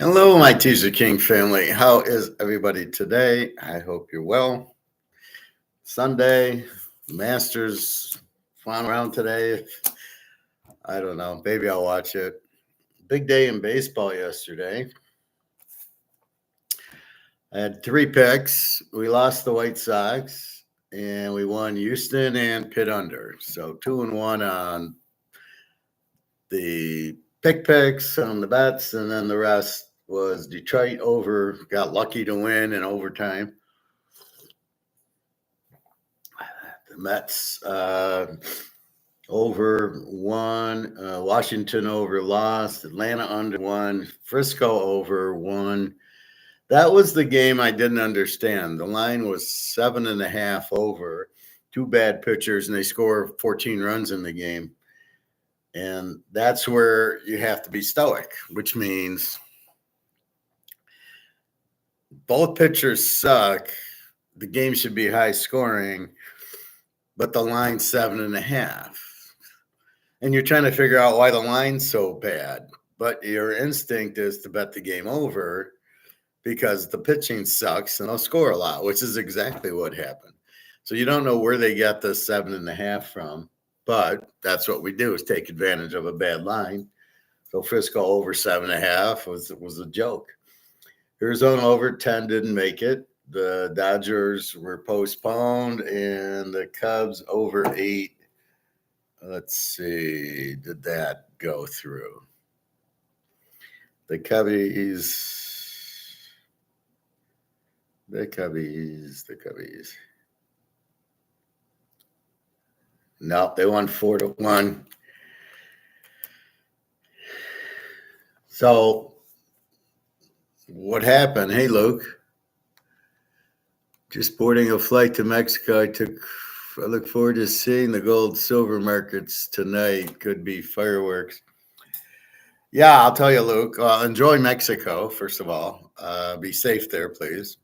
Hello, my Teaserking family. How is everybody today? I hope you're well. Sunday, Masters flying around today. I don't know. Maybe I'll watch it. Big day in baseball yesterday. I had three picks. We lost the White Sox, and we won Houston and Pitt under. So 2-1 on the picks on the bets, and then the rest was Detroit over. Got lucky to win in overtime. The Mets over one, Washington over lost, Atlanta under one, Frisco over one. That was the game I didn't understand. The line was 7.5 over. Two bad pitchers, and they score 14 runs in the game. And that's where you have to be stoic, which means both pitchers suck. The game should be high scoring, but the line's 7.5. And you're trying to figure out why the line's so bad. But your instinct is to bet the game over because the pitching sucks and they'll score a lot, which is exactly what happened. So you don't know where they got the 7.5 from, but that's what we do is take advantage of a bad line. So Frisco over 7.5 was a joke. Arizona over 10 didn't make it. The Dodgers were postponed, and the Cubs over 8. Let's see, did that go through? The Cubbies. No, they won 4-1. So what happened? Hey, Luke. Just boarding a flight to Mexico. I look forward to seeing the gold silver markets tonight. Could be fireworks. Yeah, I'll tell you, Luke. Enjoy Mexico, first of all. Be safe there, please.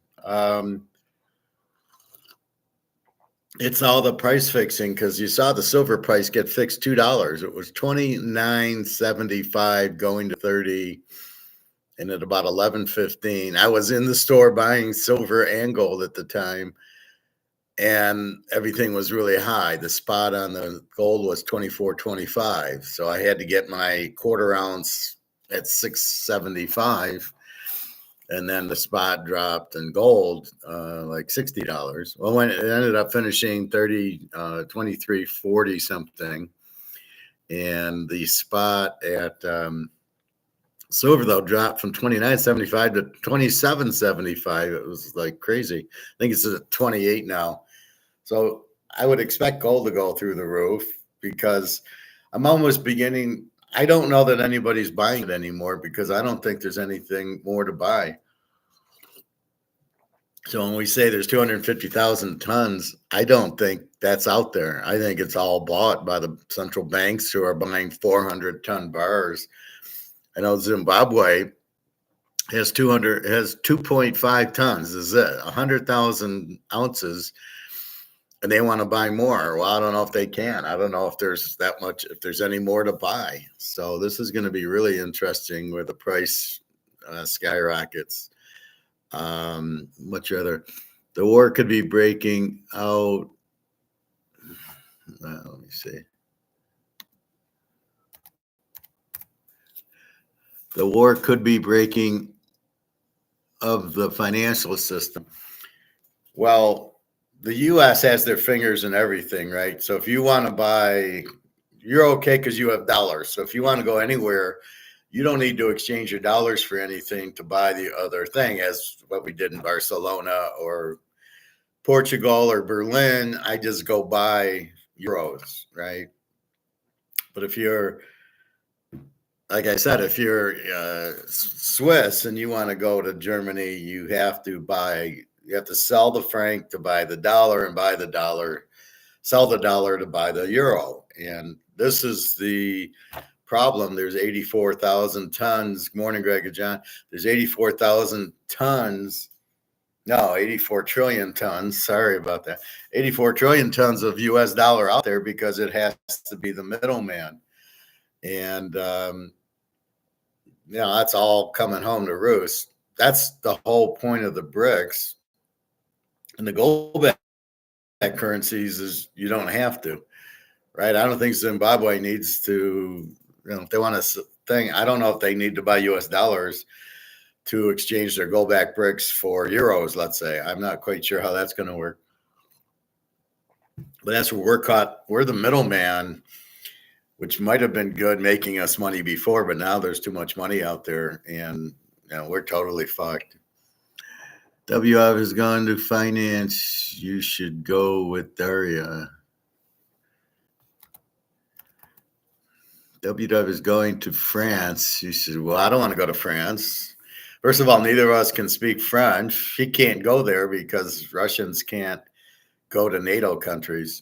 It's all the price fixing because you saw the silver price get fixed $2. It was $29.75 going to 30, and at about 11:15, I was in the store buying silver and gold at the time, and everything was really high. The spot on the gold was 24.25, so I had to get my quarter ounce at 6.75. And then the spot dropped in gold like $60. Well, when it ended up finishing 23.40 something, and the spot at silver though dropped from 29.75 to 27.75. It was like crazy. I think it's at 28 now. So I would expect gold to go through the roof because I'm almost beginning. I don't know that anybody's buying it anymore because I don't think there's anything more to buy. So when we say there's 250,000 tons, I don't think that's out there. I think it's all bought by the central banks who are buying 400-ton bars. I know Zimbabwe has 2.5 tons. Is it 100,000 ounces? And they want to buy more. Well, I don't know if they can. I don't know if there's that much, if there's any more to buy. So this is going to be really interesting where the price skyrockets. Much other. The war could be breaking out. Let me see. The war could be breaking of the financial system. Well, the U.S. has their fingers in everything, right? So if you want to buy, you're okay because you have dollars. So if you want to go anywhere, you don't need to exchange your dollars for anything to buy the other thing, as what we did in Barcelona or Portugal or Berlin. I just go buy euros, right? But if you're, like I said, if you're Swiss and you want to go to Germany, you have to sell the franc to buy the dollar and buy the dollar, sell the dollar to buy the euro. And this is the problem. There's 84,000 tons. Good morning, Greg and John. There's 84,000 tons. No, 84 trillion tons. Sorry about that. 84 trillion tons of U.S. dollar out there because it has to be the middleman. And that's all coming home to roost. That's the whole point of the BRICS and the gold back currencies is you don't have to, right? I don't think Zimbabwe needs to, if they want to thing, I don't know if they need to buy US dollars to exchange their gold back BRICS for euros, let's say. I'm not quite sure how that's going to work. But that's where we're caught. We're the middleman, which might have been good making us money before, but now there's too much money out there and we're totally fucked. WF has gone to finance. You should go with Daria. WW is going to France. You said, well, I don't want to go to France. First of all, neither of us can speak French. She can't go there because Russians can't go to NATO countries.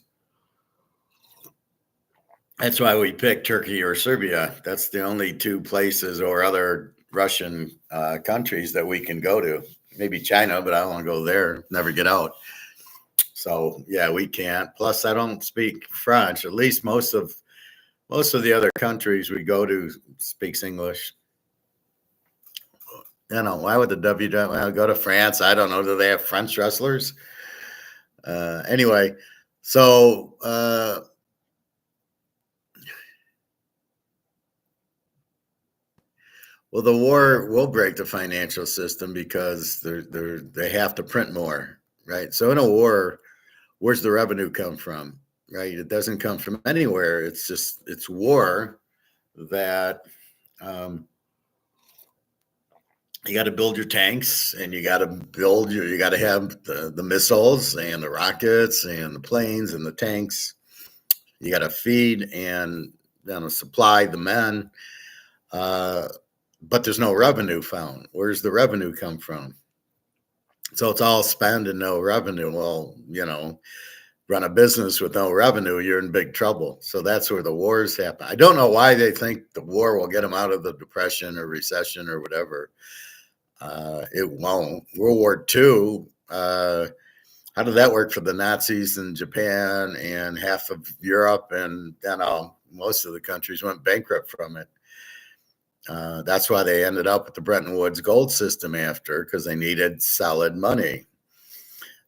That's why we picked Turkey or Serbia. That's the only two places or other Russian countries that we can go to. Maybe China, but I don't want to go there, never get out. So, yeah, we can't. Plus, I don't speak French. At least most of the other countries we go to speaks English. Why would the WW go to France? I don't know. Do they have French wrestlers? Anyway, so well, the war will break the financial system because they have to print more, right? So in a war, where's the revenue come from, right? It doesn't come from anywhere. It's war that you got to build your tanks and you got to have the missiles and the rockets and the planes and the tanks. You got to feed and supply the men. But there's no revenue found. Where's the revenue come from? So it's all spend and no revenue. Well, run a business with no revenue, you're in big trouble. So that's where the wars happen. I don't know why they think the war will get them out of the depression or recession or whatever. It won't. World War II, how did that work for the Nazis in Japan and half of Europe? And most of the countries went bankrupt from it. That's why they ended up with the Bretton Woods gold system after, because they needed solid money.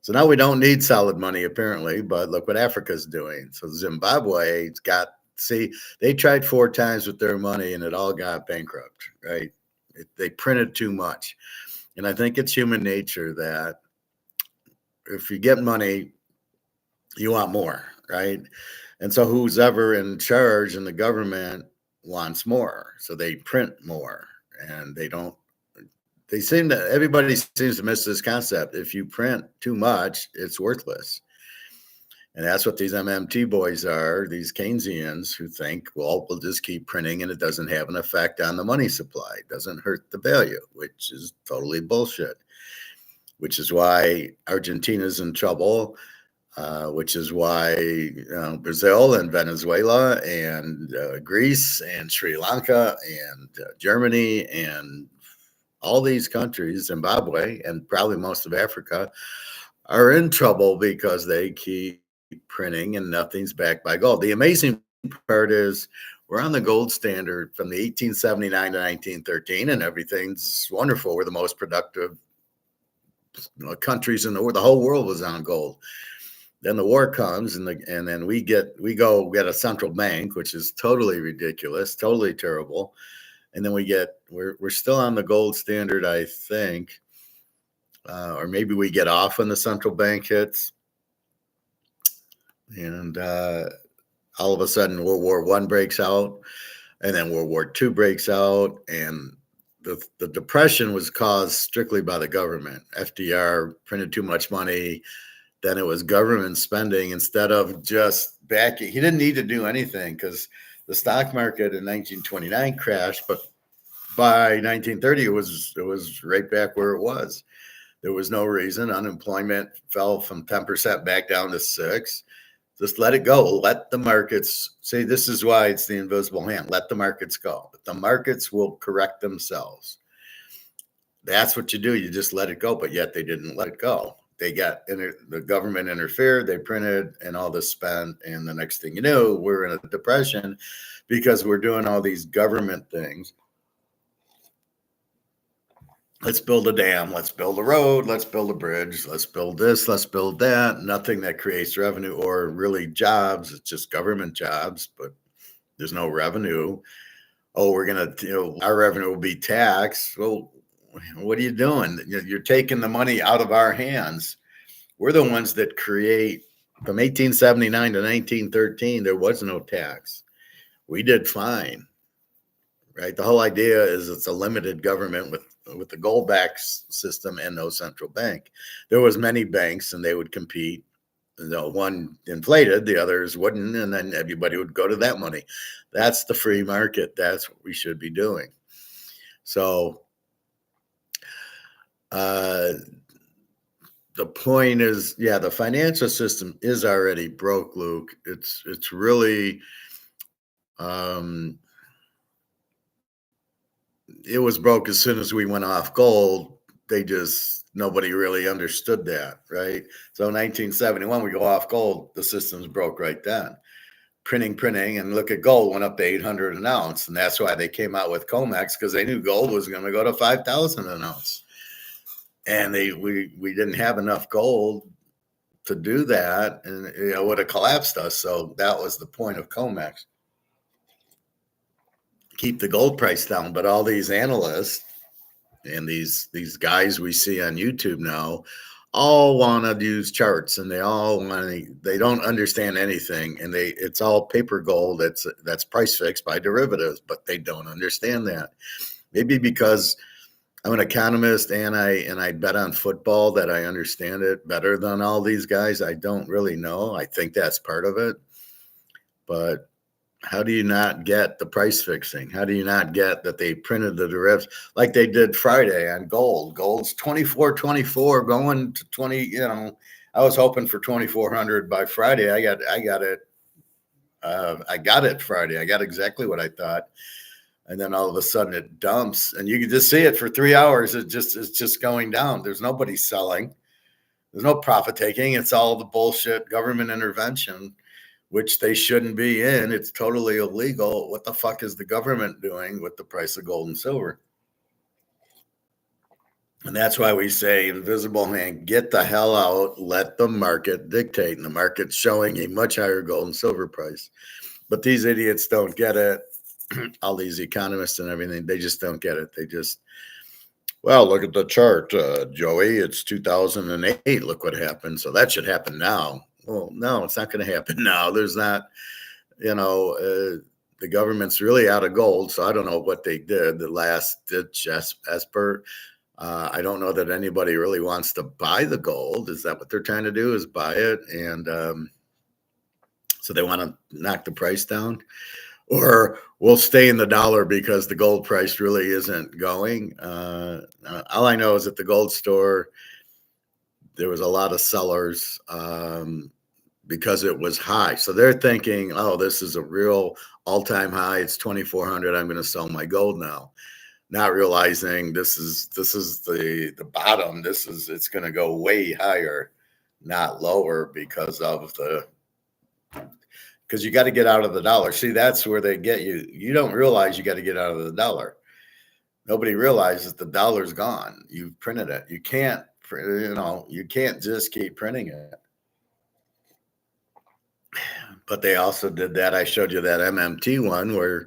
So now we don't need solid money, apparently, but look what Africa's doing. So Zimbabwe's they tried 4 times with their money and it all got bankrupt, right? They printed too much. And I think it's human nature that if you get money, you want more, right? And so who's ever in charge in the government wants more. So they print more and everybody seems to miss this concept. If you print too much, it's worthless. And that's what these MMT boys are, these Keynesians who think, well, we'll just keep printing and it doesn't have an effect on the money supply. It doesn't hurt the value, which is totally bullshit, which is why Argentina's in trouble, which is why Brazil and Venezuela and Greece and Sri Lanka and Germany and all these countries, Zimbabwe and probably most of Africa, are in trouble because they keep printing and nothing's backed by gold. The amazing part is we're on the gold standard from the 1879 to 1913 and everything's wonderful. We're the most productive countries in the world. The whole world was on gold. Then the war comes and then we go get a central bank, which is totally ridiculous, totally terrible. And then we're still on the gold standard, I think, or maybe we get off when the central bank hits. And all of a sudden World War I breaks out and then World War II breaks out. And the depression was caused strictly by the government. FDR printed too much money. Then it was government spending instead of just backing. He didn't need to do anything because the stock market in 1929 crashed, but by 1930 it was right back where it was. There was no reason. Unemployment fell from 10% back down to 6%. Just let it go. Let the markets say, this is why it's the invisible hand. Let the markets go. The markets will correct themselves. That's what you do. You just let it go. But yet they didn't let it go. The government interfered. They printed and all this spent. And the next thing you know, we're in a depression because we're doing all these government things. Let's build a dam, let's build a road, let's build a bridge, let's build this, let's build that. Nothing that creates revenue or really jobs. It's just government jobs, but there's no revenue. Oh, we're going to, our revenue will be taxed. Well, what are you doing? You're taking the money out of our hands. We're the ones that create. From 1879 to 1913, there was no tax. We did fine, right? The whole idea is it's a limited government with the gold-backed system and no central bank. There was many banks, and they would compete. One inflated, the others wouldn't, and then everybody would go to that money. That's the free market. That's what we should be doing. So the point is, yeah, the financial system is already broke, Luke. It's really, it was broke as soon as we went off gold. Nobody really understood that, right? So 1971, we go off gold, the system's broke right then. Printing, and look at gold went up to 800 an ounce, and that's why they came out with COMEX, because they knew gold was going to go to 5,000 an ounce, and we didn't have enough gold to do that, and it would have collapsed us. So that was the point of COMEX, keep the gold price down. But all these analysts and these guys we see on YouTube now all want to use charts, and they don't understand anything, and it's all paper gold that's price fixed by derivatives, but they don't understand that. Maybe because I'm an economist and I bet on football, that I understand it better than all these guys. I don't really know. I think that's part of it. But how do you not get the price fixing? How do you not get that they printed the derivatives like they did Friday on gold? Gold's 24.24 going to 20. I was hoping for 2,400 by Friday. I got it. I got it Friday. I got exactly what I thought. And then all of a sudden it dumps, and you can just see it for 3 hours. It's just going down. There's nobody selling. There's no profit taking. It's all the bullshit government intervention, which they shouldn't be in. It's totally illegal. What the fuck is the government doing with the price of gold and silver? And that's why we say, invisible hand, get the hell out, let the market dictate. And the market's showing a much higher gold and silver price. But these idiots don't get it. All these economists and everything, they just don't get it. They just, well, look at the chart, Joey. It's 2008. Look what happened. So that should happen now. Well, no, it's not going to happen now. There's not, the government's really out of gold. So I don't know what they did. The last ditch Esper. I don't know that anybody really wants to buy the gold. Is that what they're trying to do, is buy it? And so they want to knock the price down? Or we'll stay in the dollar because the gold price really isn't going. All I know is that the gold store, there was a lot of sellers because it was high. So they're thinking, oh, this is a real all-time high. It's 2,400. I'm going to sell my gold now. Not realizing this is the bottom. It's going to go way higher, not lower, because you got to get out of the dollar. See, that's where they get you. You don't realize you got to get out of the dollar. Nobody realizes the dollar's gone. You've printed it. You can't just keep printing it. But they also did that. I showed you that MMT one where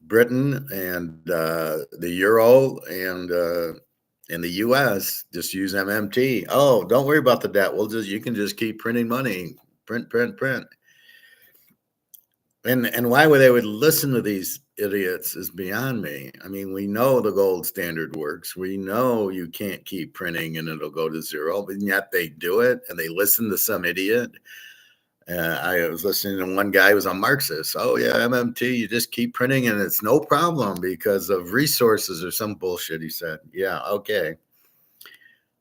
Britain and the Euro and the US just use MMT. Oh, don't worry about the debt. You can just keep printing money. Print. And why would they would listen to these idiots is beyond me. I mean, we know the gold standard works. We know you can't keep printing and it'll go to zero, but yet they do it, and they listen to some idiot. I was listening to one guy who was a Marxist. Oh yeah, MMT, you just keep printing and it's no problem because of resources or some bullshit, he said. Yeah, okay.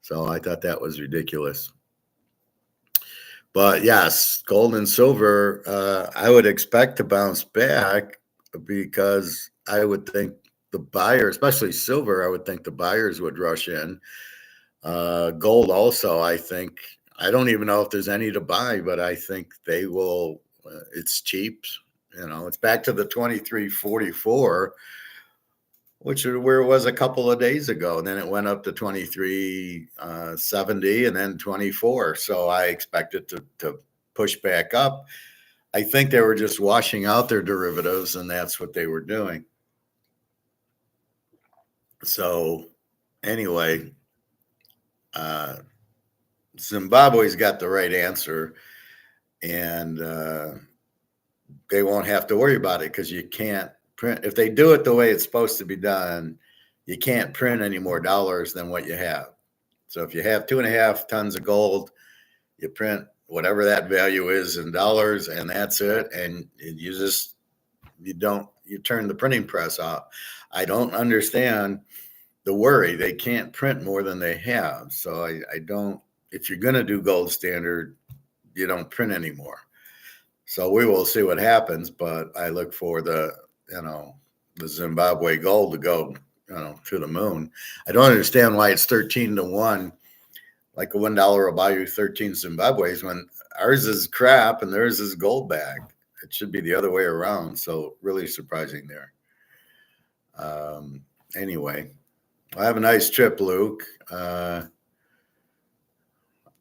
So I thought that was ridiculous. But yes, gold and silver, I would expect to bounce back, because I would think the buyer, especially silver, I would think the buyers would rush in. Gold also, I think, I don't even know if there's any to buy, but I think they will. It's cheap. It's back to the 23.44. which is where it was a couple of days ago. And then it went up to 23.70 and then 24. So I expect it to push back up. I think they were just washing out their derivatives, and that's what they were doing. So anyway, Zimbabwe's got the right answer, and they won't have to worry about it because you can't print. If they do it the way it's supposed to be done, you can't print any more dollars than what you have. So if you have 2.5 tons of gold, you print whatever that value is in dollars, and that's it. And you turn the printing press off. I don't understand the worry. They can't print more than they have. So I don't, if you're going to do gold standard, you don't print anymore. So we will see what happens, but I look for the Zimbabwe gold to go, to the moon. I don't understand why it's 13-1. Like a $1 will buy you 13 Zimbabwe's when ours is crap and theirs is gold back. It should be the other way around. So really surprising there. Anyway, well, have a nice trip, Luke.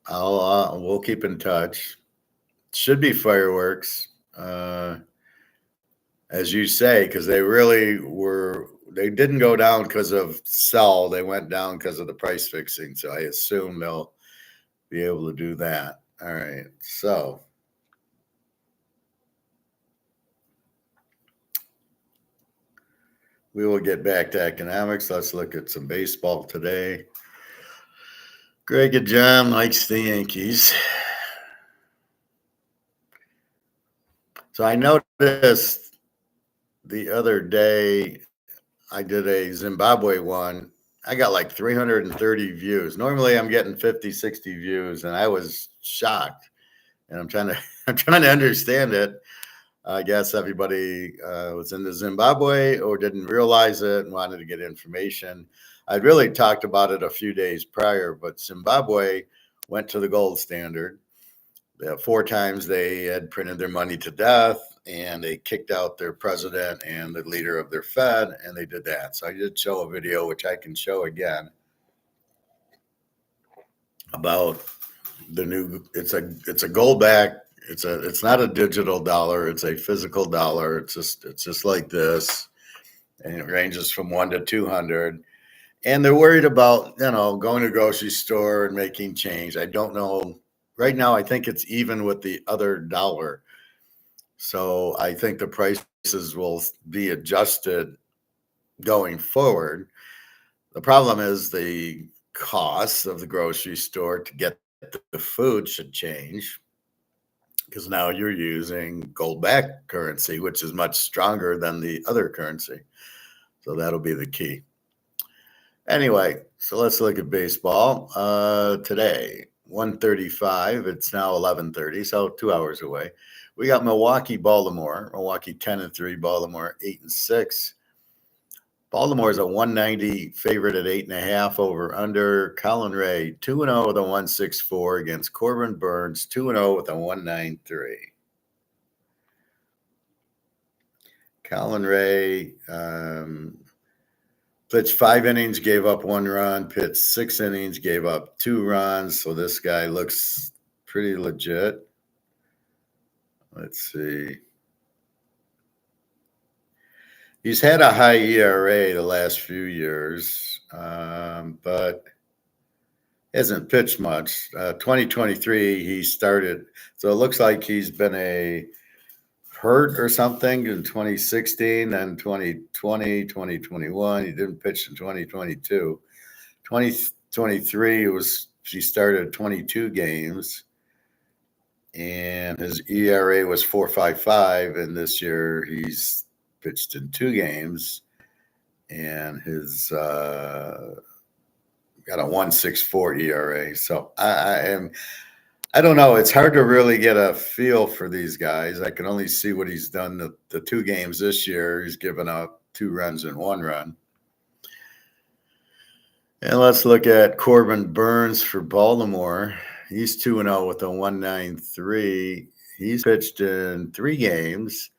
We'll keep in touch. Should be fireworks, as you say, because they really were. They didn't go down because of sell. They went down because of the price fixing. So I assume they'll be able to do that. All right. So we will get back to economics. Let's look at some baseball today. Greg and John likes the Yankees. So I noticed the other day I did a Zimbabwe one. I got like 330 views. Normally I'm getting 50, 60 views, and I was shocked. And I'm trying to understand it. I guess everybody was into Zimbabwe or didn't realize it and wanted to get information. I'd really talked about it a few days prior, but Zimbabwe went to the gold standard. 4 times they had printed their money to death, and they kicked out their president and the leader of their Fed, and they did that. So I did show a video, which I can show again, about the new. It's a gold back. It's not a digital dollar. It's a physical dollar. It's just like this, and it ranges from 1 to 200. And they're worried about going to a grocery store and making change. I don't know. Right now, I think it's even with the other dollar. So I think the prices will be adjusted going forward. The problem is the cost of the grocery store to get the food should change, because now you're using gold back currency, which is much stronger than the other currency. So that'll be the key. Anyway, so let's look at baseball today. 1:35. It's now 11:30, so 2 hours away. We got Milwaukee, Baltimore. Milwaukee 10-3, Baltimore 8-6. Baltimore is a 190 favorite at 8.5 over under. Colin Ray 2-0 with a 164 against Corbin Burns 2-0 with a 193. Colin Ray pitched 5 innings, gave up 1 run. Pitched 6 innings, gave up 2 runs. So this guy looks pretty legit. Let's see. He's had a high ERA the last few years, but hasn't pitched much. 2023, he started. So it looks like he's been hurt or something in 2016 and 2020, 2021. He didn't pitch in 2022. 2023 he started 22 games, and his ERA was 4.55, and this year he's pitched in 2 games, and his got a 1.64 ERA. So I don't know. It's hard to really get a feel for these guys. I can only see what he's done the 2 games this year. He's given up 2 runs and 1 run. And let's look at Corbin Burns for Baltimore. He's 2-0 with a 193. He's pitched in 3 games,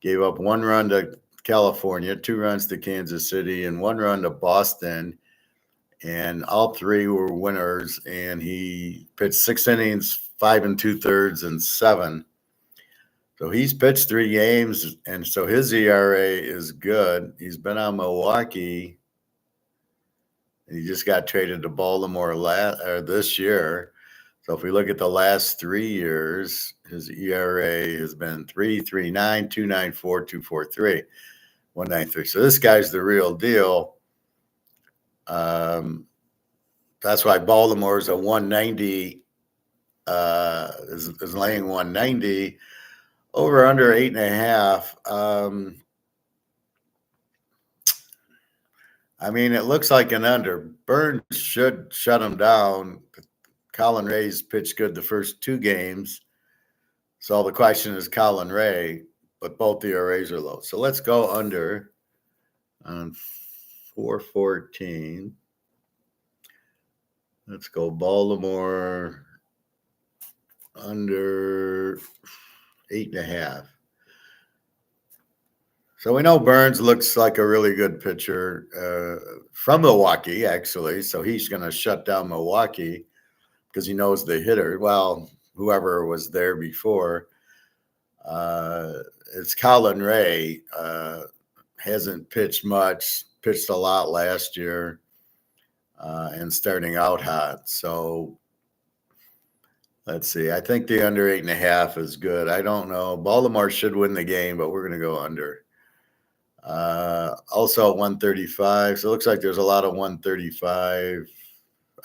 gave up 1 run to California, 2 runs to Kansas City, and 1 run to Boston. And all 3 were winners. And he pitched 6 innings, 5 2/3, and 7. So he's pitched 3 games, and so his ERA is good. He's been on Milwaukee. He just got traded to Baltimore this year. So if we look at the last 3 years, his ERA has been 3.39, 2.94, 2.43, 1.93. So this guy's the real deal. That's why Baltimore's a 190, is laying 190. Over under 8.5. I mean, it looks like an under. Burns should shut him down. Colin Ray's pitched good the first 2 games. So the question is Colin Ray, but both the ERAs are low. So let's go under on 414. Let's go Baltimore under 8.5. So we know Burns looks like a really good pitcher from Milwaukee, actually. So he's going to shut down Milwaukee because he knows the hitter. Well, whoever was there before. It's Colin Ray. Hasn't pitched much, pitched a lot last year, and starting out hot. So let's see. I think the under 8.5 is good. I don't know. Baltimore should win the game, but we're going to go under. Also at 135. So it looks like there's a lot of 135.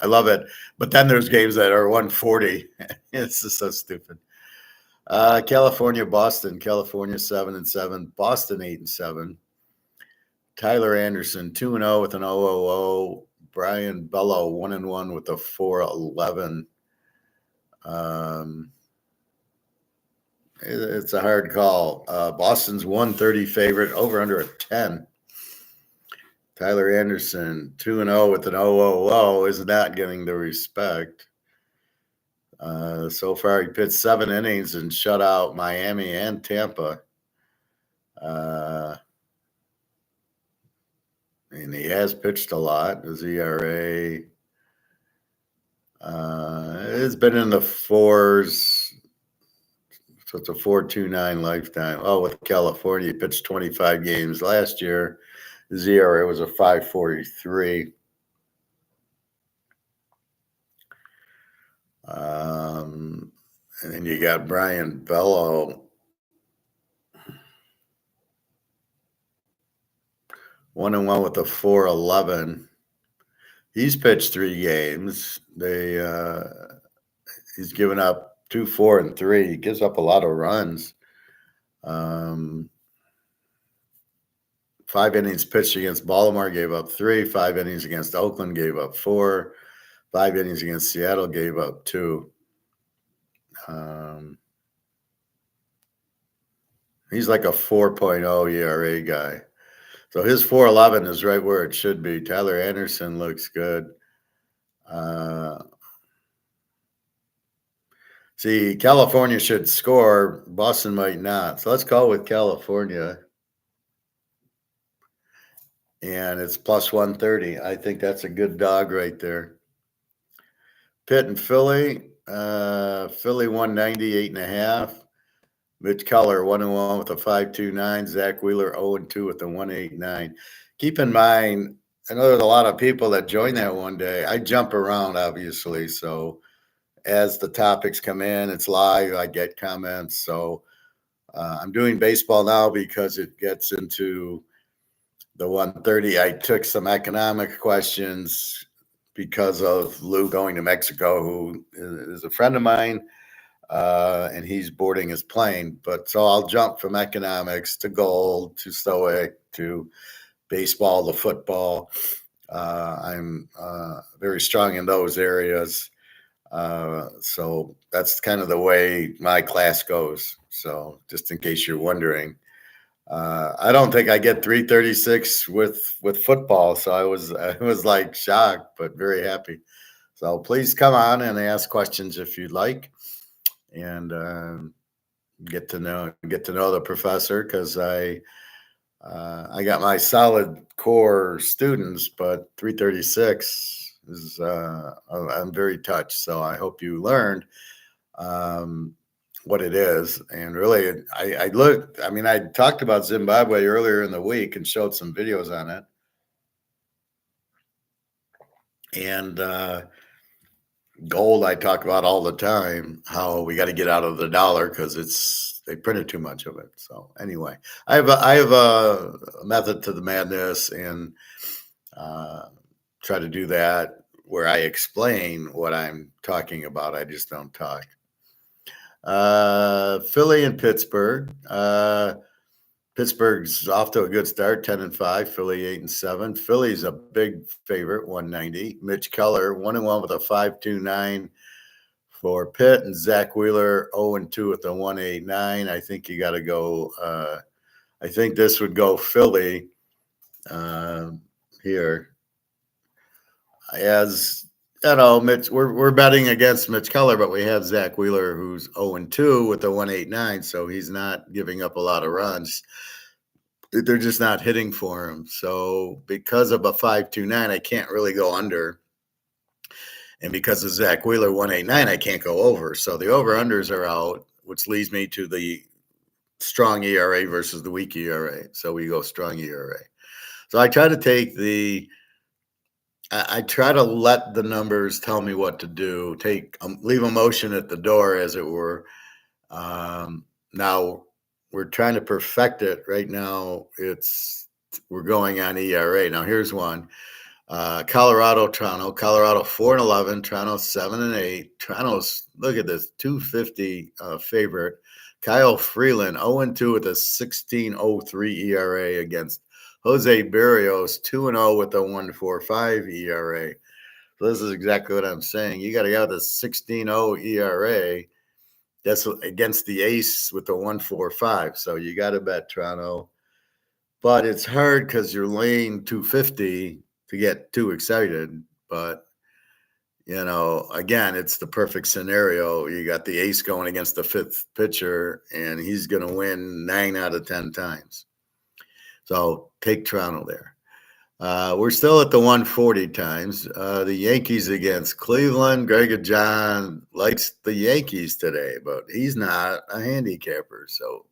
I love it. But then there's games that are 140. It's just so stupid. California, Boston. California 7-7. Boston 8-7. Tyler Anderson 2-0 with an 0-0. Brian Bello 1-1 with a 4.11. It's a hard call. Boston's 130 favorite, over under a 10. Tyler Anderson 2-0 with an 0-0 is not getting the respect. So far, he pitched 7 innings and shut out Miami and Tampa. And he has pitched a lot. His ERA has been in the 4s. So it's a 4.29 lifetime. Oh, with California, he pitched 25 games last year. His ERA was a 5.43. And then you got Brian Bello. 1-1 with a 4.11. He's pitched 3 games. He's given up 2, 4, and 3. He gives up a lot of runs. 5 innings pitched against Baltimore, gave up 3. 5 innings against Oakland, gave up 4. 5 innings against Seattle, gave up 2. He's like a 4.0 ERA guy. So his 4.11 is right where it should be. Tyler Anderson looks good. See, California should score. Boston might not. So let's go with California. And it's plus 130. I think that's a good dog right there. Pitt and Philly. Philly 190, 8.5. Mitch Keller 1-1 with a 5.29. Zach Wheeler 0-2 with a 1.89. Keep in mind, I know there's a lot of people that join that one day. I jump around, obviously. So as the topics come in, it's live. I get comments. So I'm doing baseball now because it gets into the 1:30. I took some economic questions because of Lou going to Mexico, who is a friend of mine, and he's boarding his plane. But so I'll jump from economics to gold to Stoic to baseball to football. I'm very strong in those areas. So that's kind of the way my class goes. So just in case you're wondering, I don't think I get 336 with football. So I was like shocked, but very happy. So please come on and ask questions if you'd like, and get to know the professor, because I I got my solid core students, but 336 is, I'm very touched. So I hope you learned um, what it is. And really, I looked, I mean, I talked about Zimbabwe earlier in the week and showed some videos on it. And gold, I talk about all the time, how we got to get out of the dollar because they printed too much of it. So anyway, I have a method to the madness, and uh, try to do that where I explain what I'm talking about. I just don't talk. Philly and Pittsburgh. Pittsburgh's off to a good start, 10-5. Philly 8-7. Philly's a big favorite, 190. Mitch Keller 1-1 with a 5.29 for Pitt, and Zach Wheeler 0-2 with a 1.89. I think you got to go. I think this would go Philly here. As you know, Mitch, we're betting against Mitch Keller, but we have Zach Wheeler who's 0-2 with a 1.89, so he's not giving up a lot of runs. They're just not hitting for him. So because of a 5.29, I can't really go under. And because of Zach Wheeler 1.89, I can't go over. So the over-unders are out, which leads me to the strong ERA versus the weak ERA. So we go strong ERA. So I try to take I try to let the numbers tell me what to do, leave emotion at the door, as it were. Now we're trying to perfect it right now. We're going on ERA. Now here's one. Colorado, Toronto. Colorado 4-11. Toronto 7-8. Toronto's, look at this, 250 favorite. Kyle Freeland 0-2 with a 16.03 ERA against Jose Barrios 2-0 with a 1.45 ERA. So this is exactly what I'm saying. You got to have the 16.0 ERA. That's against the ace with the 1.45. So you got to bet Toronto. But it's hard because you're laying 250 to get too excited. But, again, it's the perfect scenario. You got the ace going against the fifth pitcher, and he's going to win 9 out of 10 times. So take Toronto there. We're still at the 140 times. The Yankees against Cleveland. Greg John likes the Yankees today, but he's not a handicapper. So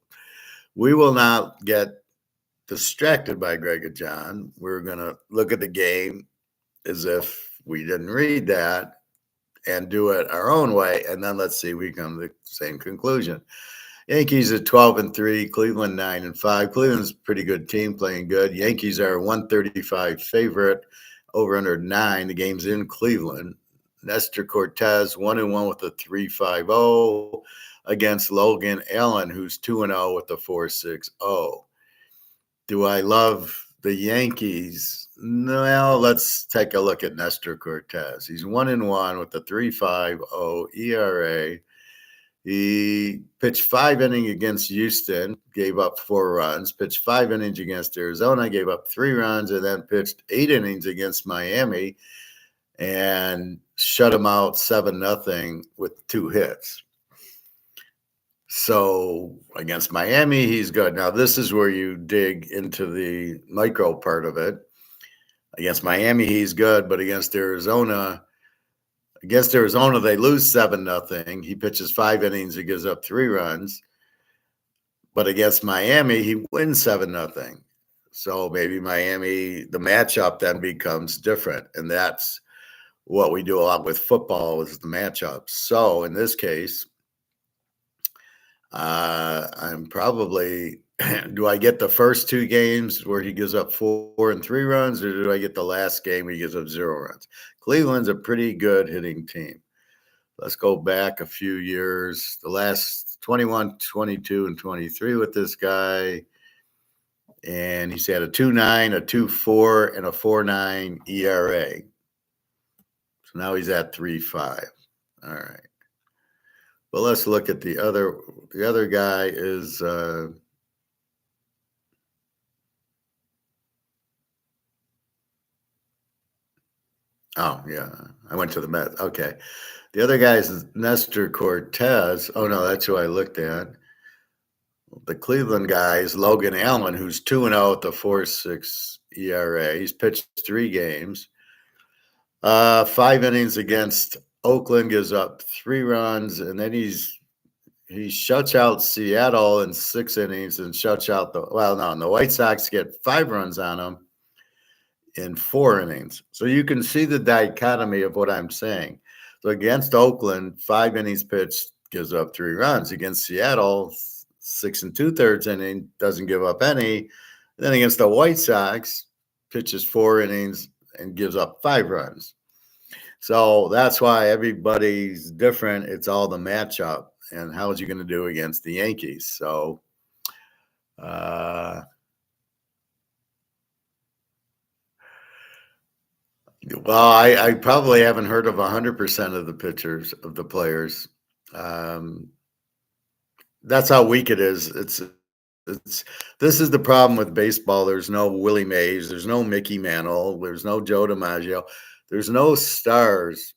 we will not get distracted by Greg John. We're going to look at the game as if we didn't read that and do it our own way. And then let's see, we come to the same conclusion. Yankees at 12-3, Cleveland 9-5. Cleveland's a pretty good team, playing good. Yankees are 135 favorite, over under 9. The game's in Cleveland. Nestor Cortez 1-1 with a 3.50 against Logan Allen, who's 2-0 with a 4.60. Do I love the Yankees? No, let's take a look at Nestor Cortez. He's 1-1 with a 3.50 ERA. He pitched 5 innings against Houston, gave up 4 runs, pitched 5 innings against Arizona, gave up 3 runs, and then pitched 8 innings against Miami and shut him out 7-0 with 2 hits. So against Miami, he's good. Now, this is where you dig into the micro part of it. Against Miami, he's good, but against Arizona, they lose 7-0. He pitches 5 innings. He gives up 3 runs. But against Miami, he wins 7-0. So maybe Miami, the matchup then becomes different. And that's what we do a lot with football, is the matchups. So in this case, I'm probably, do I get the first 2 games where he gives up 4 and 3 runs, or do I get the last game where he gives up 0 runs? Cleveland's a pretty good hitting team. Let's go back a few years, the last 21, 22, and 23 with this guy. And he's had a 2.9, a 2.4, and a 4.9 ERA. So now he's at 3.5. All right. Well, let's look at the other guy is oh yeah, I went to the Mets. Okay. The other guy is Nestor Cortez. Oh no, that's who I looked at. The Cleveland guy is Logan Allen, who's 2-0 at the 4.6 ERA. He's pitched 3 games. 5 innings against Oakland, gives up 3 runs, and then he shuts out Seattle in 6 innings and shuts out the White Sox get 5 runs on him in 4 innings. So you can see the dichotomy of what I'm saying. So against Oakland, 5 innings pitched, gives up 3 runs. Against Seattle, 6 2/3 inning, doesn't give up any. Then against the White Sox, pitches 4 innings and gives up 5 runs. So that's why everybody's different. It's all the matchup and how is he going to do against the Yankees. So, well, I probably haven't heard of 100% of the pitchers, of the players. That's how weak it is. This is the problem with baseball. There's no Willie Mays. There's no Mickey Mantle. There's no Joe DiMaggio. There's no stars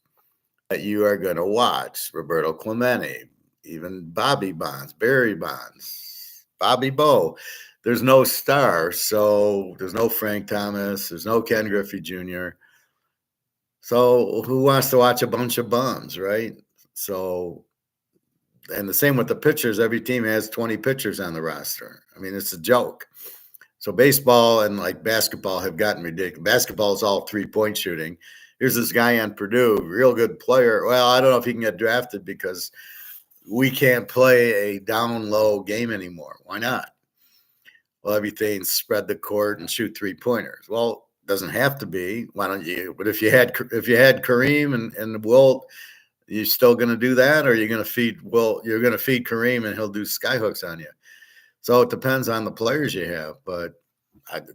that you are going to watch. Roberto Clemente, even Bobby Bonds, Barry Bonds, Bobby Bowe. There's no star. So there's no Frank Thomas. There's no Ken Griffey Jr. So who wants to watch a bunch of bums, right? So, and the same with the pitchers. Every team has 20 pitchers on the roster. I mean, it's a joke. So baseball and like basketball have gotten ridiculous. Basketball is all 3-point shooting. Here's this guy on Purdue, real good player. Well, I don't know if he can get drafted because we can't play a down low game anymore. Why not? Well, everything's spread the court and shoot 3-pointers. Well, doesn't have to be. Why don't you? But if you had Kareem and Wilt, you still going to do that, or you're going to feed Wilt? You're going to feed Kareem and he'll do skyhooks on you. So it depends on the players you have. But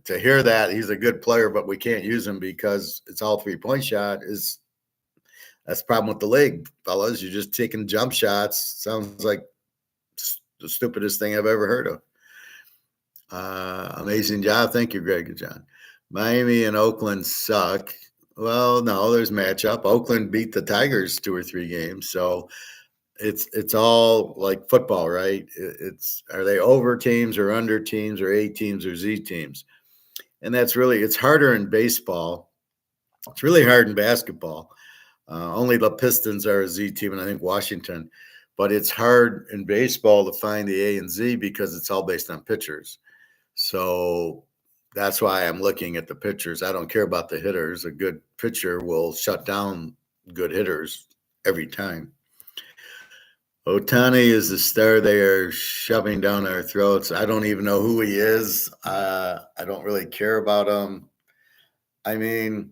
to hear that he's a good player, but we can't use him because it's all 3-point shot that's the problem with the league, fellas. You're just taking jump shots. Sounds like the stupidest thing I've ever heard of. Amazing job. Thank you, Greg and John. Miami and Oakland suck. Well, no, there's matchup. Oakland beat the Tigers 2 or 3 games. So it's all like football, right? Are they over teams or under teams or A teams or Z teams? And it's harder in baseball. It's really hard in basketball. Only the Pistons are a Z team, and I think Washington. But it's hard in baseball to find the A and Z because it's all based on pitchers. So that's why I'm looking at the pitchers. I don't care about the hitters. A good pitcher will shut down good hitters every time. Ohtani is the star they are shoving down our throats. I don't even know who he is. I don't really care about him. I mean,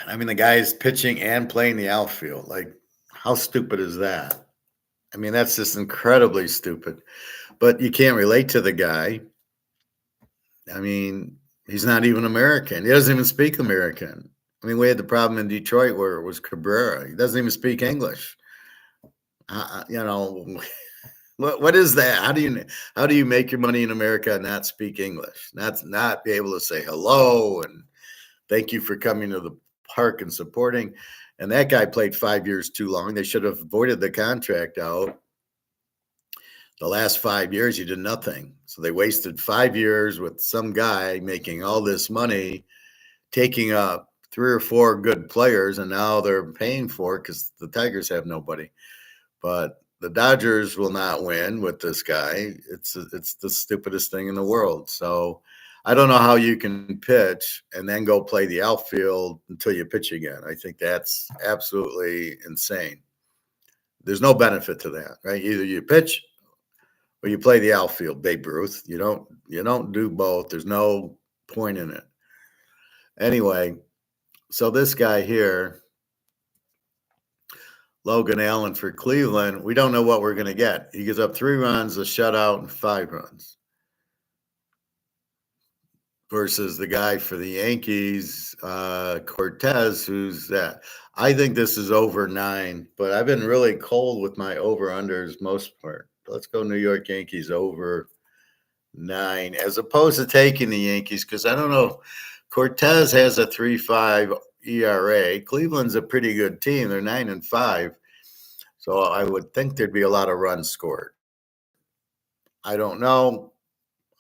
the guy is pitching and playing the outfield. Like, how stupid is that? I mean, that's just incredibly stupid. But you can't relate to the guy. I mean, he's not even American. He doesn't even speak American. I mean, we had the problem in Detroit where it was Cabrera. He doesn't even speak English. What is that? How do you make your money in America and not speak English? Not be able to say hello and thank you for coming to the park and supporting. And that guy played 5 years too long. They should have voided the contract out. The last 5 years, he did nothing. So they wasted 5 years with some guy making all this money, taking up 3 or 4 good players, and now they're paying for it because the Tigers have nobody. But the Dodgers will not win with this guy. It's the stupidest thing in the world. So I don't know how you can pitch and then go play the outfield until you pitch again. I think that's absolutely insane. There's no benefit to that, right? Either you pitch or you play the outfield, Babe Ruth. You don't do both. There's no point in it. Anyway, so this guy here, Logan Allen for Cleveland, we don't know what we're going to get. He gives up 3 runs, a shutout, and 5 runs. Versus the guy for the Yankees, Cortez, who's that. I think this is over 9, but I've been really cold with my over-unders most part. Let's go New York Yankees over 9, as opposed to taking the Yankees, because I don't know. Cortez has a 3.5 ERA. Cleveland's a pretty good team. They're 9-5. So I would think there'd be a lot of runs scored. I don't know.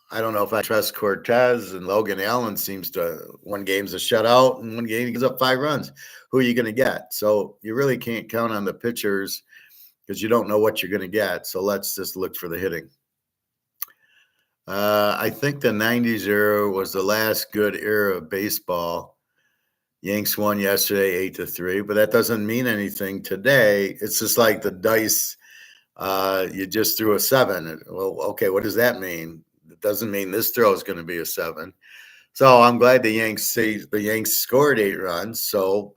I don't know if I trust Cortez, and Logan Allen seems to, one game's a shutout and one game he gives up 5 runs. Who are you going to get? So you really can't count on the pitchers because you don't know what you're going to get. So let's just look for the hitting. I think the 90s era was the last good era of baseball. Yanks won yesterday 8-3, but that doesn't mean anything today. It's just like the dice. You just threw a 7. Well, okay, what does that mean? It doesn't mean this throw is going to be a 7. So I'm glad the Yanks scored 8 runs. So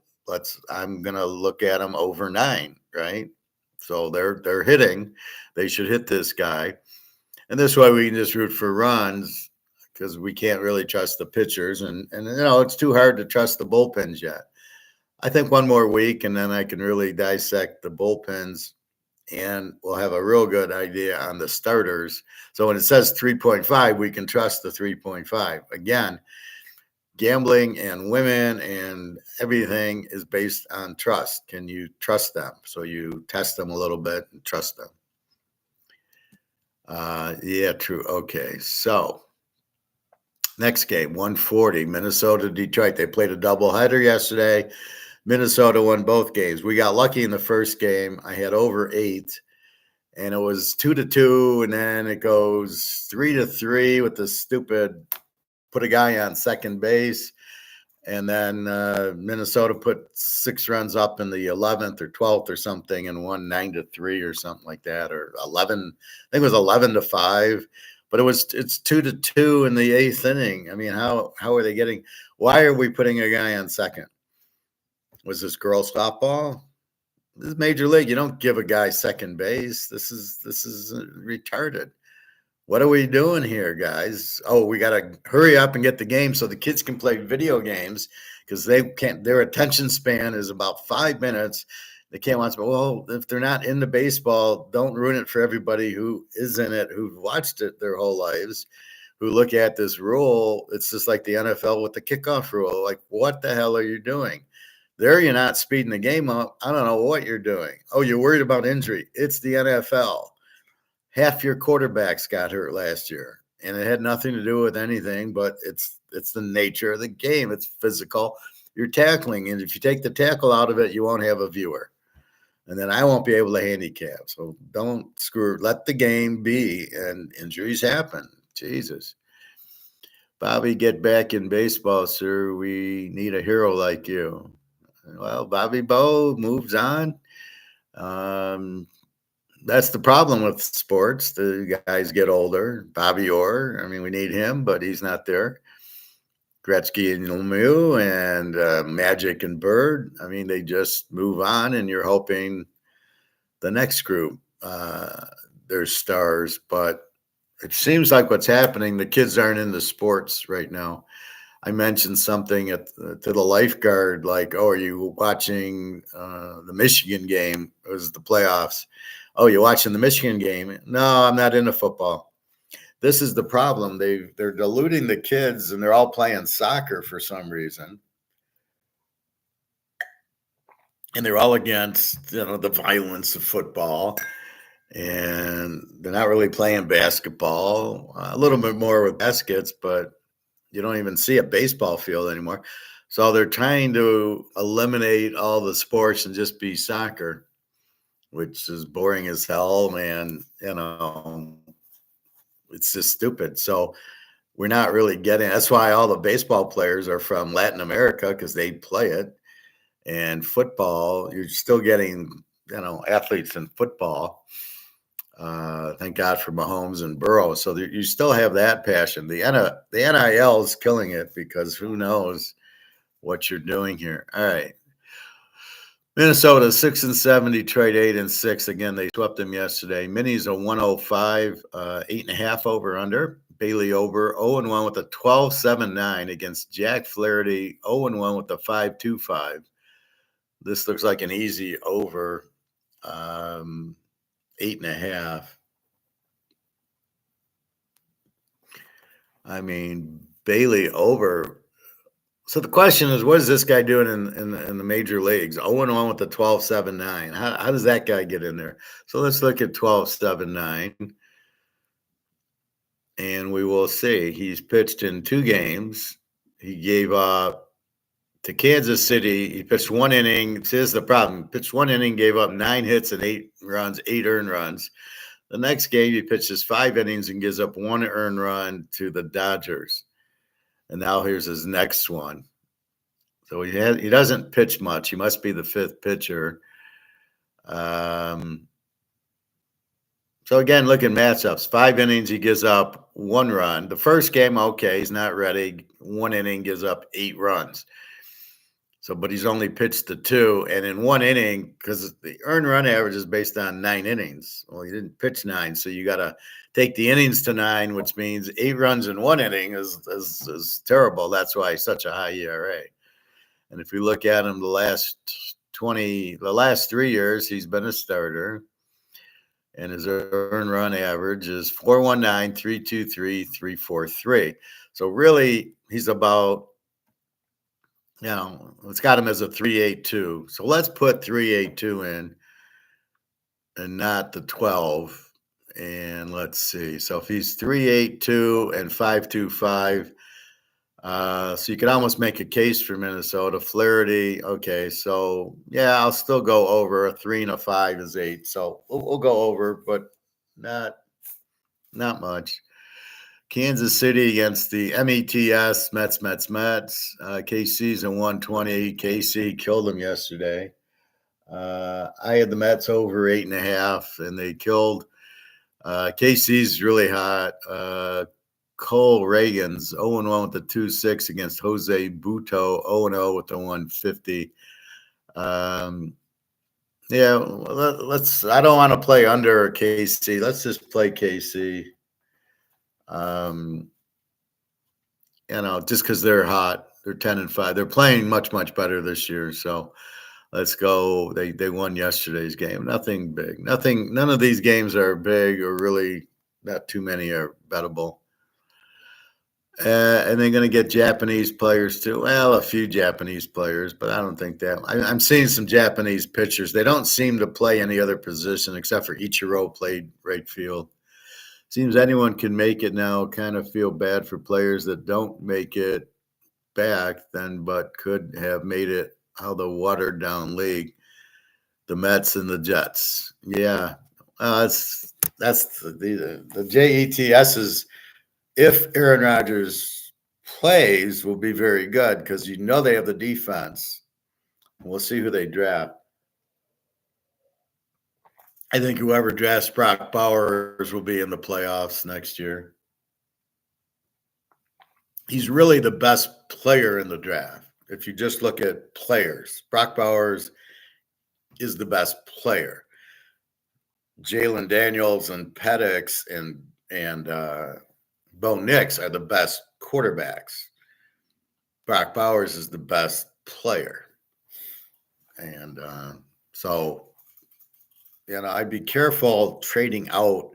I'm gonna look at them over 9, right? So they're hitting. They should hit this guy. And this way we can just root for runs because we can't really trust the pitchers. And it's too hard to trust the bullpens yet. I think one more week and then I can really dissect the bullpens and we'll have a real good idea on the starters. So when it says 3.5, we can trust the 3.5. Again, gambling and women and everything is based on trust. Can you trust them? So you test them a little bit and trust them. Yeah, true. Okay, so next game, 140, Minnesota, Detroit. They played a doubleheader yesterday. Minnesota won both games. We got lucky in the first game. I had over 8, and it was 2-2, and then it goes 3-3 with the stupid put a guy on second base. And then Minnesota put 6 runs up in the 11th or 12th or something and won 9-3 or something like that, or 11. I think it was 11-5. But it's 2-2 in the 8th inning. I mean, how are they getting? Why are we putting a guy on second? Was this girl softball? This is major league. You don't give a guy second base. This is retarded. What are we doing here, guys? Oh, we got to hurry up and get the game so the kids can play video games because they can't. Their attention span is about 5 minutes. They can't watch. Well, if they're not into baseball, don't ruin it for everybody who is in it, who've watched it their whole lives, who look at this rule. It's just like the NFL with the kickoff rule. Like, what the hell are you doing? There, you're not speeding the game up. I don't know what you're doing. Oh, you're worried about injury. It's the NFL. Half your quarterbacks got hurt last year, and it had nothing to do with anything, but it's the nature of the game. It's physical. You're tackling, and if you take the tackle out of it, you won't have a viewer, and then I won't be able to handicap. So don't screw. Let the game be, and injuries happen. Jesus, Bobby, get back in baseball, sir. We need a hero like you. Well, Bobby Bo moves on. That's the problem with sports. The guys get older. Bobby Orr, I mean, we need him, but he's not there. Gretzky and Lemieux and Magic and Bird. I mean, they just move on, and you're hoping the next group, there's stars. But it seems like what's happening, the kids aren't into sports right now. I mentioned something to the lifeguard, like, "Oh, are you watching the Michigan game? It was the playoffs. Oh, you're watching the Michigan game? No, I'm not into football." This is the problem. They're diluting the kids, and they're all playing soccer for some reason, and they're all against the violence of football, and they're not really playing basketball. A little bit more with baskets, but you don't even see a baseball field anymore. So they're trying to eliminate all the sports and just be soccer, which is boring as hell, man. It's just stupid. So we're not really getting. That's why all the baseball players are from Latin America because they play it. And football, you're still getting, athletes in football. Thank God for Mahomes and Burrow. So you still have that passion. The NIL is killing it because who knows what you're doing here. All right. Minnesota 6-7, Detroit 8-6. Again, they swept them yesterday. Minis a 105, 8.5 over under. Bailey over 0-1 with a 12-7-9 against Jack Flaherty, 0-1 with a 5-2-5. This looks like an easy over, 8.5. I mean, Bailey over So the question is, what is this guy doing in the major leagues? 0-1 with the 12.79. How does that guy get in there? So let's look at 12.79, and we will see. He's pitched in 2 games. He gave up to Kansas City. He pitched 1 inning. See, this is the problem. He pitched 1 inning, gave up 9 hits and 8 runs, 8 earned runs. The next game, he pitches 5 innings and gives up 1 earned run to the Dodgers. And now here's his next one. So he doesn't pitch much. He must be the 5th pitcher. So again, look at matchups. 5 innings, he gives up 1 run. The first game, okay, he's not ready. 1 inning, gives up 8 runs. So, but he's only pitched the 2, and in 1 inning, because the earned run average is based on 9 innings. Well, he didn't pitch 9, so you got to take the innings to 9, which means 8 runs in 1 inning is terrible. That's why he's such a high ERA. And if you look at him, the last 3 years, he's been a starter, and his earned run average is 4.19, 3.23, 3.43. So really, he's about, it's got him as a 3.82. So let's put 3.82 in and not the 12. And let's see. So if he's 3.82 and 5.25, so you could almost make a case for Minnesota. Flaherty, okay. So yeah, I'll still go over. A 3 and a 5 is 8. So we'll go over, but not much. Kansas City against the METS, Mets. KC's in 120. KC killed them yesterday. I had the Mets over 8.5, and they killed. KC's really hot. Cole Reagan's 0-1 with the 2.6 against Jose Buto, 0-0 with the 150. Yeah, let's. I don't want to play under KC. Let's just play KC. Just because they're hot, they're 10-5. They're playing much better this year. So let's go. They won yesterday's game. Nothing big. None of these games are big, or really not too many are bettable. And they're going to get Japanese players too. Well, a few Japanese players, but I don't think that. I'm seeing some Japanese pitchers. They don't seem to play any other position except for Ichiro played right field. Seems anyone can make it now. Kind of feel bad for players that don't make it back then, but could have made it how the watered down league, the Mets and the Jets. Yeah, that's the JETS is. If Aaron Rodgers plays, will be very good because they have the defense. We'll see who they draft. I think whoever drafts Brock Bowers will be in the playoffs next year. He's really the best player in the draft. If you just look at players, Brock Bowers is the best player. Jalen Daniels and Penix and Bo Nix are the best quarterbacks. Brock Bowers is the best player. And so, I'd be careful trading out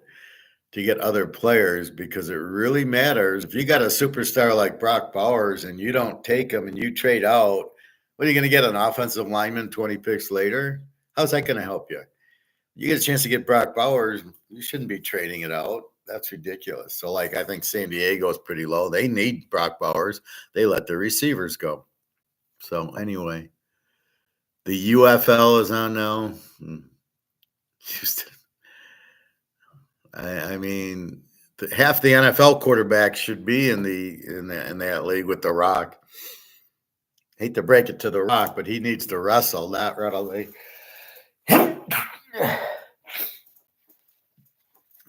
to get other players because it really matters. If you got a superstar like Brock Bowers and you don't take him and you trade out, what are you going to get, an offensive lineman 20 picks later? How's that going to help you? You get a chance to get Brock Bowers, you shouldn't be trading it out. That's ridiculous. So, I think San Diego is pretty low. They need Brock Bowers. They let the receivers go. So, anyway, the UFL is on now. Houston. I mean, half the NFL quarterbacks should be in that league with The Rock. Hate to break it to The Rock, but he needs to wrestle, not readily.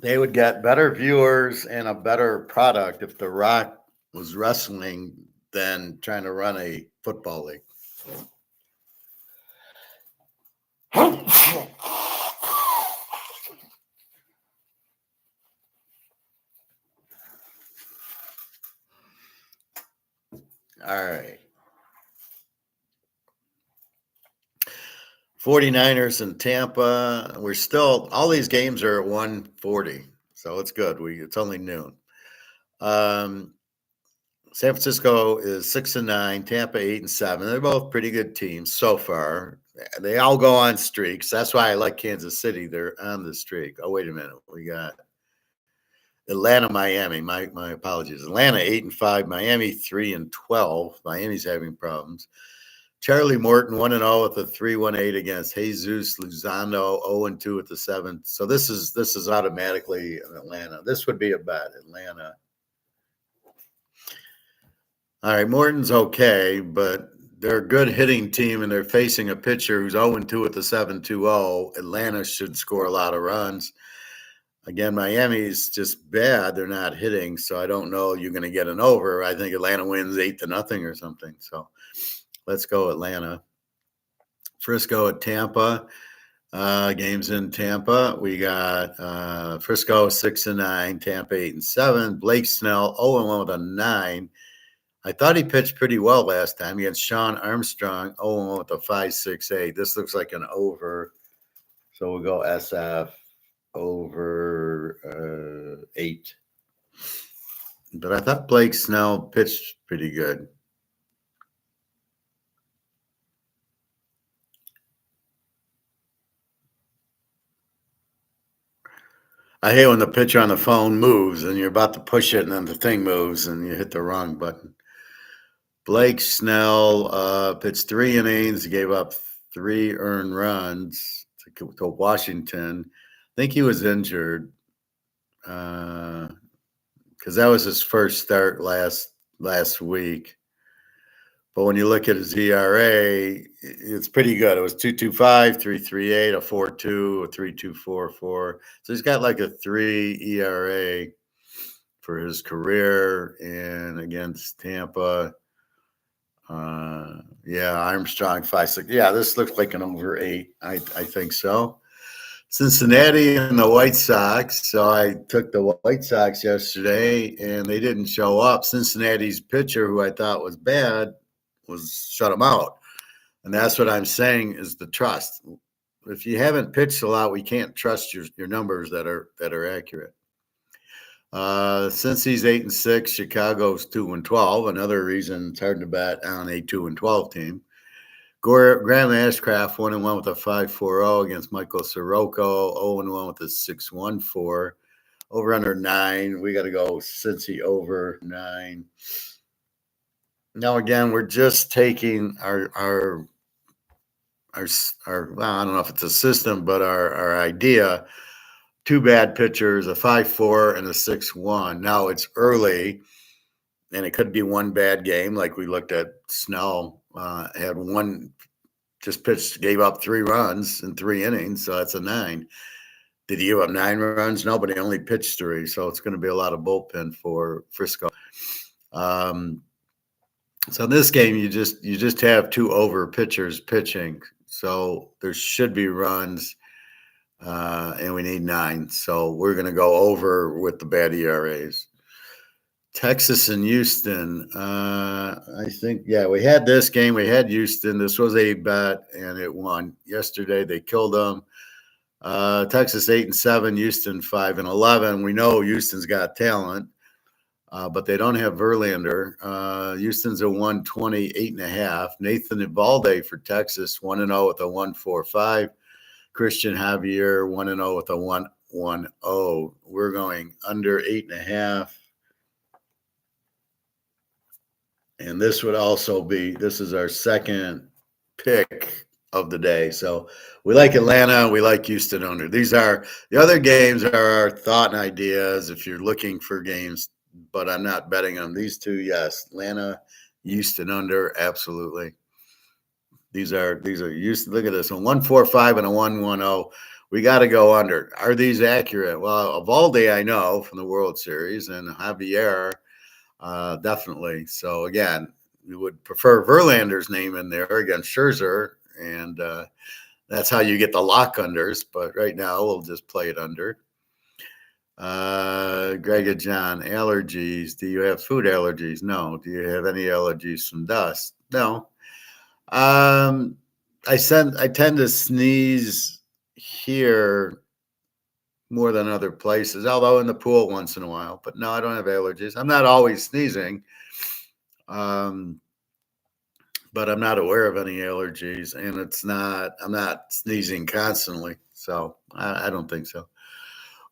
They would get better viewers and a better product if The Rock was wrestling than trying to run a football league. All right. 49ers in Tampa. We're still, all these games are at 1:40. So it's good. It's only noon. San Francisco is 6-9, Tampa 8-7. They're both pretty good teams so far. They all go on streaks. That's why I like Kansas City. They're on the streak. Oh, wait a minute. We got Atlanta, Miami. My apologies. Atlanta 8-5, Miami 3-12. Miami's having problems. Charlie Morton 1-0 with a 3-1-8 against Jesus Luzano 0-2 with the 7th. So this is automatically an Atlanta. This would be a bet, Atlanta. All right, Morton's okay, but they're a good hitting team, and they're facing a pitcher who's 0-2 with the 7-2-0. Atlanta should score a lot of runs. Again, Miami's just bad. They're not hitting, so I don't know you're going to get an over. I think Atlanta wins 8-0 or something. So let's go Atlanta. Frisco at Tampa. Games in Tampa. We got Frisco 6-9, Tampa 8-7. Blake Snell 0-1 with a 9. I thought he pitched pretty well last time against Sean Armstrong 0-1 with a 5.68. This looks like an over, so we'll go SF over 8. But I thought Blake Snell pitched pretty good. I hate when the pitcher on the phone moves and you're about to push it and then the thing moves and you hit the wrong button. Blake Snell pitched 3 innings. He gave up 3 earned runs to Washington. I think he was injured because that was his first start last week. But when you look at his ERA, it's pretty good. It was 2.25, 3.38, a 4.2, a 3.244. So he's got like a 3 ERA for his career. And against Tampa, Armstrong 5.6. Yeah, this looks like an over 8. I think so. Cincinnati and the White Sox. So I took the White Sox yesterday, and they didn't show up. Cincinnati's pitcher, who I thought was bad, shut them out. And that's what I'm saying is the trust. If you haven't pitched a lot, we can't trust your numbers that are accurate. Since he's 8-6, Chicago's 2-12. Another reason it's hard to bet on a 2-12 team. Graham Ashcraft 1-1 with a 5.40 against Michael Soroka, 0-1 with a 6.14. Over under 9. We got to go Cincy over 9. Now again, we're just taking our well, I don't know if it's a system, but our idea. 2 bad pitchers, a 5.4 and a 6.1. Now it's early, and it could be one bad game, like we looked at. Snell had one, just pitched, gave up 3 runs in 3 innings, so that's a 9. Did he give up 9 runs? No, but he only pitched 3, so it's going to be a lot of bullpen for Frisco. So in this game, you just have 2 over pitchers pitching, so there should be runs. And we need 9. So we're going to go over with the bad ERAs. Texas and Houston. I think, we had this game. We had Houston. This was a bet, and it won. Yesterday, they killed them. Texas 8-7, Houston 5-11. We know Houston's got talent, but they don't have Verlander. Houston's a 120, 8.5. Nathan Eovaldi for Texas, 1-0 with a 1.45. Christian Javier 1-0 with a 1.10. We're going under 8.5. And this would also this is our second pick of the day. So we like Atlanta. We like Houston under. The other games are our thought and ideas if you're looking for games, but I'm not betting on these 2. Yes, Atlanta, Houston under, absolutely. These are Houston. Look at this, a 1.45 and a 1.10. We got to go under. Are these accurate? Well, Eovaldi I know from the World Series, and Javier definitely. So again, we would prefer Verlander's name in there against Scherzer, and that's how you get the lock unders. But right now, we'll just play it under. Greg and John, allergies. Do you have food allergies? No. Do you have any allergies from dust? No. I tend to sneeze here more than other places, although in the pool once in a while. But no, I don't have allergies. I'm not always sneezing. Um, but I'm not aware of any allergies, and I'm not sneezing constantly, so I don't think so.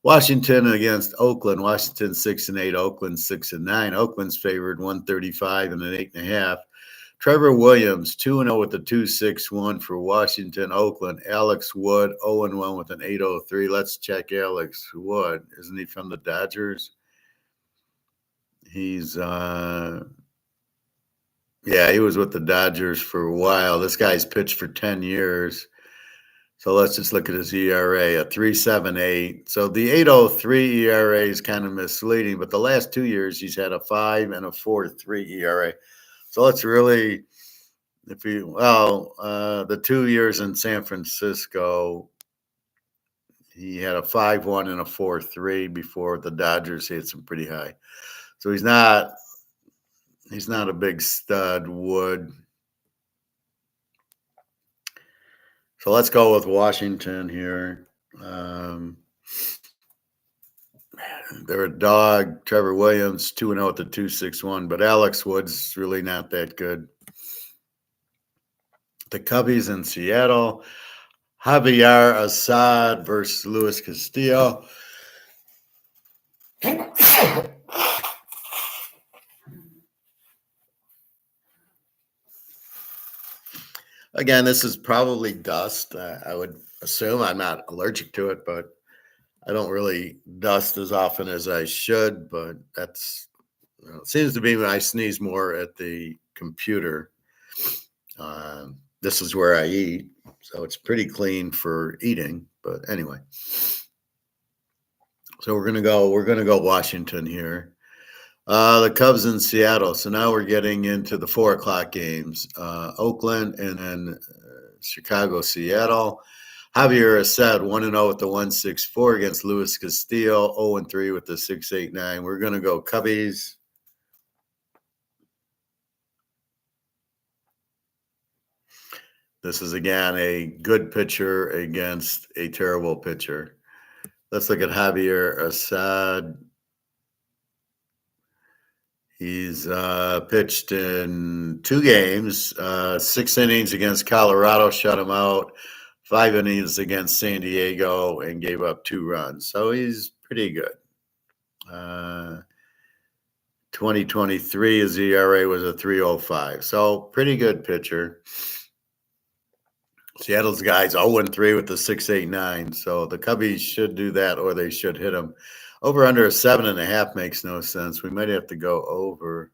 Washington against Oakland. Washington 6-8. Oakland 6-9. Oakland's favored 135 and an 8.5. Trevor Williams 2-0 with the 2.61 for Washington. Oakland. Alex Wood 0-1 with an 8.03. Let's check Alex Wood. Isn't he from the Dodgers? He's yeah, he was with the Dodgers for a while. This guy's pitched for 10 years. So let's just look at his ERA, a 3.78. So the 8.03 ERA is kind of misleading, but the last 2 years he's had a 5 and a 4.3 ERA. So let's really, the 2 years in San Francisco, he had a 5.1 and a 4.3 before the Dodgers hit some pretty high. So he's not a big stud, Wood. So let's go with Washington here. They're a dog. Trevor Williams, 2-0 at the 2.61, but Alex Wood's really not that good. The Cubbies in Seattle. Javier Assad versus Luis Castillo. Again, this is probably dust. I would assume. I'm not allergic to it, but I don't really dust as often as I should. But that's it seems to be when I sneeze more at the computer. This is where I eat, so it's pretty clean for eating. But anyway, so we're gonna go Washington here. The Cubs in Seattle. So now we're getting into the 4 o'clock games. Oakland and then Chicago, Seattle. Javier Assad 1-0 with the 1.64 against Luis Castillo, 0-3 with the 6.89. We're gonna go Cubbies. This is again a good pitcher against a terrible pitcher. Let's look at Javier Assad. He's pitched in 2 games, 6 innings against Colorado, shut him out, 5 innings against San Diego, and gave up 2 runs. So he's pretty good. 2023, his ERA was a 3.05. So pretty good pitcher. Seattle's guys 0-3 with the 6.89. So the Cubbies should do that, or they should hit them. Over under a 7.5 makes no sense. We might have to go over.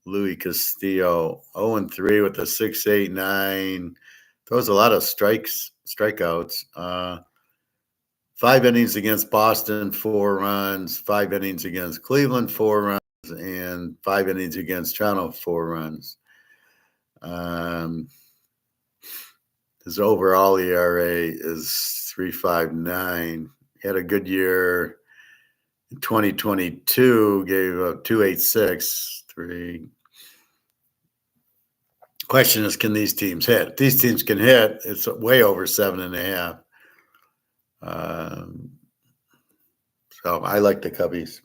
Louis Castillo 0-3 with the 6.89. Throws a lot of strikeouts. 5 innings against Boston, 4 runs. 5 innings against Cleveland, 4 runs, and 5 innings against Toronto, 4 runs. His overall ERA is 3.59. He had a good year in 2022, gave up 2.86, 3. Question is, can these teams hit? If these teams can hit, it's way over 7.5. So I like the Cubbies.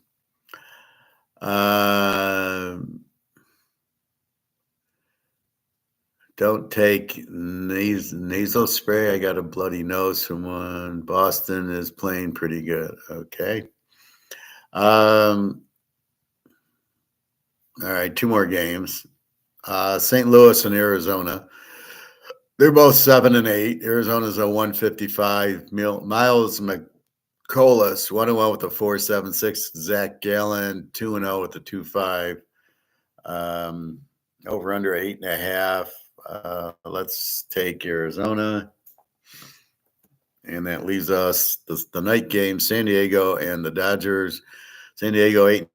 Don't take nasal spray. I got a bloody nose from one. Boston is playing pretty good. Okay. All right, 2 more games. St. Louis and Arizona. They're both 7-8. Arizona's a 155. Miles McCollis 1-1 with a 4.76. Zach Gallen 2-0 with a 2.5. Over under 8.5. Let's take Arizona. And that leaves us the night game, San Diego and the Dodgers. San Diego 8-6.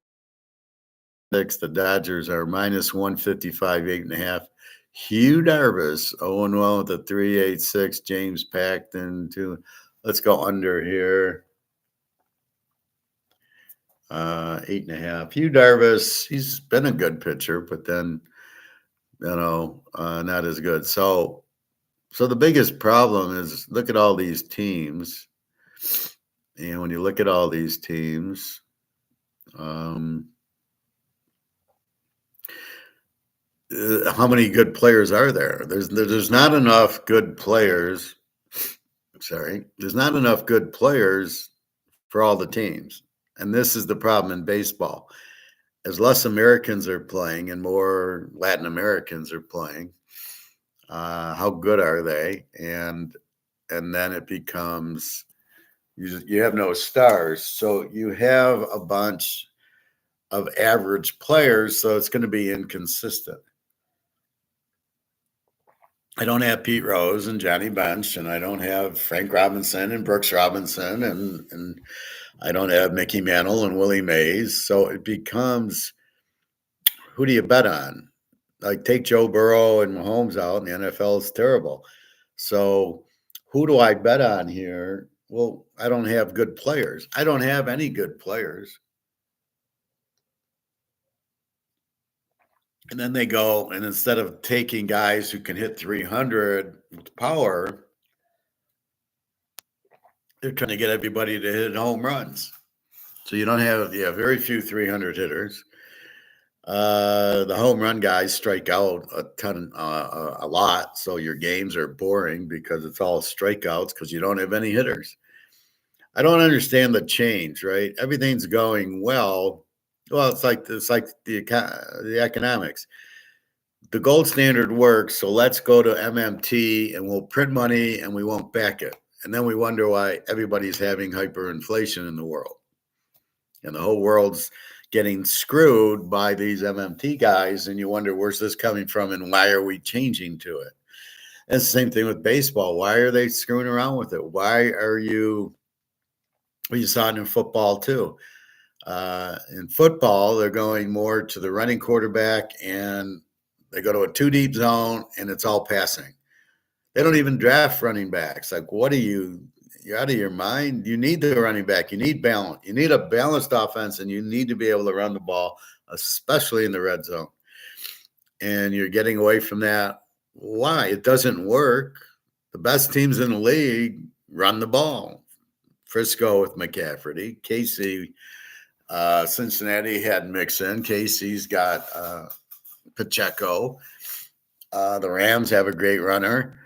The Dodgers are minus 155, 8.5. Hugh Darvish 0-1 with a 3.86. James Paxton 2. Let's go under here. 8.5. Hugh Darvish, he's been a good pitcher, but then not as good. So the biggest problem is look at all these teams. And when you look at all these teams, how many good players are there? There's not enough good players. Sorry, there's not enough good players for all the teams, and this is the problem in baseball. As less Americans are playing and more Latin Americans are playing, how good are they? And then it becomes you have no stars, so you have a bunch of average players, so it's going to be inconsistent. I don't have Pete Rose and Johnny Bench, and I don't have Frank Robinson and Brooks Robinson, and I don't have Mickey Mantle and Willie Mays. So it becomes, who do you bet on? Like, take Joe Burrow and Mahomes out, and the NFL is terrible. So who do I bet on here? Well, I don't have good players. I don't have any good players. And then they go, and instead of taking guys who can hit 300 with power, they're trying to get everybody to hit home runs. So you have very few 300 hitters. The home run guys strike out a lot. So your games are boring because it's all strikeouts because you don't have any hitters. I don't understand the change, right? Everything's going well. Well, it's like the economics. The gold standard works, so let's go to MMT and we'll print money and we won't back it. And then we wonder why everybody's having hyperinflation in the world. And the whole world's getting screwed by these MMT guys, and you wonder, where's this coming from and why are we changing to it? And it's the same thing with baseball. Why are they screwing around with it? Why are you saw it in football too. In football, they're going more to the running quarterback, and they go to a two deep zone, and it's all passing. They don't even draft running backs. Like, what are you? You're out of your mind. You need the running back. You need balance. You need a balanced offense, and you need to be able to run the ball, especially in the red zone. And you're getting away from that. Why? It doesn't work. The best teams in the league run the ball. Frisco with McCafferty. KC, Cincinnati had Mixon. KC's got Pacheco. The Rams have a great runner.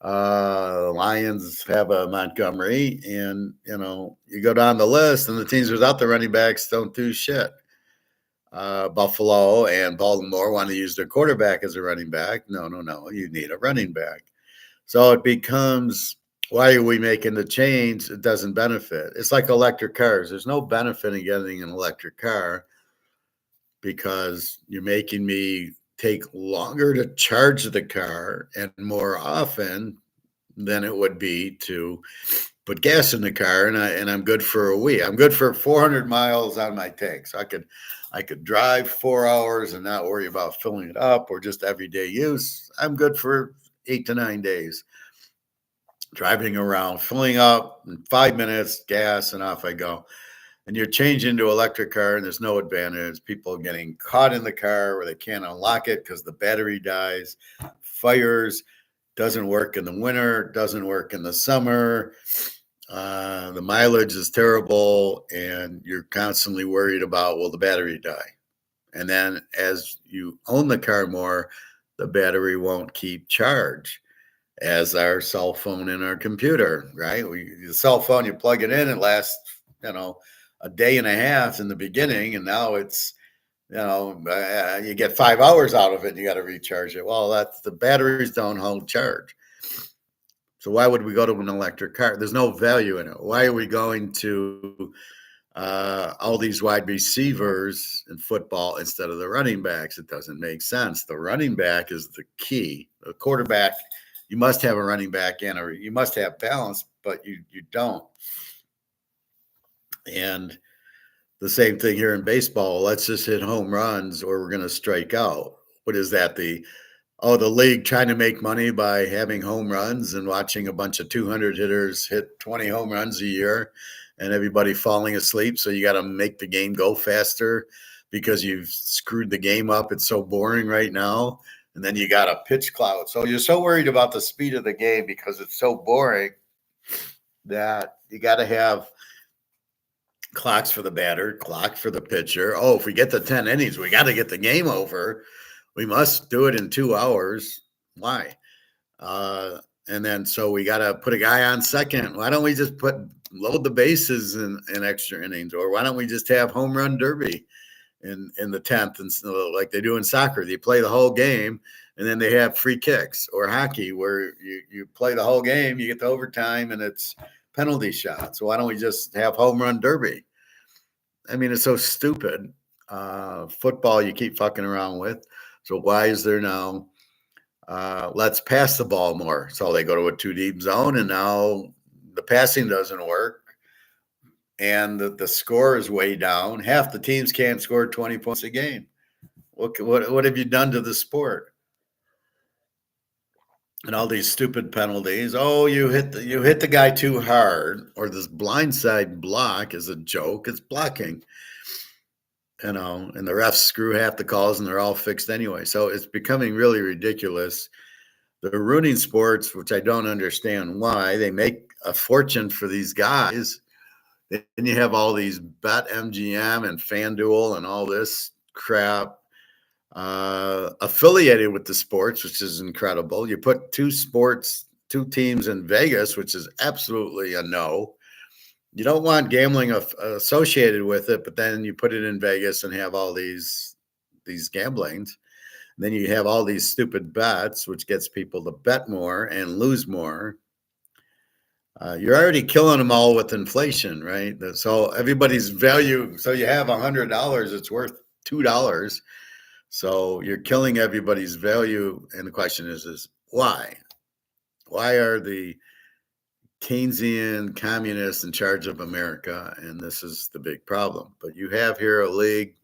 The Lions have a Montgomery, and you go down the list, and the teams without the running backs don't do shit. Buffalo and Baltimore want to use their quarterback as a running back. No, you need a running back. So it becomes, why are we making the change? It doesn't benefit. It's like electric cars. There's no benefit in getting an electric car because you're making me take longer to charge the car and more often than it would be to put gas in the car, and I'm good for a week. I'm good for 400 miles on my tank. So I could drive 4 hours and not worry about filling it up or just everyday use. I'm good for 8 to 9 days. Driving around, filling up in 5 minutes, gas, and off I go. And you're changing to electric car, and there's no advantage. People getting caught in the car where they can't unlock it because the battery dies. Fires, doesn't work in the winter, doesn't work in the summer. The mileage is terrible, and you're constantly worried about, will the battery die? And then as you own the car more, the battery won't keep charge, as our cell phone and our computer, right? The cell phone, you plug it in, it lasts, a day and a half in the beginning, and now it's, you get 5 hours out of it, and you got to recharge it. Well, that's, the batteries don't hold charge. So why would we go to an electric car? There's no value in it. Why are we going to all these wide receivers in football instead of the running backs? It doesn't make sense. The running back is the key. The quarterback, you must have a running back and you must have balance, but you don't. And the same thing here in baseball. Let's just hit home runs or we're going to strike out. What is that? The league trying to make money by having home runs and watching a bunch of 200 hitters hit 20 home runs a year and everybody falling asleep. So you got to make the game go faster because you've screwed the game up. It's so boring right now. And then you got a pitch cloud. So you're so worried about the speed of the game because it's so boring that you got to have clocks for the batter, clock for the pitcher. Oh, if we get to 10 innings, we got to get the game over. we must do it in 2 hours. Why? And then so we got to put a guy on second. Why don't we just load the bases in extra innings? Or why don't we just have home run derby in the 10th, and so, like they do in soccer? They play the whole game, and then they have free kicks, or hockey where you play the whole game, you get the overtime, and it's penalty shots. So why don't we just have home run derby? I mean, it's so stupid. Football you keep fucking around with. So why is there now let's pass the ball more? So they go to a 2 deep zone, and now the passing doesn't work, and the score is way down. Half the teams can't score 20 points a game. What have you done to the sport? And all these stupid penalties. Oh, you hit the guy too hard, or this blindside block is a joke. It's blocking. And the refs screw half the calls, and they're all fixed anyway. So it's becoming really ridiculous. The ruining sports, which I don't understand why. They make a fortune for these guys. Then you have all these BetMGM and FanDuel and all this crap affiliated with the sports, which is incredible. You put 2 teams in Vegas, which is absolutely a no. You don't want gambling associated with it, but then you put it in Vegas and have all these gamblings. And then you have all these stupid bets, which gets people to bet more and lose more. You're already killing them all with inflation, right? So everybody's value. So you have $100, it's worth $2. So you're killing everybody's value. And the question is why? Why are the Keynesian communists in charge of America? And this is the big problem. But you have here a league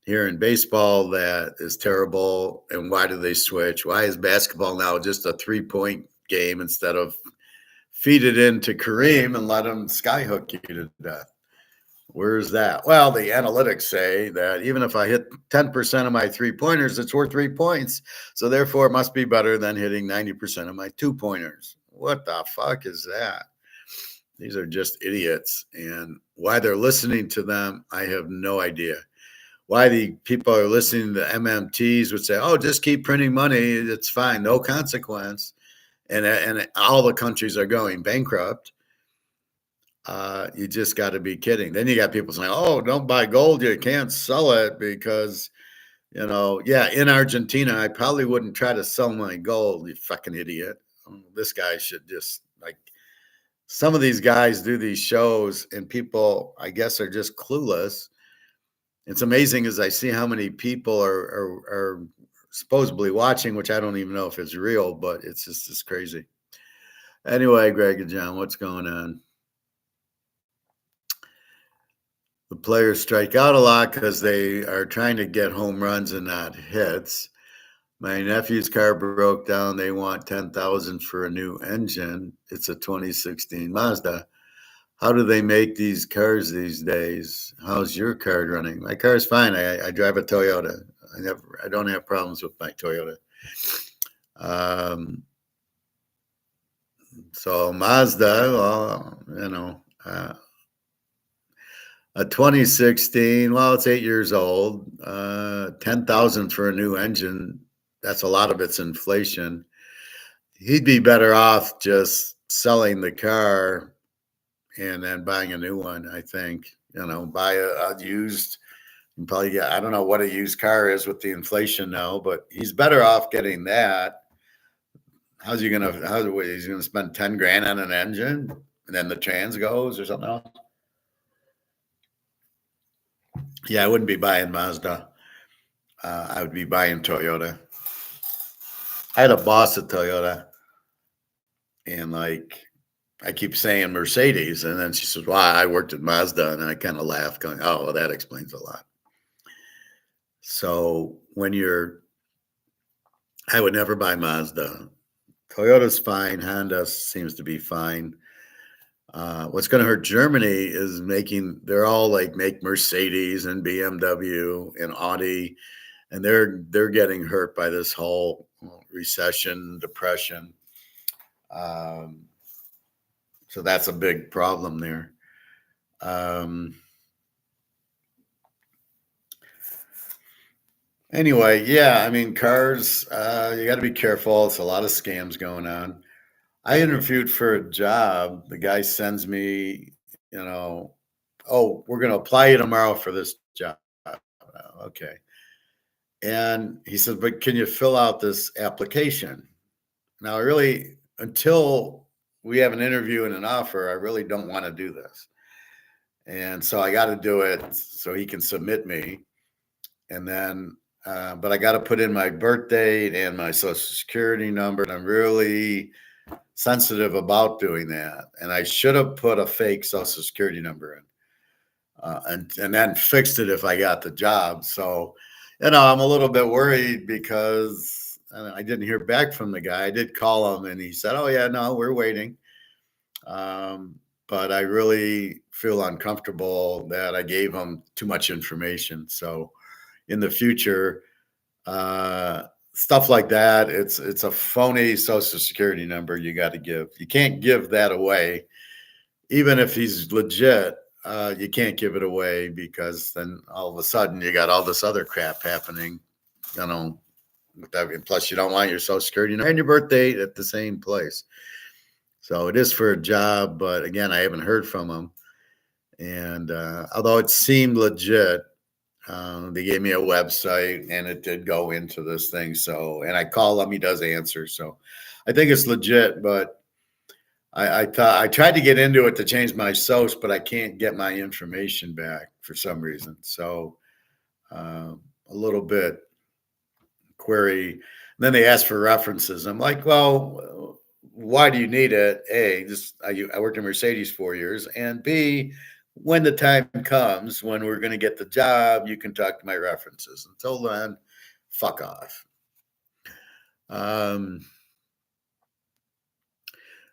here in baseball that is terrible. And why do they switch? Why is basketball now just a 3-point game instead of feed it into Kareem and let him skyhook you to death? Where's that? Well, the analytics say that even if I hit 10% of my 3-pointers, it's worth 3 points. So therefore, it must be better than hitting 90% of my 2-pointers. What the fuck is that? These are just idiots. And why they're listening to them, I have no idea. Why the people are listening to MMTs would say, oh, just keep printing money. It's fine. No consequence. And all the countries are going bankrupt. You just got to be kidding. Then you got people saying, oh, don't buy gold. You can't sell it because, in Argentina, I probably wouldn't try to sell my gold, you fucking idiot. This guy should just, like, some of these guys do these shows and people, I guess, are just clueless. It's amazing as I see how many people are supposedly watching, which I don't even know if it's real, but it's just crazy. Anyway, Greg and John, what's going on? The players strike out a lot because they are trying to get home runs and not hits. My nephew's car broke down. They want $10,000 for a new engine. It's a 2016 Mazda. How do they make these cars these days? How's your car running? My car is fine. I drive a Toyota. I don't have problems with my Toyota. So Mazda, well, a 2016, well, it's 8 years old. 10,000 for a new engine. That's a lot of it's inflation. He'd be better off just selling the car and then buying a new one, I think. Buy a used, and probably get, I don't know what a used car is with the inflation now, but he's better off getting that. He's gonna spend 10 grand on an engine and then the trans goes or something else? Yeah, I wouldn't be buying Mazda. I would be buying Toyota. I had a boss at Toyota, and I keep saying Mercedes, and then she says, well, I worked at Mazda, and I kind of laughed going, oh, well, that explains a lot. So I would never buy Mazda. Toyota's fine. Honda seems to be fine. What's going to hurt Germany is they're all make Mercedes and BMW and Audi, and they're getting hurt by this whole recession, depression. So that's a big problem there. Anyway, yeah, I mean, cars, you got to be careful. It's a lot of scams going on. I interviewed for a job. The guy sends me, oh, we're going to apply you tomorrow for this job. Okay. And he said, but can you fill out this application? Now, I really, until we have an interview and an offer, I really don't want to do this. And so I got to do it so he can submit me. And then, but I got to put in my birth date and my social security number. And I'm really sensitive about doing that. And I should have put a fake social security number in, and then fixed it if I got the job. So, I'm a little bit worried because I didn't hear back from the guy. I did call him and he said, oh, yeah, no, we're waiting. But I really feel uncomfortable that I gave him too much information. So in the future, stuff like that, it's a phony social security number you got to give. You can't give that away. Even if he's legit, you can't give it away because then all of a sudden you got all this other crap happening, you know. Plus, you don't want your social security number and your birth date at the same place. So it is for a job, but again, I haven't heard from him. And although it seemed legit, they gave me a website and it did go into this thing. So, and I call him, he does answer. So I think it's legit, but I thought I tried to get into it to change my social, but I can't get my information back for some reason. So a little bit query. And then they ask for references. I'm like, well, why do you need it? A, just I worked in Mercedes 4 years, and B, when the time comes when we're going to get the job, you can talk to my references. Until then, fuck off.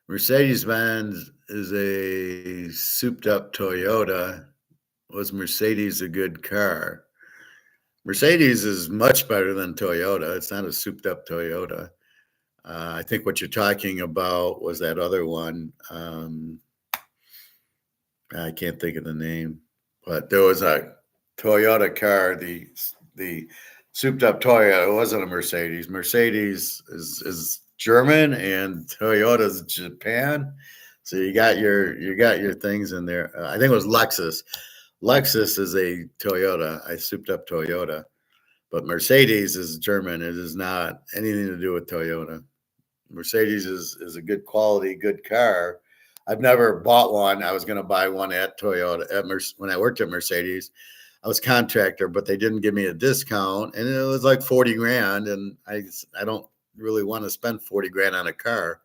Mercedes-Benz is a souped-up Toyota. Was Mercedes a good car? Mercedes is much better than Toyota. It's not a souped-up Toyota. I think what you're talking about was that other one. I can't think of the name, but there was a Toyota car, the souped up Toyota. It wasn't a Mercedes. Mercedes is German and Toyota's Japan. So you got your things in there. I think it was Lexus. Lexus is a Toyota, a souped up Toyota, but Mercedes is German. It is not anything to do with Toyota. Mercedes is a good quality, good car. I've never bought one. I was going to buy one at Toyota when I worked at Mercedes. I was contractor, but they didn't give me a discount, and it was like 40 grand. And I don't really want to spend 40 grand on a car.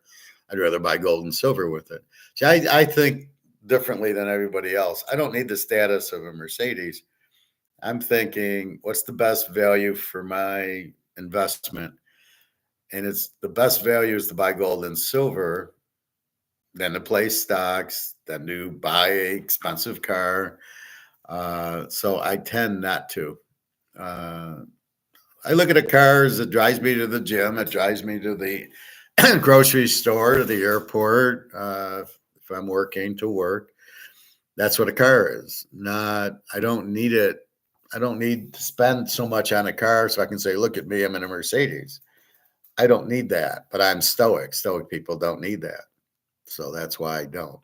I'd rather buy gold and silver with it. See, I think differently than everybody else. I don't need the status of a Mercedes. I'm thinking, what's the best value for my investment? And it's the best value is to buy gold and silver than to play stocks, than to buy an expensive car. So I tend not to. I look at a car as it drives me to the gym. It drives me to the grocery store, to the airport. If I'm working to work, that's what a car is. I don't need it. I don't need to spend so much on a car so I can say, look at me, I'm in a Mercedes. I don't need that, but I'm stoic. Stoic people don't need that. So that's why I don't.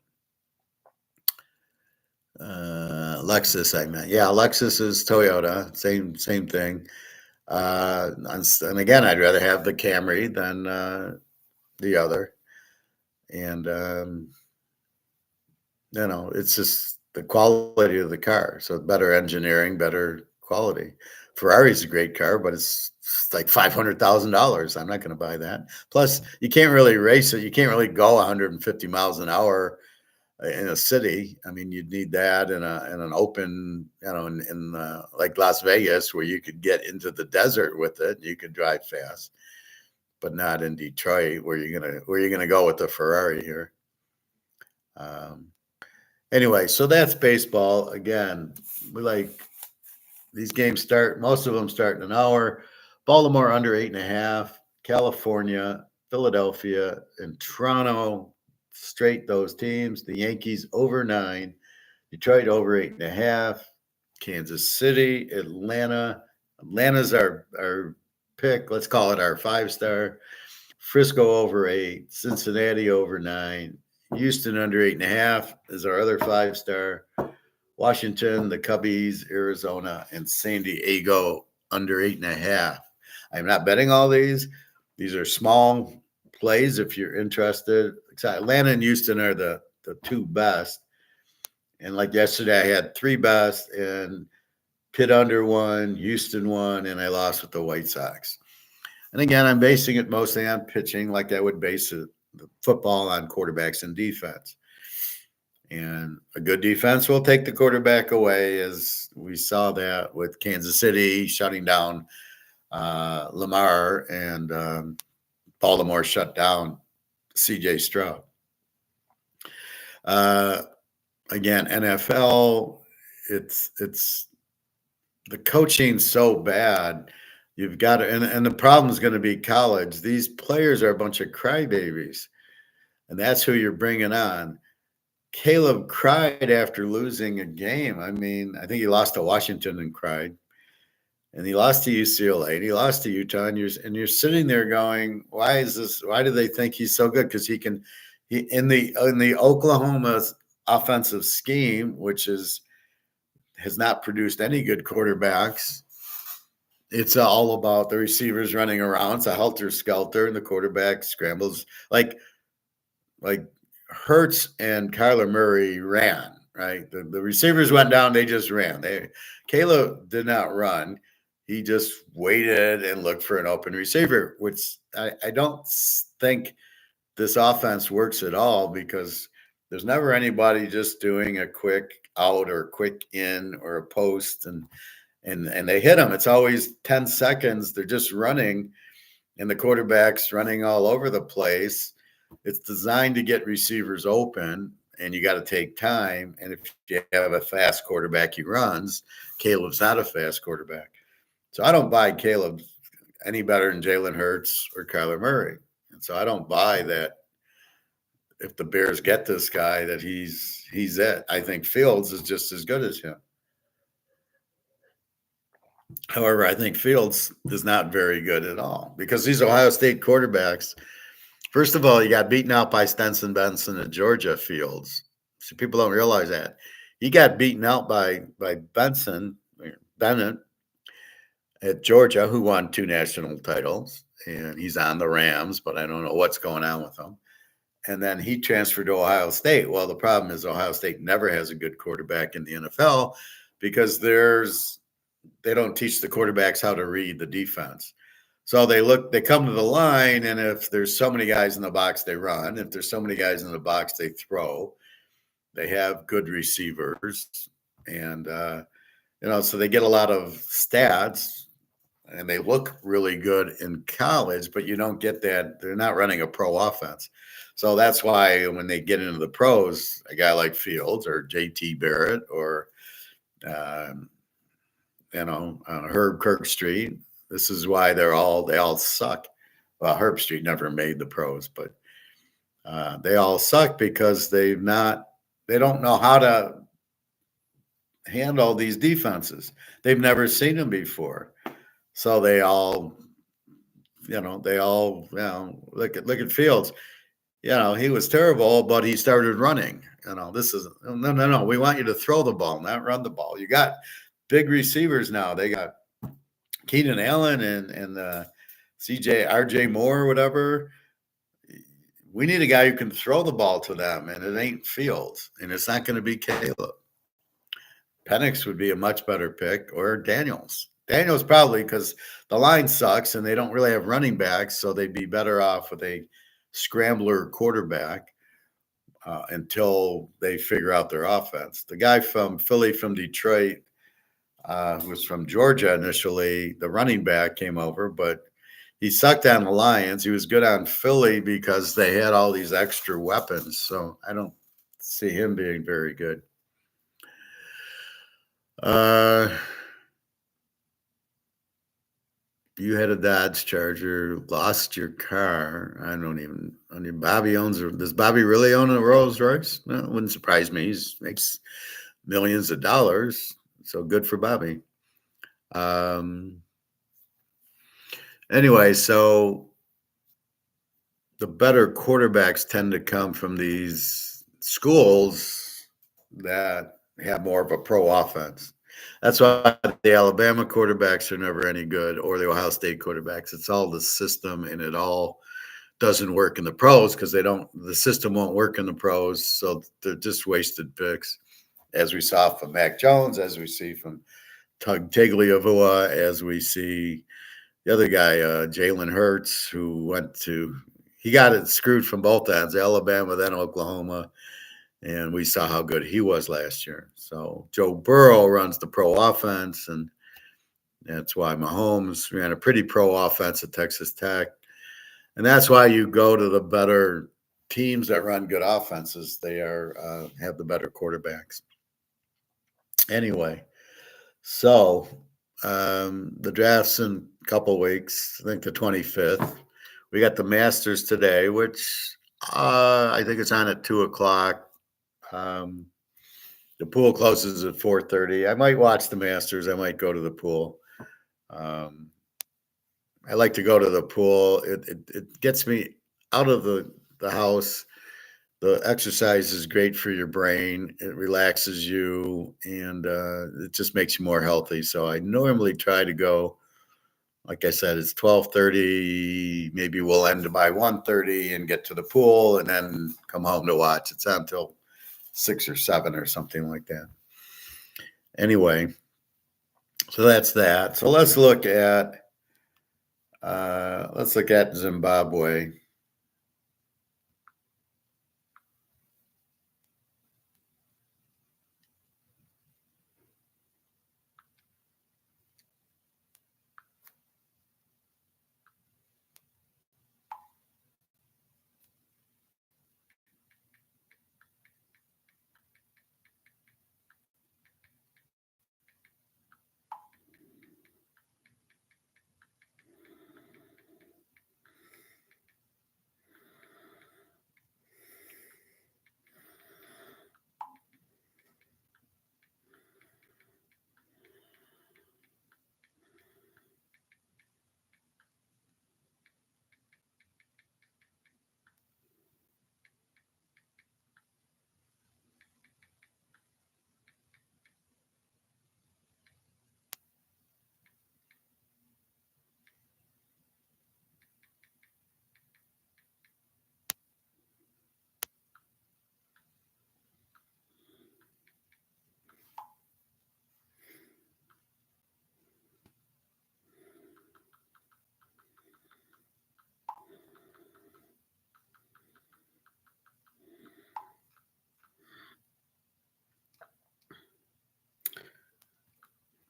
Lexus, I meant. Yeah, Lexus is Toyota. Same thing. And again, I'd rather have the Camry than the other. And it's just the quality of the car. So better engineering, better quality. Ferrari's a great car, but it's like $500,000. I'm not going to buy that. Plus, you can't really race it. You can't really go 150 miles an hour in a city. I mean, you'd need that in an open, in like Las Vegas, where you could get into the desert with it. You could drive fast, but not in Detroit, where you're gonna go with the Ferrari here. Anyway, so that's baseball. Again, we like these games start. Most of them start in an hour. Baltimore under 8.5. California, Philadelphia, and Toronto. Straight those teams. The Yankees over 9. Detroit over 8.5. Kansas City, Atlanta, Atlanta's our pick. Let's call it our 5-star. Frisco over 8, Cincinnati over 9, Houston under 8.5 is our other 5-star. Washington, the Cubbies, Arizona, and San Diego under 8.5. I'm not betting all these. These are small plays if you're interested. Atlanta and Houston are the two best. And like yesterday, I had 3 best, and Pitt under 1, Houston 1, and I lost with the White Sox. And again, I'm basing it mostly on pitching, like I would base it, football on quarterbacks and defense. And a good defense will take the quarterback away, as we saw that with Kansas City shutting down Lamar, and Baltimore shut down C.J. Stroud. Again, NFL, it's the coaching's so bad. You've got to, and the problem is going to be college. These players are a bunch of crybabies, and that's who you're bringing on. Caleb cried after losing a game. I mean, I think he lost to Washington and cried, and he lost to UCLA, and he lost to Utah, and you're sitting there going, why is this? Why do they think he's so good? Because he in the Oklahoma offensive scheme, which has not produced any good quarterbacks. It's all about the receivers running around. It's a helter-skelter, and the quarterback scrambles. Like Hurts and Kyler Murray ran, right? The receivers went down. They just ran. Caleb did not run. He just waited and looked for an open receiver, which I don't think this offense works at all, because there's never anybody just doing a quick out or quick in or a post and they hit them. It's always 10 seconds. They're just running, and the quarterback's running all over the place. It's designed to get receivers open, and you got to take time. And if you have a fast quarterback, he runs. Caleb's not a fast quarterback. So I don't buy Caleb any better than Jalen Hurts or Kyler Murray. And so I don't buy that if the Bears get this guy, that he's it. I think Fields is just as good as him. However, I think Fields is not very good at all, because these Ohio State quarterbacks, first of all, you got beaten out by Stenson Benson at Georgia. Fields. So people don't realize that. He got beaten out by Bennett at Georgia, who won 2 national titles, and he's on the Rams, but I don't know what's going on with him. And then he transferred to Ohio State. Well, the problem is Ohio State never has a good quarterback in the NFL, because they don't teach the quarterbacks how to read the defense. So they come to the line, and if there's so many guys in the box, they run. If there's so many guys in the box, they throw. They have good receivers, and so they get a lot of stats, and they look really good in college, but you don't get that. They're not running a pro offense. So that's why when they get into the pros, a guy like Fields or JT Barrett or Herb Kirkstreet, this is why they all suck. Well, Herb Street never made the pros, but they all suck because they don't know how to handle these defenses. They've never seen them before. So they all look at Fields. He was terrible, but he started running. This is no. We want you to throw the ball, not run the ball. You got big receivers now. They got Keenan Allen and RJ Moore or whatever. We need a guy who can throw the ball to them, and it ain't Fields, and it's not going to be Caleb. Penix would be a much better pick, or Daniels. Daniels probably, because the line sucks and they don't really have running backs, so they'd be better off with a scrambler quarterback until they figure out their offense. The guy from Philly, from Detroit, who was from Georgia initially, the running back came over, but he sucked on the Lions. He was good on Philly because they had all these extra weapons. So I don't see him being very good. You had a Dodge Charger, lost your car. Bobby does Bobby really own a Rolls Royce? No, it wouldn't surprise me. He makes millions of dollars. So good for Bobby. Anyway, so the better quarterbacks tend to come from these schools that have more of a pro offense. That's why the Alabama quarterbacks are never any good, or the Ohio State quarterbacks. It's all the system, and it all doesn't work in the pros because the system won't work in the pros. So they're just wasted picks, as we saw from Mac Jones, as we see from Tug Tagliavua, as we see the other guy, Jalen Hurts, he got it screwed from both ends, Alabama, then Oklahoma, and we saw how good he was last year. So Joe Burrow runs the pro offense, and that's why Mahomes ran a pretty pro offense at Texas Tech. And that's why you go to the better teams that run good offenses. They have the better quarterbacks. Anyway, so the draft's in a couple weeks. I think the 25th. We got the Masters today, which I think it's on at 2:00. The pool closes at 4:30. I might watch the Masters. I might go to the pool. I like to go to the pool. It gets me out of the house. The exercise is great for your brain. It relaxes you, and it just makes you more healthy. So I normally try to go. Like I said, it's 12:30. Maybe we'll end by 1:30 and get to the pool, and then come home to watch. It's on until 6 or 7 or something like that. Anyway, so that's that. So let's look at Zimbabwe.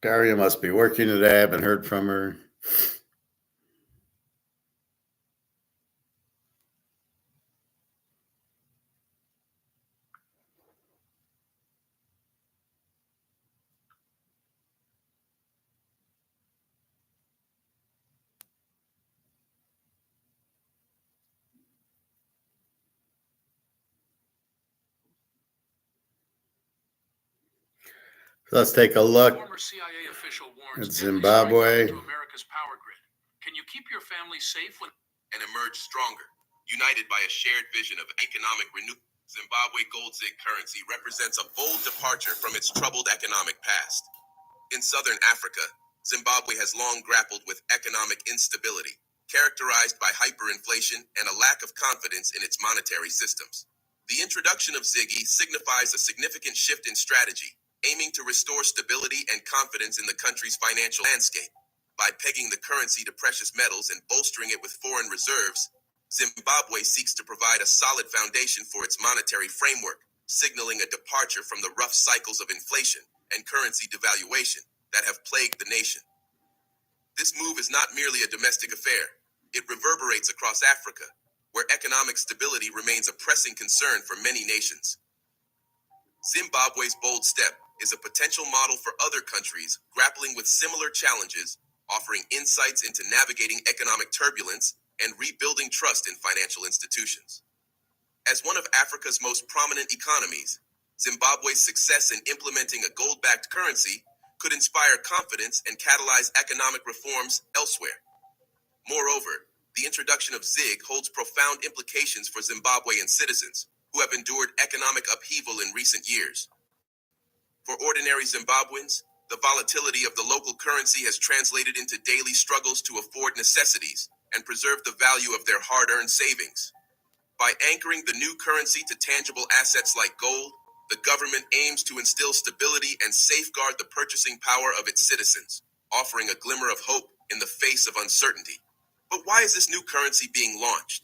Daria must be working today. I haven't heard from her. So let's take a look at Zimbabwe. Can you keep your family safe and emerge stronger, united by a shared vision of economic renewal? Zimbabwe gold zig currency represents a bold departure from its troubled economic past. In southern Africa, Zimbabwe has long grappled with economic instability, characterized by hyperinflation and a lack of confidence in its monetary systems. The introduction of Ziggy signifies a significant shift in strategy, aiming to restore stability and confidence in the country's financial landscape. By pegging the currency to precious metals and bolstering it with foreign reserves, Zimbabwe seeks to provide a solid foundation for its monetary framework, signaling a departure from the rough cycles of inflation and currency devaluation that have plagued the nation. This move is not merely a domestic affair. It reverberates across Africa, where economic stability remains a pressing concern for many nations. Zimbabwe's bold step is a potential model for other countries grappling with similar challenges, offering insights into navigating economic turbulence and rebuilding trust in financial institutions. As one of Africa's most prominent economies, Zimbabwe's success in implementing a gold-backed currency could inspire confidence and catalyze economic reforms elsewhere. Moreover, the introduction of ZiG holds profound implications for Zimbabwean citizens who have endured economic upheaval in recent years. For ordinary Zimbabweans, the volatility of the local currency has translated into daily struggles to afford necessities and preserve the value of their hard-earned savings. By anchoring the new currency to tangible assets like gold, the government aims to instill stability and safeguard the purchasing power of its citizens, offering a glimmer of hope in the face of uncertainty. But why is this new currency being launched?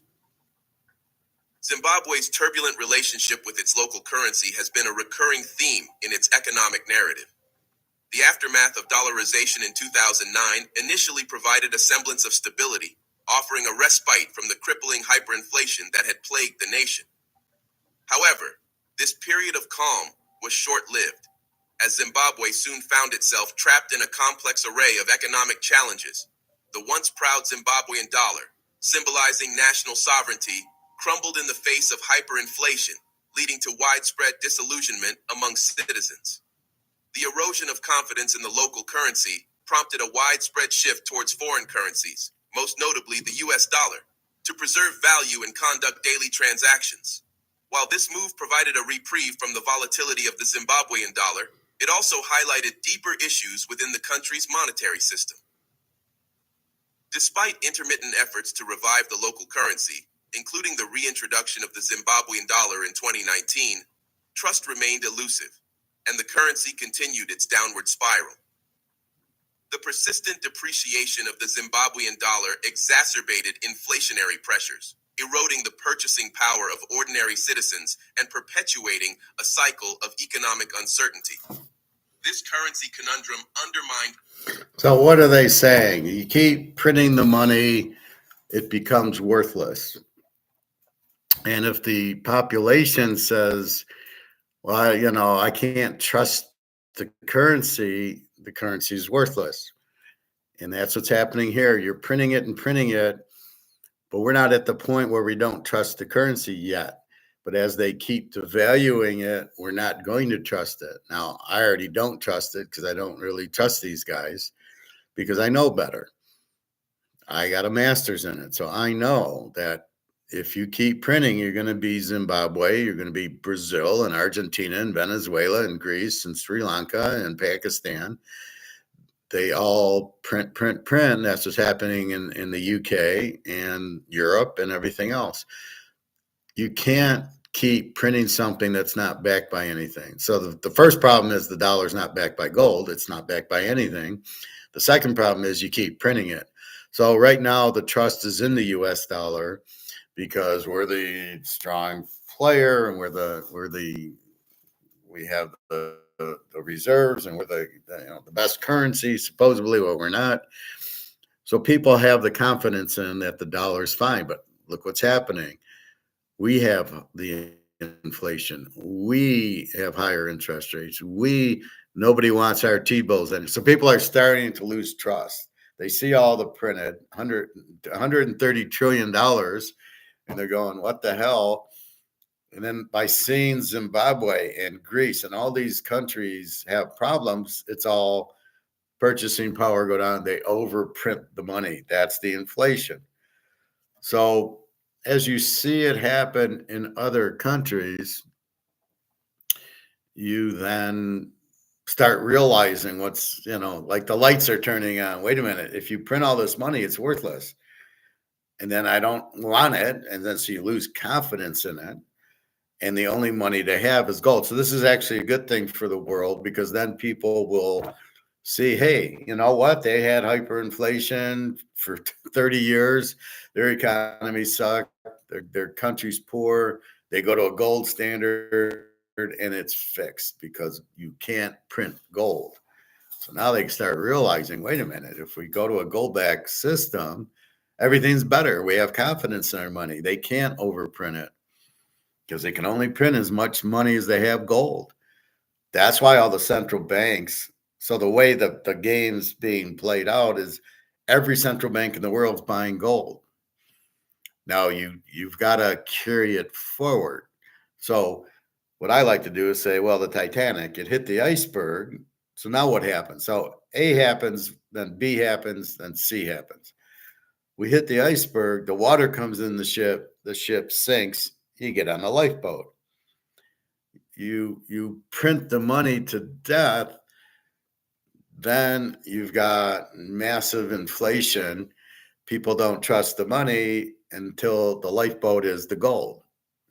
Zimbabwe's turbulent relationship with its local currency has been a recurring theme in its economic narrative. The aftermath of dollarization in 2009 initially provided a semblance of stability, offering a respite from the crippling hyperinflation that had plagued the nation. However, this period of calm was short-lived, as Zimbabwe soon found itself trapped in a complex array of economic challenges. The once proud Zimbabwean dollar, symbolizing national sovereignty, crumbled in the face of hyperinflation, leading to widespread disillusionment among citizens. The erosion of confidence in the local currency prompted a widespread shift towards foreign currencies, most notably the US dollar, to preserve value and conduct daily transactions. While this move provided a reprieve from the volatility of the Zimbabwean dollar, it also highlighted deeper issues within the country's monetary system. Despite intermittent efforts to revive the local currency, including the reintroduction of the Zimbabwean dollar in 2019, trust remained elusive, and the currency continued its downward spiral. The persistent depreciation of the Zimbabwean dollar exacerbated inflationary pressures, eroding the purchasing power of ordinary citizens and perpetuating a cycle of economic uncertainty. This currency conundrum undermined. So what are they saying? You keep printing the money, it becomes worthless. And if the population says, well, I can't trust the currency is worthless. And that's what's happening here. You're printing it and printing it, but we're not at the point where we don't trust the currency yet. But as they keep devaluing it, we're not going to trust it. Now, I already don't trust it because I don't really trust these guys because I know better. I got a master's in it. So I know that if you keep printing, you're going to be Zimbabwe, you're going to be Brazil and Argentina and Venezuela and Greece and Sri Lanka and Pakistan. They all print. That's what's happening in the UK and Europe and everything else. You can't keep printing something that's not backed by anything. So the first problem is the dollar's not backed by gold. It's not backed by anything. The second problem is you keep printing it. So right now the trust is in the US dollar because we're the strong player and we have the reserves and we're the best currency supposedly. Well, we're not. So people have the confidence in that the dollar's fine, but look what's happening. We have the inflation. We have higher interest rates. Nobody wants our T-bills. And so people are starting to lose trust. They see all the printed $130 trillion and they're going, what the hell? And then by seeing Zimbabwe and Greece and all these countries have problems, it's all purchasing power go down. They overprint the money. That's the inflation. So as you see it happen in other countries, you then start realizing what's, like the lights are turning on. Wait a minute. If you print all this money, it's worthless. And then I don't want it. And then so you lose confidence in it. And the only money they have is gold. So this is actually a good thing for the world because then people will see, hey, you know what? They had hyperinflation for 30 years. Their economy sucked. Their country's poor. They go to a gold standard and it's fixed because you can't print gold. So now they start realizing, wait a minute, if we go to a gold-backed system, everything's better. We have confidence in our money. They can't overprint it because they can only print as much money as they have gold. That's why all the central banks. So the way that the game's being played out is every central bank in the world is buying gold. Now you've got to carry it forward. So what I like to do is say, well, the Titanic, it hit the iceberg. So now what happens? So A happens, then B happens, then C happens. we hit the iceberg, the water comes in the ship sinks, you get on a lifeboat. You print the money to death, then you've got massive inflation. People don't trust the money until the lifeboat is the gold.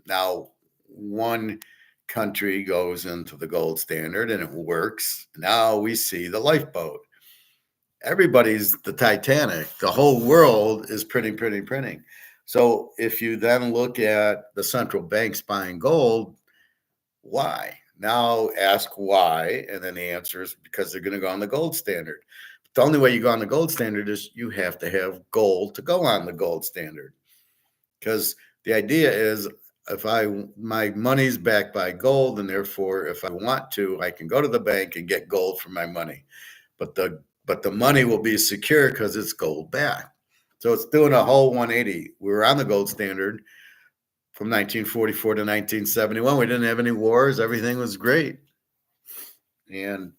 Now, one country goes into the gold standard and it works. Now we see the lifeboat. Everybody's the Titanic. The whole world is printing. So if you then look at the central banks buying gold, why? Now ask why, and then the answer is because they're going to go on the gold standard. The only way you go on the gold standard is you have to have gold to go on the gold standard. Because the idea is if my money's backed by gold, and therefore if I want to, I can go to the bank and get gold for my money. But the money will be secure because it's gold backed. So it's doing a whole 180. We were on the gold standard from 1944 to 1971. We didn't have any wars. Everything was great. And,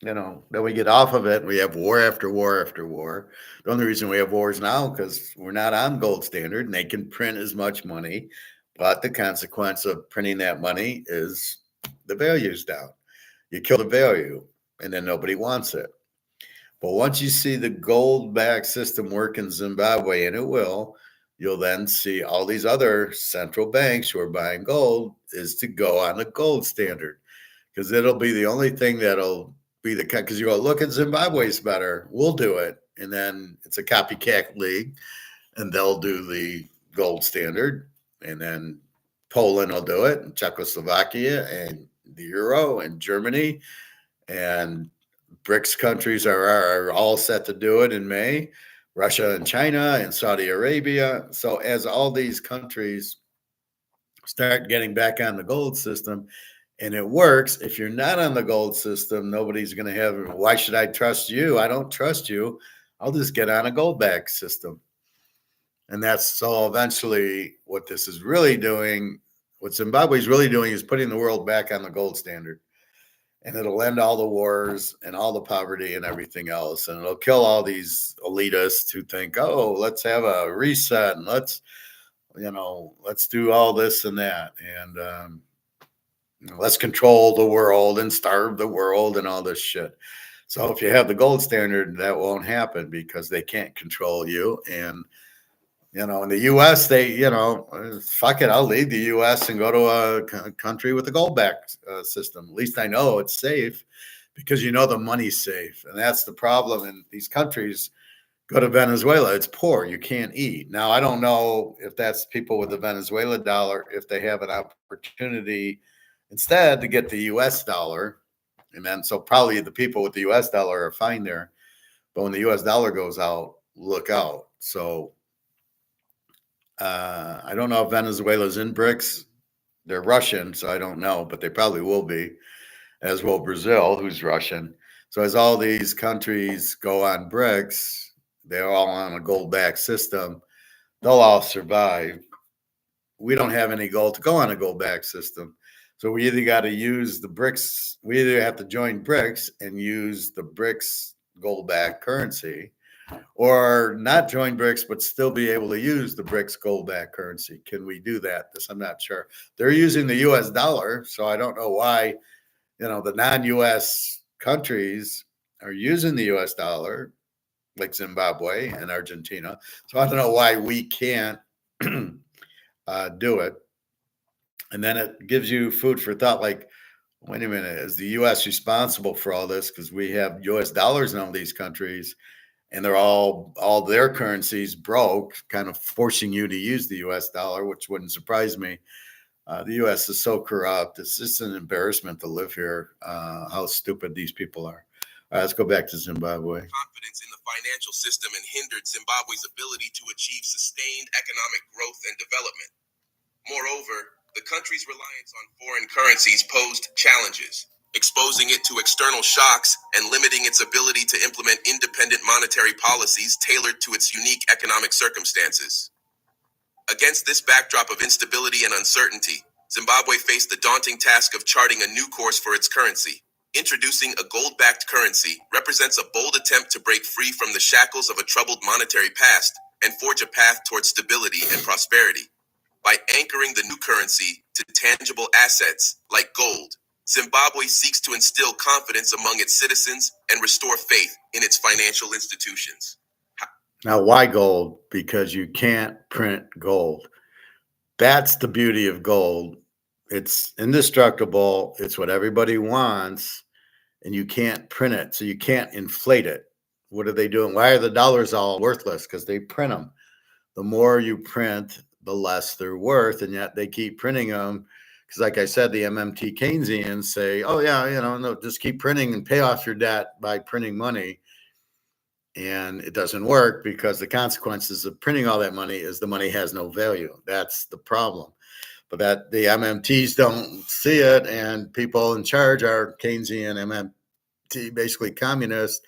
then we get off of it. We have war after war after war. The only reason we have wars now because we're not on gold standard and they can print as much money. But the consequence of printing that money is the value's down. You kill the value and then nobody wants it. But once you see the gold-backed system work in Zimbabwe, and it will, you'll then see all these other central banks who are buying gold is to go on the gold standard because it'll be the only thing that'll be because you go, look at Zimbabwe's better. We'll do it. And then it's a copycat league and they'll do the gold standard. And then Poland will do it and Czechoslovakia and the Euro and Germany and BRICS countries are all set to do it in May, Russia and China and Saudi Arabia. So as all these countries start getting back on the gold system, and it works, if you're not on the gold system, nobody's going to have, why should I trust you? I don't trust you. I'll just get on a gold back system. And that's so eventually what this is really doing, what Zimbabwe is really doing is putting the world back on the gold standard. And it'll end all the wars and all the poverty and everything else. And it'll kill all these elitists who think, oh, let's have a reset and let's do all this and that. And let's control the world and starve the world and all this shit. So if you have the gold standard, that won't happen because they can't control you. And in the U.S., they, fuck it, I'll leave the U.S. and go to a country with a gold-backed system. At least I know it's safe because the money's safe. And that's the problem in these countries. Go to Venezuela, it's poor. You can't eat. Now, I don't know if that's people with the Venezuela dollar, if they have an opportunity instead to get the U.S. dollar. And then so probably the people with the U.S. dollar are fine there. But when the U.S. dollar goes out, look out. So I don't know if Venezuela's in BRICS. They're Russian, so I don't know, but they probably will be, as will Brazil, who's Russian. So as all these countries go on BRICS, they're all on a gold-backed system. They'll all survive. We don't have any gold to go on a gold-backed system. So we either got to use the BRICS. We either have to join BRICS and use the BRICS gold-backed currency, or not join BRICS, but still be able to use the BRICS gold-backed currency. Can we do that? This I'm not sure. They're using the U.S. dollar, so I don't know why, the non-U.S. countries are using the U.S. dollar, like Zimbabwe and Argentina. So I don't know why we can't do it. And then it gives you food for thought, like, wait a minute, is the U.S. responsible for all this? Because we have U.S. dollars in all these countries, and they're all their currencies broke, kind of forcing you to use the U.S. dollar, which wouldn't surprise me. The U.S. is so corrupt. It's just an embarrassment to live here, how stupid these people are. All right, let's go back to Zimbabwe. Confidence in the financial system and hindered Zimbabwe's ability to achieve sustained economic growth and development. Moreover, the country's reliance on foreign currencies posed challenges, exposing it to external shocks and limiting its ability to implement independent monetary policies tailored to its unique economic circumstances. Against this backdrop of instability and uncertainty, Zimbabwe faced the daunting task of charting a new course for its currency. Introducing a gold-backed currency represents a bold attempt to break free from the shackles of a troubled monetary past and forge a path towards stability and prosperity. By anchoring the new currency to tangible assets like gold, Zimbabwe seeks to instill confidence among its citizens and restore faith in its financial institutions. Now, why gold? Because you can't print gold. That's the beauty of gold. It's indestructible. It's what everybody wants, and you can't print it. So you can't inflate it. What are they doing? Why are the dollars all worthless? Because they print them. The more you print, the less they're worth, and yet they keep printing them. Because, like I said, the MMT Keynesians say, "Oh yeah, no, just keep printing and pay off your debt by printing money." And it doesn't work because the consequences of printing all that money is the money has no value. That's the problem. But that the MMTs don't see it, and people in charge are Keynesian MMT, basically communist.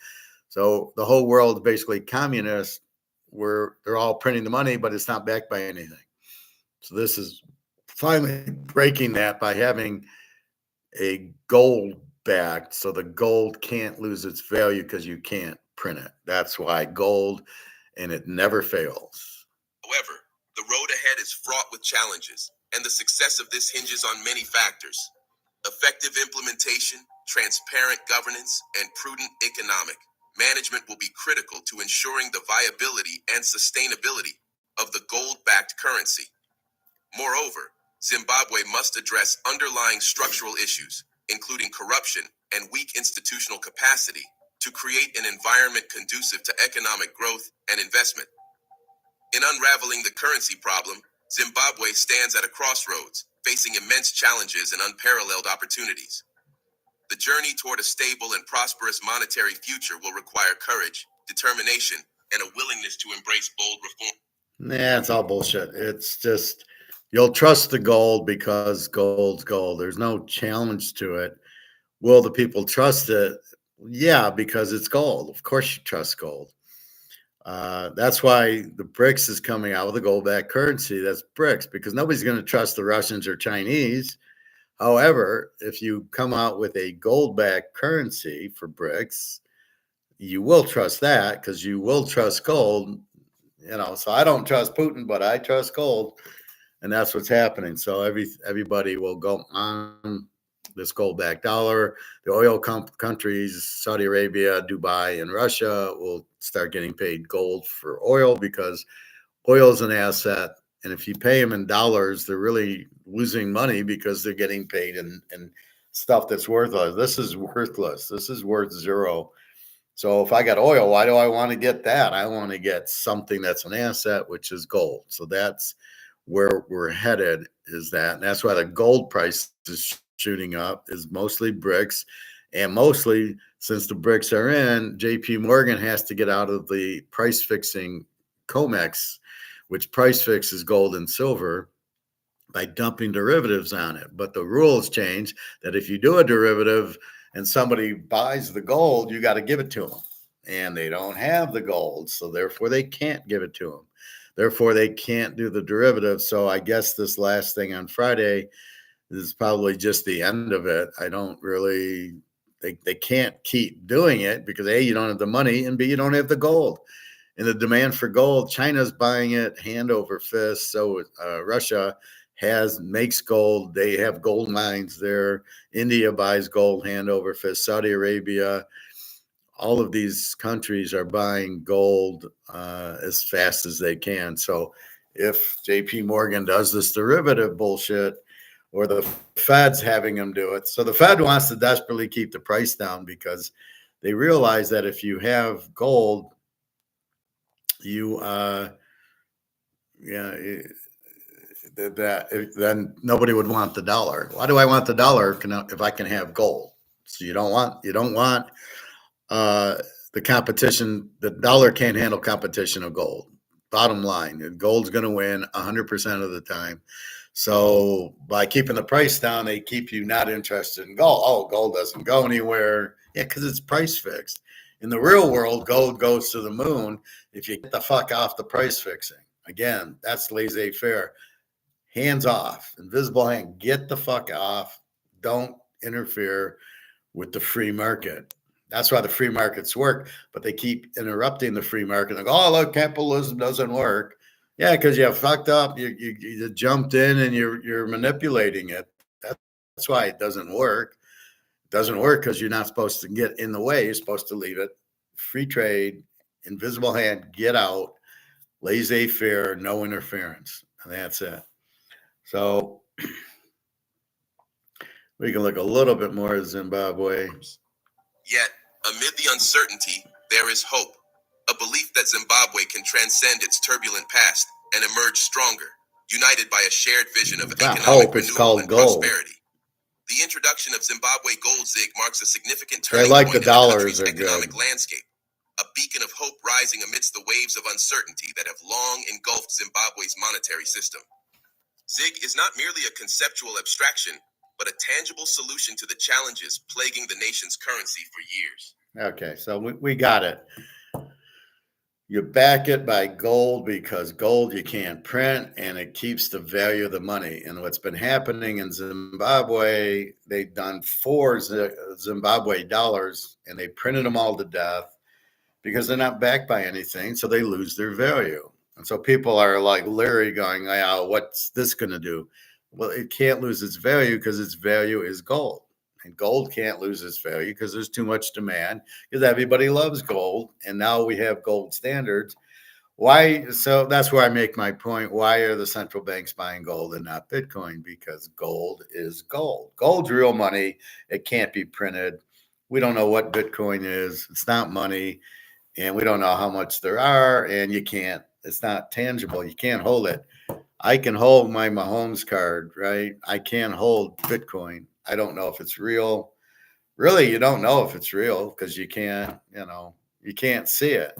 So the whole world is basically communist, where they're all printing the money, but it's not backed by anything. So this is finally breaking that by having a gold backed, so the gold can't lose its value because you can't print it. That's why gold, and it never fails. However, the road ahead is fraught with challenges, and the success of this hinges on many factors. Effective implementation, transparent governance, and prudent economic management will be critical to ensuring the viability and sustainability of the gold-backed currency. Moreover, Zimbabwe must address underlying structural issues, including corruption and weak institutional capacity, to create an environment conducive to economic growth and investment. In unraveling the currency problem, Zimbabwe stands at a crossroads, facing immense challenges and unparalleled opportunities. The journey toward a stable and prosperous monetary future will require courage, determination, and a willingness to embrace bold reform. Nah, it's all bullshit. It's just you'll trust the gold because gold's gold. There's no challenge to it. Will the people trust it? Yeah, because it's gold. Of course, you trust gold. That's why the BRICS is coming out with a gold-backed currency. That's BRICS, because nobody's going to trust the Russians or Chinese. However, if you come out with a gold-backed currency for BRICS, you will trust that because you will trust gold. So I don't trust Putin, but I trust gold, and that's what's happening. So everybody will go on this gold-backed dollar. The oil countries, Saudi Arabia, Dubai, and Russia will start getting paid gold for oil because oil is an asset. And if you pay them in dollars, they're really losing money because they're getting paid in stuff that's worthless. This is worthless. This is worth zero. So if I got oil, why do I want to get that? I want to get something that's an asset, which is gold. So that's where we're headed, is that. And that's why the gold price is shooting up, is mostly BRICS. And mostly, since the BRICS are in, JP Morgan has to get out of the price fixing COMEX, which price fixes gold and silver, by dumping derivatives on it. But the rules change that if you do a derivative and somebody buys the gold, you got to give it to them. And they don't have the gold, so therefore they can't give it to them. Therefore, they can't do the derivative. So I guess this last thing on Friday is probably just the end of it. I don't really, they can't keep doing it because A, you don't have the money, and B, you don't have the gold. And the demand for gold, China's buying it hand over fist. So Russia makes gold. They have gold mines there. India buys gold hand over fist. Saudi Arabia, all of these countries are buying gold as fast as they can. So if JP Morgan does this derivative bullshit, or the Fed's having them do it. So the Fed wants to desperately keep the price down because they realize that if you have gold, you then nobody would want the dollar. Why do I want the dollar if I can have gold? So you don't want the competition. The dollar can't handle competition of gold. Bottom line, gold's going to win 100% of the time. So by keeping the price down, they keep you not interested in gold. Oh, gold doesn't go anywhere. Yeah, because it's price fixed. In the real world, gold goes to the moon if you get the fuck off the price fixing. Again, that's laissez-faire. Hands off, invisible hand, get the fuck off. Don't interfere with the free market. That's why the free markets work, but they keep interrupting the free market. Like, oh, look, capitalism doesn't work. Yeah, because you fucked up. You jumped in and you're manipulating it. That's why it doesn't work. It doesn't work because you're not supposed to get in the way. You're supposed to leave it. Free trade, invisible hand, get out, laissez-faire, no interference. And that's it. So we can look a little bit more at Zimbabwe. Yet, amid the uncertainty, there is hope. A belief that Zimbabwe can transcend its turbulent past and emerge stronger, united by a shared vision of economic renewal and prosperity. The introduction of Zimbabwe Gold Zig marks a significant turning point in the country's economic landscape, a beacon of hope rising amidst the waves of uncertainty that have long engulfed Zimbabwe's monetary system. Zig is not merely a conceptual abstraction, but a tangible solution to the challenges plaguing the nation's currency for years. Okay, so we got it. You back it by gold because gold you can't print and it keeps the value of the money. And what's been happening in Zimbabwe, they've done 4 Zimbabwe dollars and they printed them all to death because they're not backed by anything. So they lose their value. And so people are like leery going, oh, what's this going to do? Well, it can't lose its value because its value is gold. And gold can't lose its value because there's too much demand because everybody loves gold. And now we have gold standards. Why? So that's where I make my point. Why are the central banks buying gold and not Bitcoin? Because gold is gold. Gold's real money. It can't be printed. We don't know what Bitcoin is. It's not money. And we don't know how much there are. And you can't, it's not tangible. You can't hold it. I can hold my Mahomes card, right? I can't hold Bitcoin. I don't know if it's real. Really, you don't know if it's real because you can't, you can't see it.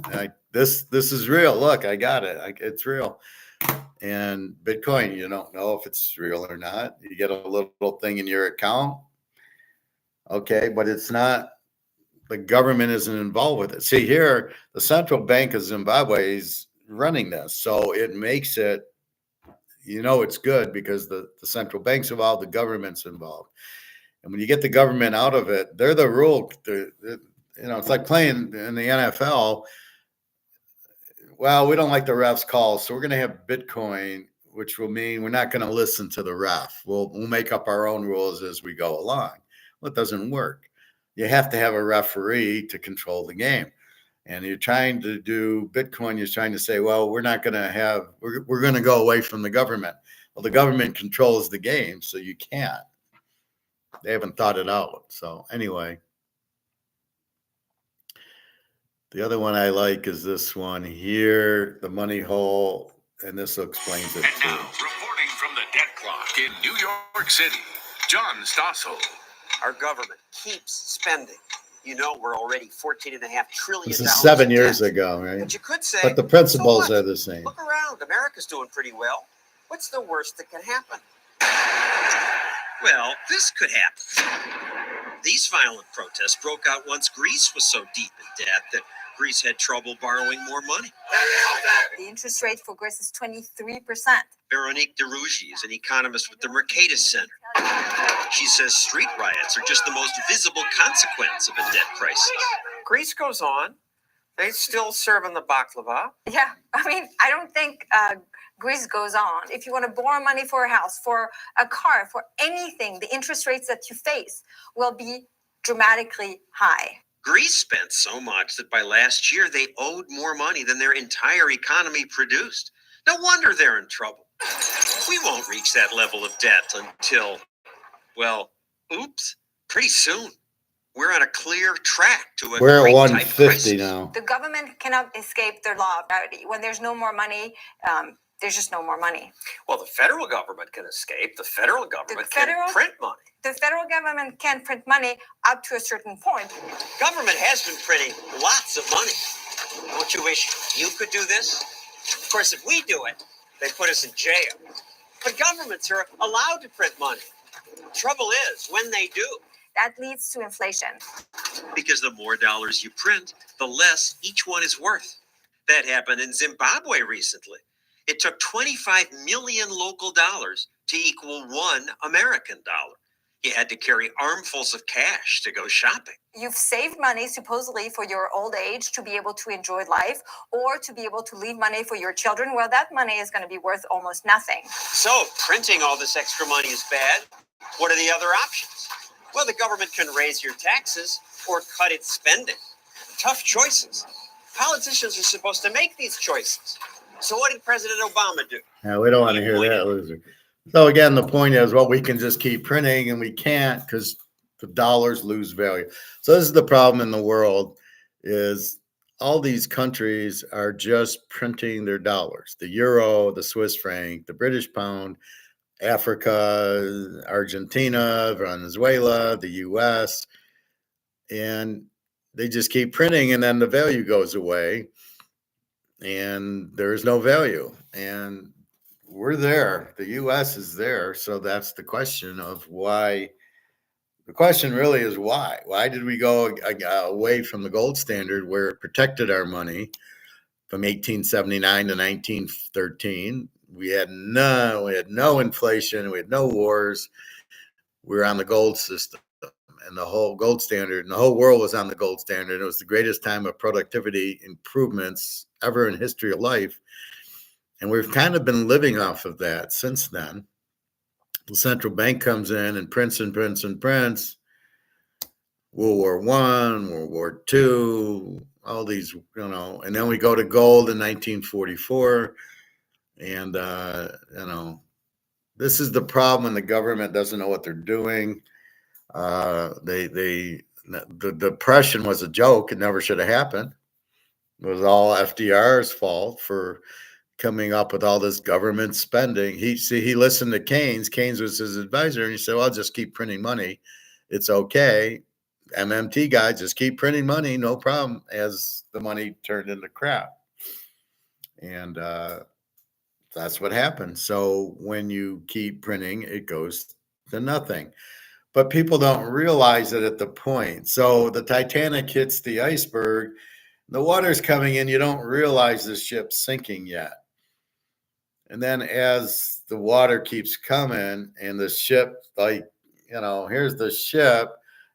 This is real. Look, I got it. It's real. And Bitcoin, you don't know if it's real or not. You get a little thing in your account. Okay, but it's not, the government isn't involved with it. See here, the Central Bank of Zimbabwe is running this. So it makes it, it's good because the central bank's involved, the government's involved. And when you get the government out of it, they're the rule. It's like playing in the NFL. Well, we don't like the ref's calls, so we're going to have Bitcoin, which will mean we're not going to listen to the ref. We'll make up our own rules as we go along. Well, it doesn't work. You have to have a referee to control the game. And you're trying to do Bitcoin, you're trying to say, well, we're not going to have, we're going to go away from the government. Well, the government controls the game, so you can't. They haven't thought it out. So anyway, the other one I like is this one here, the money hole, and this explains it too. And now, reporting from the debt clock in New York City, John Stossel. Our government keeps spending. We're already $14.5 trillion. This is 7 years ago, right? But you could say, but the principles are the same. Look around. America's doing pretty well. What's the worst that can happen? Well, this could happen. These violent protests broke out once Greece was so deep in debt that Greece had trouble borrowing more money. The interest rate for Greece is 23%. Veronique Derougy is an economist with the Mercatus Center. She says street riots are just the most visible consequence of a debt crisis. Greece goes on. They still serving the baklava. Yeah, I don't think Greece goes on. If you want to borrow money for a house, for a car, for anything, the interest rates that you face will be dramatically high. Greece spent so much that by last year they owed more money than their entire economy produced. No wonder they're in trouble. We won't reach that level of debt until, pretty soon. We're on a clear track to a We're at great 150 now. The government cannot escape their law of gravity. When there's no more money, there's just no more money. Well, the federal government can escape. The federal government can print money. The federal government can print money up to a certain point. Government has been printing lots of money. Don't you wish you could do this? Of course, if we do it, they put us in jail. But governments are allowed to print money. Trouble is, when they do, that leads to inflation. Because the more dollars you print, the less each one is worth. That happened in Zimbabwe recently. It took 25 million local dollars to equal $1 American dollar. You had to carry armfuls of cash to go shopping. You've saved money supposedly for your old age to be able to enjoy life or to be able to leave money for your children. Well, that money is going to be worth almost nothing. So, printing all this extra money is bad. What are the other options? Well, the government can raise your taxes or cut its spending. Tough choices. Politicians are supposed to make these choices. So what did President Obama do? Yeah, we don't want to hear that, loser. So again, the point is, well, we can just keep printing, and we can't because the dollars lose value. So this is the problem in the world: is all these countries are just printing their dollars: the euro, the Swiss franc, the British pound, Africa, Argentina, Venezuela, the U.S., and they just keep printing, and then the value goes away, and there is no value. And we're there. The U.S. is there. So that's the question of why. The question really is why. Why did we go away from the gold standard where it protected our money from 1879 to 1913? We had no inflation. We had no wars. We were on the gold system, and the whole gold standard, and the whole world was on the gold standard. It was the greatest time of productivity improvements ever in history of life. And we've kind of been living off of that since then. The central bank comes in and prints and prints and prints. World War I, World War II, all these, and then we go to gold in 1944. And, this is the problem when the government doesn't know what they're doing. The Depression was a joke. It never should have happened. It was all FDR's fault for coming up with all this government spending. He listened to Keynes. Keynes was his advisor, and he said, well, I'll just keep printing money. It's okay. MMT guy, just keep printing money, no problem, as the money turned into crap. And that's what happened. So when you keep printing, it goes to nothing. But people don't realize it at the point. So the Titanic hits the iceberg, the water's coming in, you don't realize the ship's sinking yet. And then as the water keeps coming and the ship, here's the ship,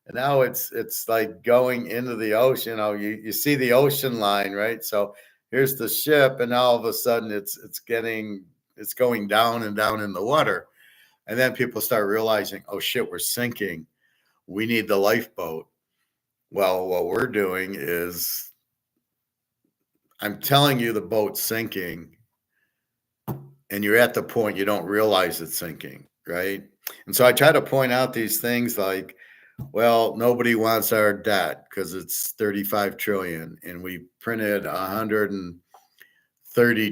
and now it's like going into the ocean. You see the ocean line, right? So here's the ship, and all of a sudden it's going down and down in the water. And then people start realizing, oh shit, we're sinking. We need the lifeboat. Well, what we're doing is, I'm telling you the boat's sinking, and you're at the point you don't realize it's sinking, right? And so I try to point out these things like, well, nobody wants our debt because it's 35 trillion, and we printed $130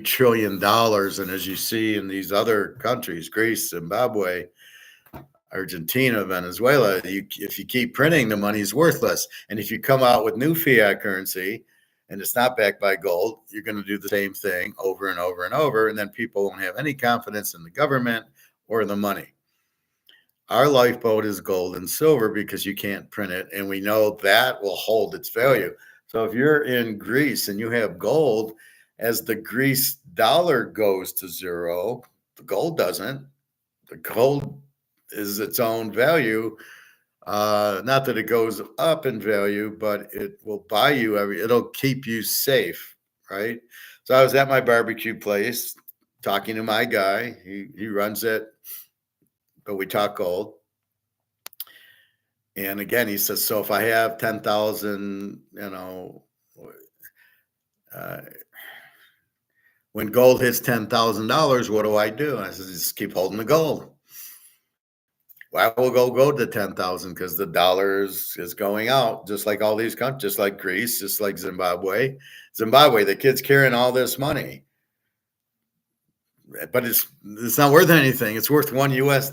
trillion. And as you see in these other countries, Greece, Zimbabwe, Argentina, Venezuela, if you keep printing, the money's worthless. And if you come out with new fiat currency and it's not backed by gold, you're going to do the same thing over and over and over. And then people won't have any confidence in the government or the money. Our lifeboat is gold and silver because you can't print it. And we know that will hold its value. So if you're in Greece and you have gold, as the Greece dollar goes to zero, the gold doesn't. The gold is its own value. Not that it goes up in value, but it will buy you it'll keep you safe, right? So I was at my barbecue place talking to my guy. He runs it, but we talk gold. And again, he says, so if I have 10,000, when gold hits $10,000, what do I do? And I said, just keep holding the gold. Well, we'll go to 10,000 because the dollar is going out, just like all these countries, just like Greece, just like Zimbabwe. The kid's carrying all this money, but it's not worth anything. It's worth $1 US.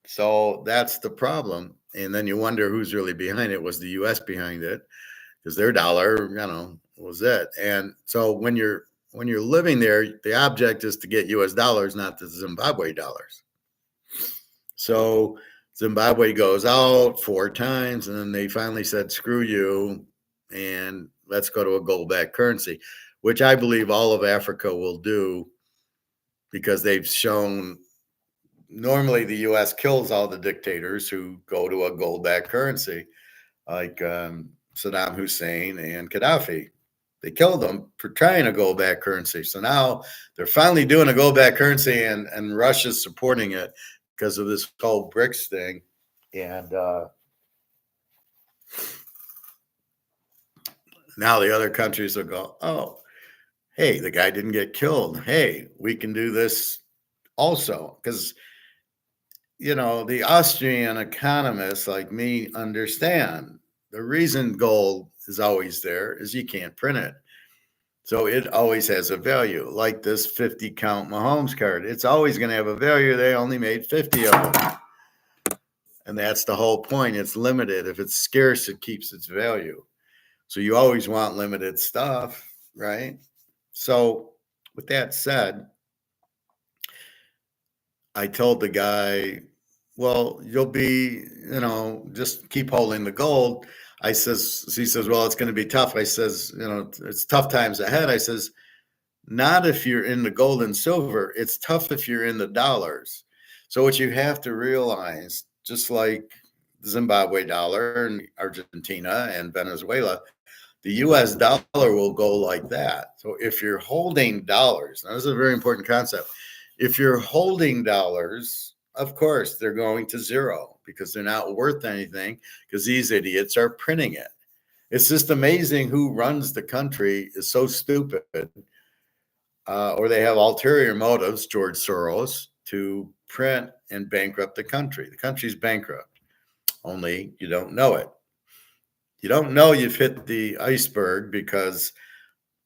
So that's the problem. And then you wonder who's really behind it. Was the US behind it? Because their dollar, was it. And so when you're living there, the object is to get US dollars, not the Zimbabwe dollars. So Zimbabwe goes out 4 times, and then they finally said, screw you, and let's go to a gold-backed currency, which I believe all of Africa will do because they've shown normally the U.S. kills all the dictators who go to a gold-backed currency, like Saddam Hussein and Gaddafi. They killed them for trying a gold-backed currency. So now they're finally doing a gold-backed currency, and Russia's supporting it because of this whole BRICS thing. And now the other countries will go, oh, hey, the guy didn't get killed. Hey, we can do this also. Because, the Austrian economists like me understand the reason gold is always there is you can't print it. So it always has a value, like this 50 count Mahomes card. It's always going to have a value. They only made 50 of them. And that's the whole point. It's limited. If it's scarce, it keeps its value. So you always want limited stuff, right? So with that said, I told the guy, well, you'll be, just keep holding the gold. He says, well, it's going to be tough. I says, it's tough times ahead. I says, not if you're in the gold and silver. It's tough if you're in the dollars. So what you have to realize, just like the Zimbabwe dollar and Argentina and Venezuela, the US dollar will go like that. So if you're holding dollars, now this is a very important concept. If you're holding dollars, of course, they're going to zero because they're not worth anything because these idiots are printing it. It's just amazing who runs the country is so stupid. Or they have ulterior motives, George Soros, to print and bankrupt the country. The country's bankrupt, only you don't know it. You don't know you've hit the iceberg because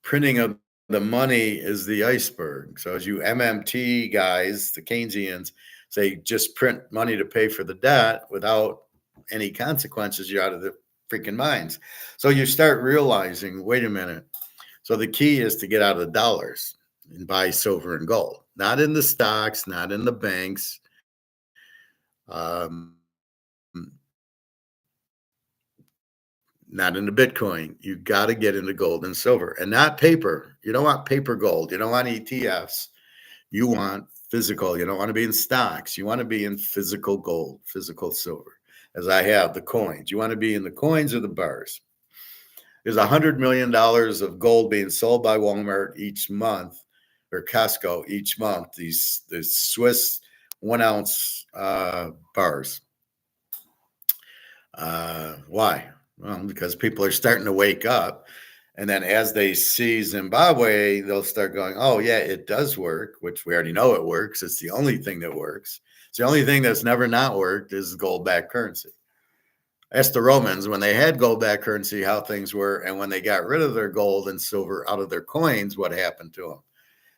printing of the money is the iceberg. So as you MMT guys, the Keynesians, say just print money to pay for the debt without any consequences, you're out of the freaking minds. So you start realizing, wait a minute. So the key is to get out of the dollars and buy silver and gold, not in the stocks, not in the banks. Not into Bitcoin. You got to get into gold and silver and not paper. You don't want paper gold. You don't want ETFs. You want physical. You don't want to be in stocks. You want to be in physical gold, physical silver, as I have the coins. You want to be in the coins or the bars. There's $100 million of gold being sold by Walmart each month or Costco each month. These Swiss 1 ounce bars. Why? Well, because people are starting to wake up. And then as they see Zimbabwe, they'll start going, oh, yeah, it does work, which we already know it works. It's the only thing that works. It's the only thing that's never not worked is gold-backed currency. Ask the Romans when they had gold-backed currency how things were. And when they got rid of their gold and silver out of their coins, what happened to them?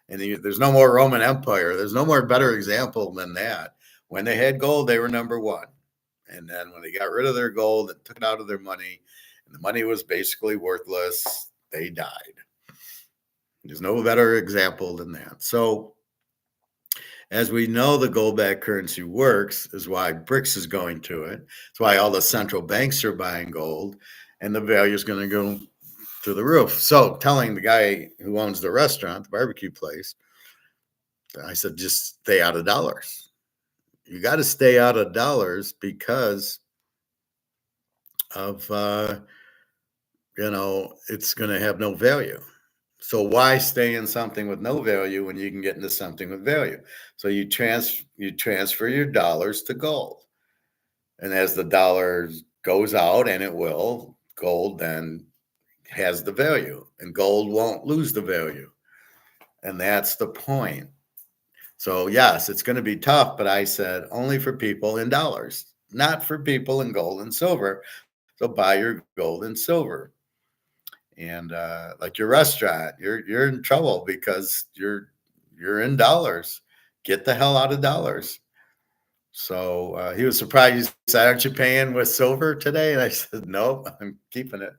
And there's no more Roman Empire. There's no more better example than that. When they had gold, they were number one. And then when they got rid of their gold and took it out of their money, and the money was basically worthless, they died. There's no better example than that. So as we know, the gold-backed currency works is why BRICS is going to it. It's why all the central banks are buying gold, and the value is going to go through the roof. So telling the guy who owns the restaurant, the barbecue place, I said, just stay out of dollars. You got to stay out of dollars because of, it's going to have no value. So why stay in something with no value when you can get into something with value? So you transfer your dollars to gold. And as the dollar goes out, and it will, gold then has the value, and gold won't lose the value. And that's the point. So yes, it's going to be tough, but I said only for people in dollars, not for people in gold and silver. So buy your gold and silver. And like your restaurant, you're in trouble because you're in dollars. Get the hell out of dollars. So he was surprised. He said, aren't you paying with silver today? And I said, nope, I'm keeping it.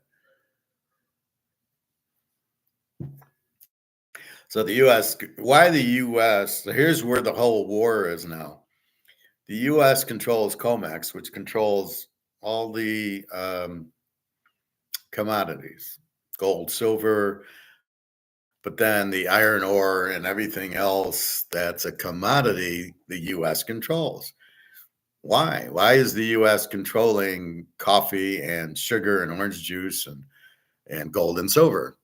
So the U.S., why the U.S.? So here's where the whole war is now. The U.S. controls COMEX, which controls all the commodities, gold, silver, But then the iron ore and everything else that's a commodity, the U.S. controls. Why? Why is the U.S. controlling coffee and sugar and orange juice and gold and silver?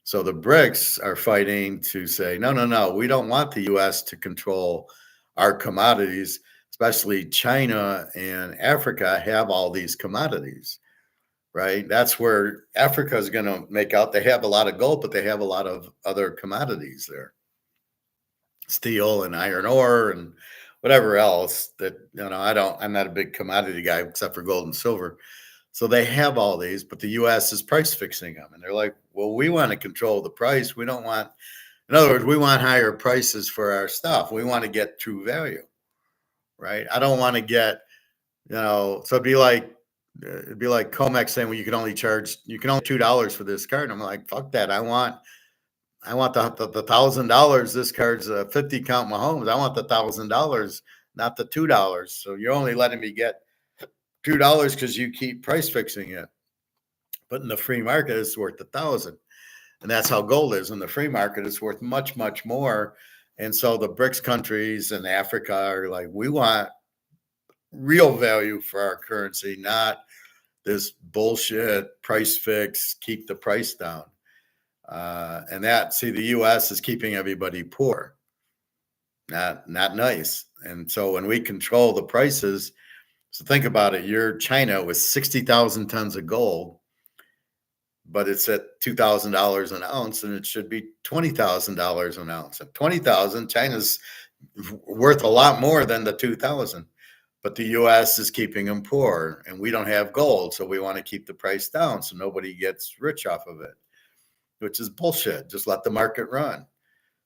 So the BRICS are fighting to say, no, no, no, we don't want the U.S. to control our commodities, especially China and Africa have all these commodities, right? That's where Africa is going to make out. They have a lot of gold, but they have a lot of other commodities there, steel and iron ore and whatever else that, I'm not a big commodity guy except for gold and silver. So they have all these, but the U.S. is price fixing them. And they're like, well, we want to control the price. We don't want, in other words, we want higher prices for our stuff. We want to get true value, right? I don't want to get, so it'd be like Comex saying, well, you can only $2 for this card. And I'm like, fuck that. I want the $1,000. This card's a 50 count Mahomes. I want the $1,000, not the $2. So you're only letting me get $2 because you keep price fixing it. But in the free market, it's worth 1,000. And that's how gold is. In the free market, it's worth much, much more. And so the BRICS countries and Africa are like, we want real value for our currency, not this bullshit price fix, keep the price down. The U.S. is keeping everybody poor. Not nice. And so when we control the prices, so think about it. You're China with 60,000 tons of gold, but it's at $2,000 an ounce, and it should be $20,000 an ounce. At 20,000, China's worth a lot more than the 2,000. But the U.S. is keeping them poor, and we don't have gold, so we want to keep the price down so nobody gets rich off of it, which is bullshit. Just let the market run.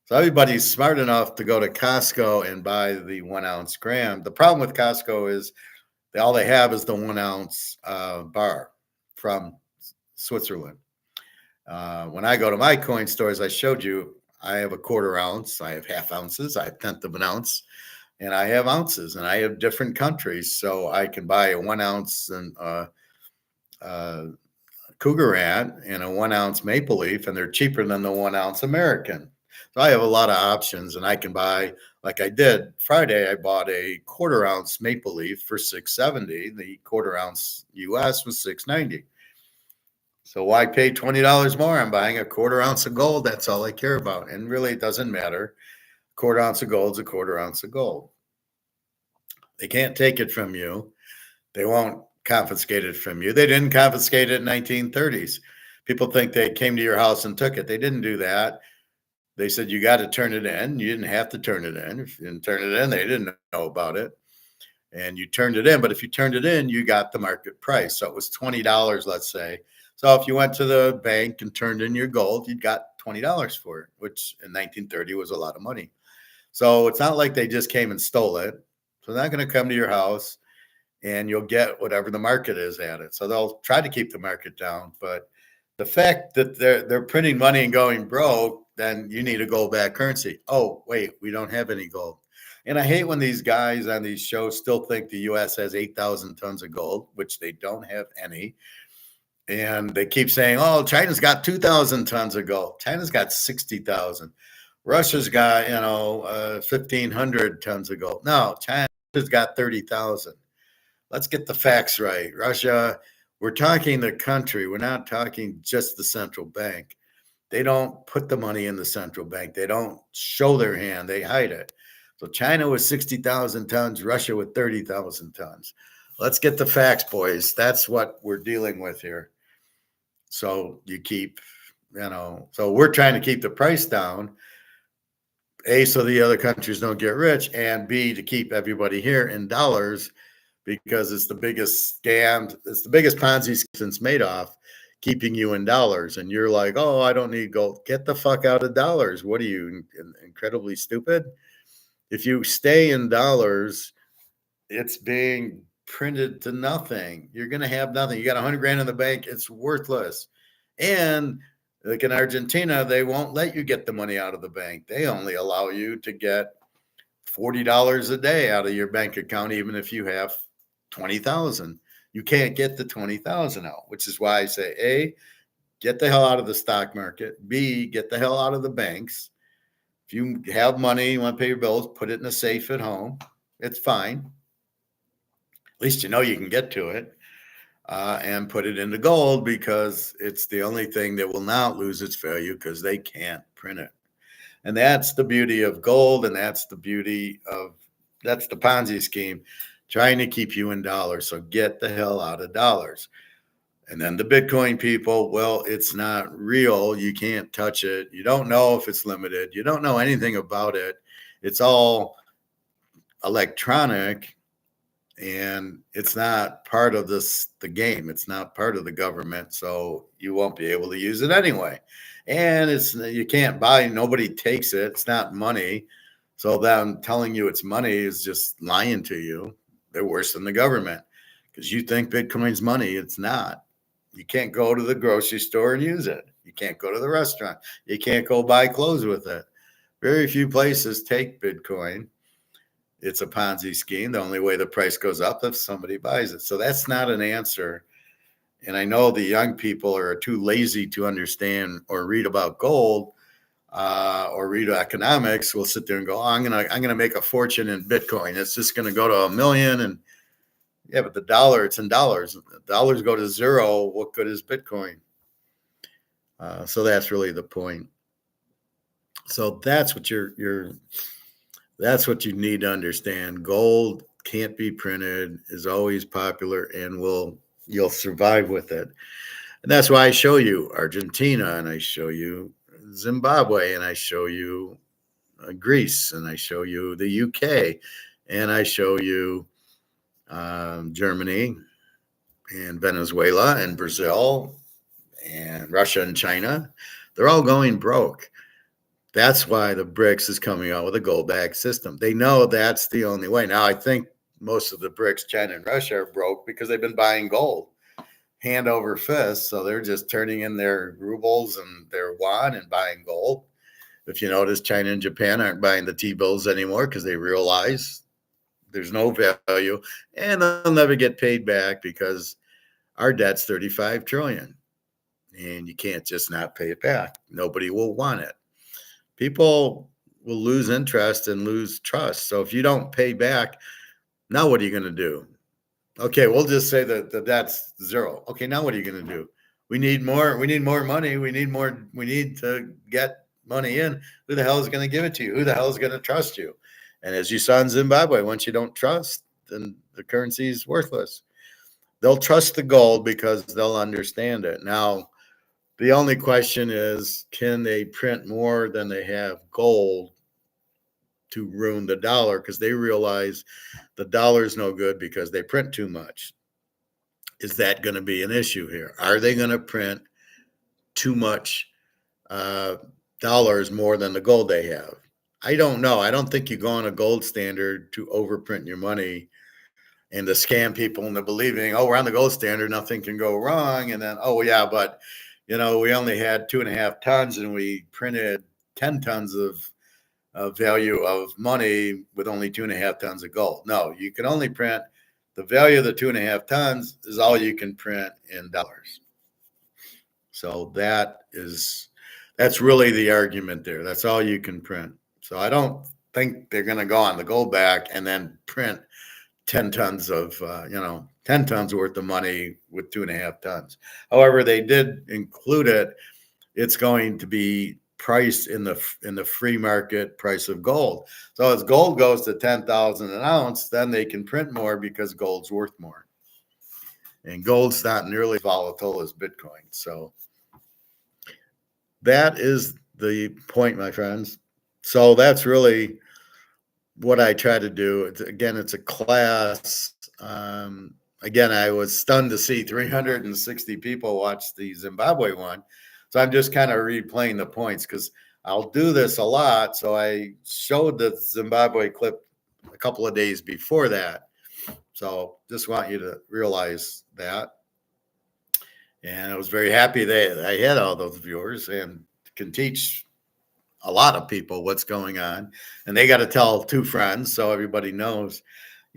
So everybody's smart enough to go to Costco and buy the 1 ounce gram. The problem with Costco is all they have is the 1 ounce bar from Switzerland. When I go to my coin stores, I showed you, I have a 1/4 ounce, I have half ounces, I have 1/10 of an ounce, and I have ounces, and I have different countries. So I can buy a 1 ounce and Cougarat and a 1 ounce Maple Leaf, and they're cheaper than the 1 ounce American. So I have a lot of options, and I can buy, like I did Friday, I bought a 1/4 ounce Maple Leaf for $6.70. The 1/4 ounce US was $6.90. So why pay $20 more? I'm buying a 1/4 ounce of gold. That's all I care about. And really, it doesn't matter. 1/4 ounce of gold is a 1/4 ounce of gold. They can't take it from you. They won't confiscate it from you. They didn't confiscate it in 1930s. People think they came to your house and took it. They didn't do that. They said, you got to turn it in. You didn't have to turn it in. If you didn't turn it in, they didn't know about it. And you turned it in. But if you turned it in, you got the market price. So it was $20, let's say. So if you went to the bank and turned in your gold, you got $20 for it, which in 1930 was a lot of money. So it's not like they just came and stole it. So they're not going to come to your house and you'll get whatever the market is at it. So they'll try to keep the market down. But the fact that they're printing money and going broke, then you need a gold-backed currency. Oh, wait, we don't have any gold. And I hate when these guys on these shows still think the U.S. has 8,000 tons of gold, which they don't have any. And they keep saying, oh, China's got 2,000 tons of gold. China's got 60,000. Russia's got, 1,500 tons of gold. No, China's got 30,000. Let's get the facts right. Russia, we're talking the country. We're not talking just the central bank. They don't put the money in the central bank. They don't show their hand. They hide it. So China with 60,000 tons, Russia with 30,000 tons. Let's get the facts, boys. That's what we're dealing with here. So you keep, so we're trying to keep the price down, A, so the other countries don't get rich, and B, to keep everybody here in dollars, because it's the biggest scam. It's the biggest Ponzi since Madoff, keeping you in dollars. And you're like, oh, I don't need gold. Get the fuck out of dollars. What are you, incredibly stupid? If you stay in dollars, it's being printed to nothing. You're going to have nothing. You got 100 grand in the bank. It's worthless. And like in Argentina, they won't let you get the money out of the bank. They only allow you to get $40 a day out of your bank account, even if you have 20,000. You can't get the 20,000 out, which is why I say, A, get the hell out of the stock market. B, get the hell out of the banks. If you have money, you want to pay your bills, put it in a safe at home. It's fine. At least you know you can get to it. And put it into gold because it's the only thing that will not lose its value because they can't print it. And that's the beauty of gold. And that's the Ponzi scheme, trying to keep you in dollars. So get the hell out of dollars. And then the Bitcoin people, well, it's not real. You can't touch it. You don't know if it's limited. You don't know anything about it. It's all electronic. And it's not part of the game. It's not part of the government. So you won't be able to use it anyway. And you can't buy, nobody takes it. It's not money. So them telling you it's money is just lying to you. They're worse than the government because you think Bitcoin's money. It's not. You can't go to the grocery store and use it. You can't go to the restaurant. You can't go buy clothes with it. Very few places take Bitcoin. It's a Ponzi scheme. The only way the price goes up if somebody buys it. So that's not an answer. And I know the young people are too lazy to understand or read about gold or read economics. Will sit there and go, oh, I'm gonna make a fortune in Bitcoin. It's just gonna go to 1 million. And yeah, but the dollar, it's in dollars. The dollars go to zero. What good is Bitcoin? So that's really the point. So that's what that's what you need to understand. Gold can't be printed, is always popular, and you'll survive with it. And that's why I show you Argentina, and I show you Zimbabwe, and I show you Greece, and I show you the UK, and I show you Germany and Venezuela and Brazil and Russia and China. They're all going broke. That's why the BRICS is coming out with a gold-backed system. They know that's the only way. Now, I think most of the BRICS, China and Russia, are broke because they've been buying gold hand over fist. So they're just turning in their rubles and their yuan and buying gold. If you notice, China and Japan aren't buying the T-bills anymore because they realize there's no value and they'll never get paid back because our debt's 35 trillion and you can't just not pay it back. Nobody will want it. People will lose interest and lose trust. So if you don't pay back, now what are you going to do? Okay, we'll just say that the debt's zero. Okay, now what are you going to do? We need more money. We need to get money in. Who the hell is going to give it to you? Who the hell is going to trust you? And as you saw in Zimbabwe, once you don't trust, then the currency is worthless. They'll trust the gold because they'll understand it. Now, the only question is, can they print more than they have gold to ruin the dollar? Because they realize the dollar is no good because they print too much. Is that going to be an issue here? Are they going to print too much dollars more than the gold they have? I don't know. I don't think you go on a gold standard to overprint your money and to scam people into believing, oh, we're on the gold standard, nothing can go wrong. And then, oh, yeah, but we only had 2.5 tons and we printed 10 tons of value of money with only 2.5 tons of gold. No, you can only print the value of the 2.5 tons is all you can print in dollars. So that's really the argument there. That's all you can print. So I don't think they're going to go on the gold back and then print 10 tons of, 10 tons worth of money with 2.5 tons. However, they did include it. It's going to be priced in the free market price of gold. So as gold goes to 10,000 an ounce, then they can print more because gold's worth more. And gold's not nearly volatile as Bitcoin. So that is the point, my friends. So that's really what I try to do. It's a class. Again, I was stunned to see 360 people watch the Zimbabwe one. So I'm just kind of replaying the points because I'll do this a lot. So I showed the Zimbabwe clip a couple of days before that. So just want you to realize that. And I was very happy that I had all those viewers and can teach a lot of people what's going on. And they got to tell 2 friends so everybody knows.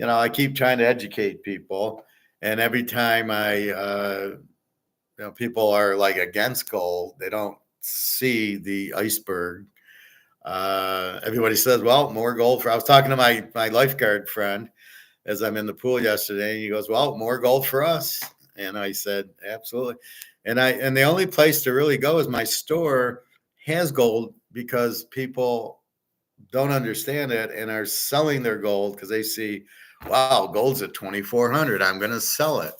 I keep trying to educate people. And every time I people are like against gold. They don't see the iceberg. Everybody says, well, more gold for, I was talking to my lifeguard friend as I'm in the pool yesterday, and he goes, well, more gold for us. And I said, absolutely. And the only place to really go is my store has gold because people don't understand it and are selling their gold because they see, wow, gold's at 2,400. I'm going to sell it.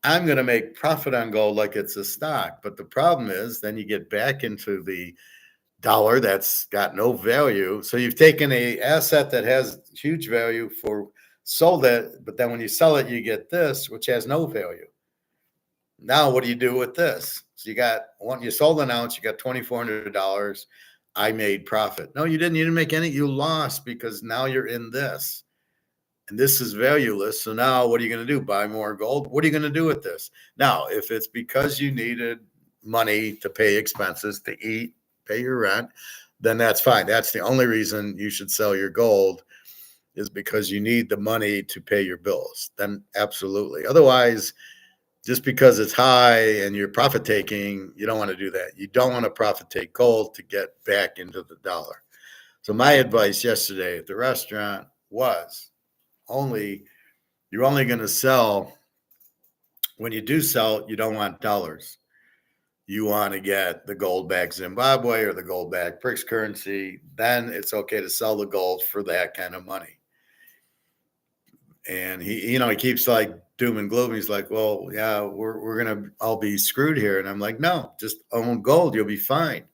I'm going to make profit on gold like it's a stock. But the problem is then you get back into the dollar that's got no value. So you've taken a asset that has huge value sold it, but then when you sell it, you get this, which has no value. Now, what do you do with this? So you sold an ounce, you got $2,400. I made profit. No, you didn't. You didn't make any. You lost because now you're in this. And this is valueless. So now what are you going to do? Buy more gold? What are you going to do with this? Now, if it's because you needed money to pay expenses, to eat, pay your rent, then that's fine. That's the only reason you should sell your gold is because you need the money to pay your bills. Then absolutely. Otherwise, just because it's high and you're profit taking, you don't want to do that. You don't want to profit take gold to get back into the dollar. So my advice yesterday at the restaurant was you're only going to sell when you do sell, you don't want dollars. You want to get the gold back Zimbabwe or the gold back BRICS currency, then it's okay to sell the gold for that kind of money. And he keeps like doom and gloom. He's like, well, yeah, we're going to all be screwed here. And I'm like, no, just own gold. You'll be fine.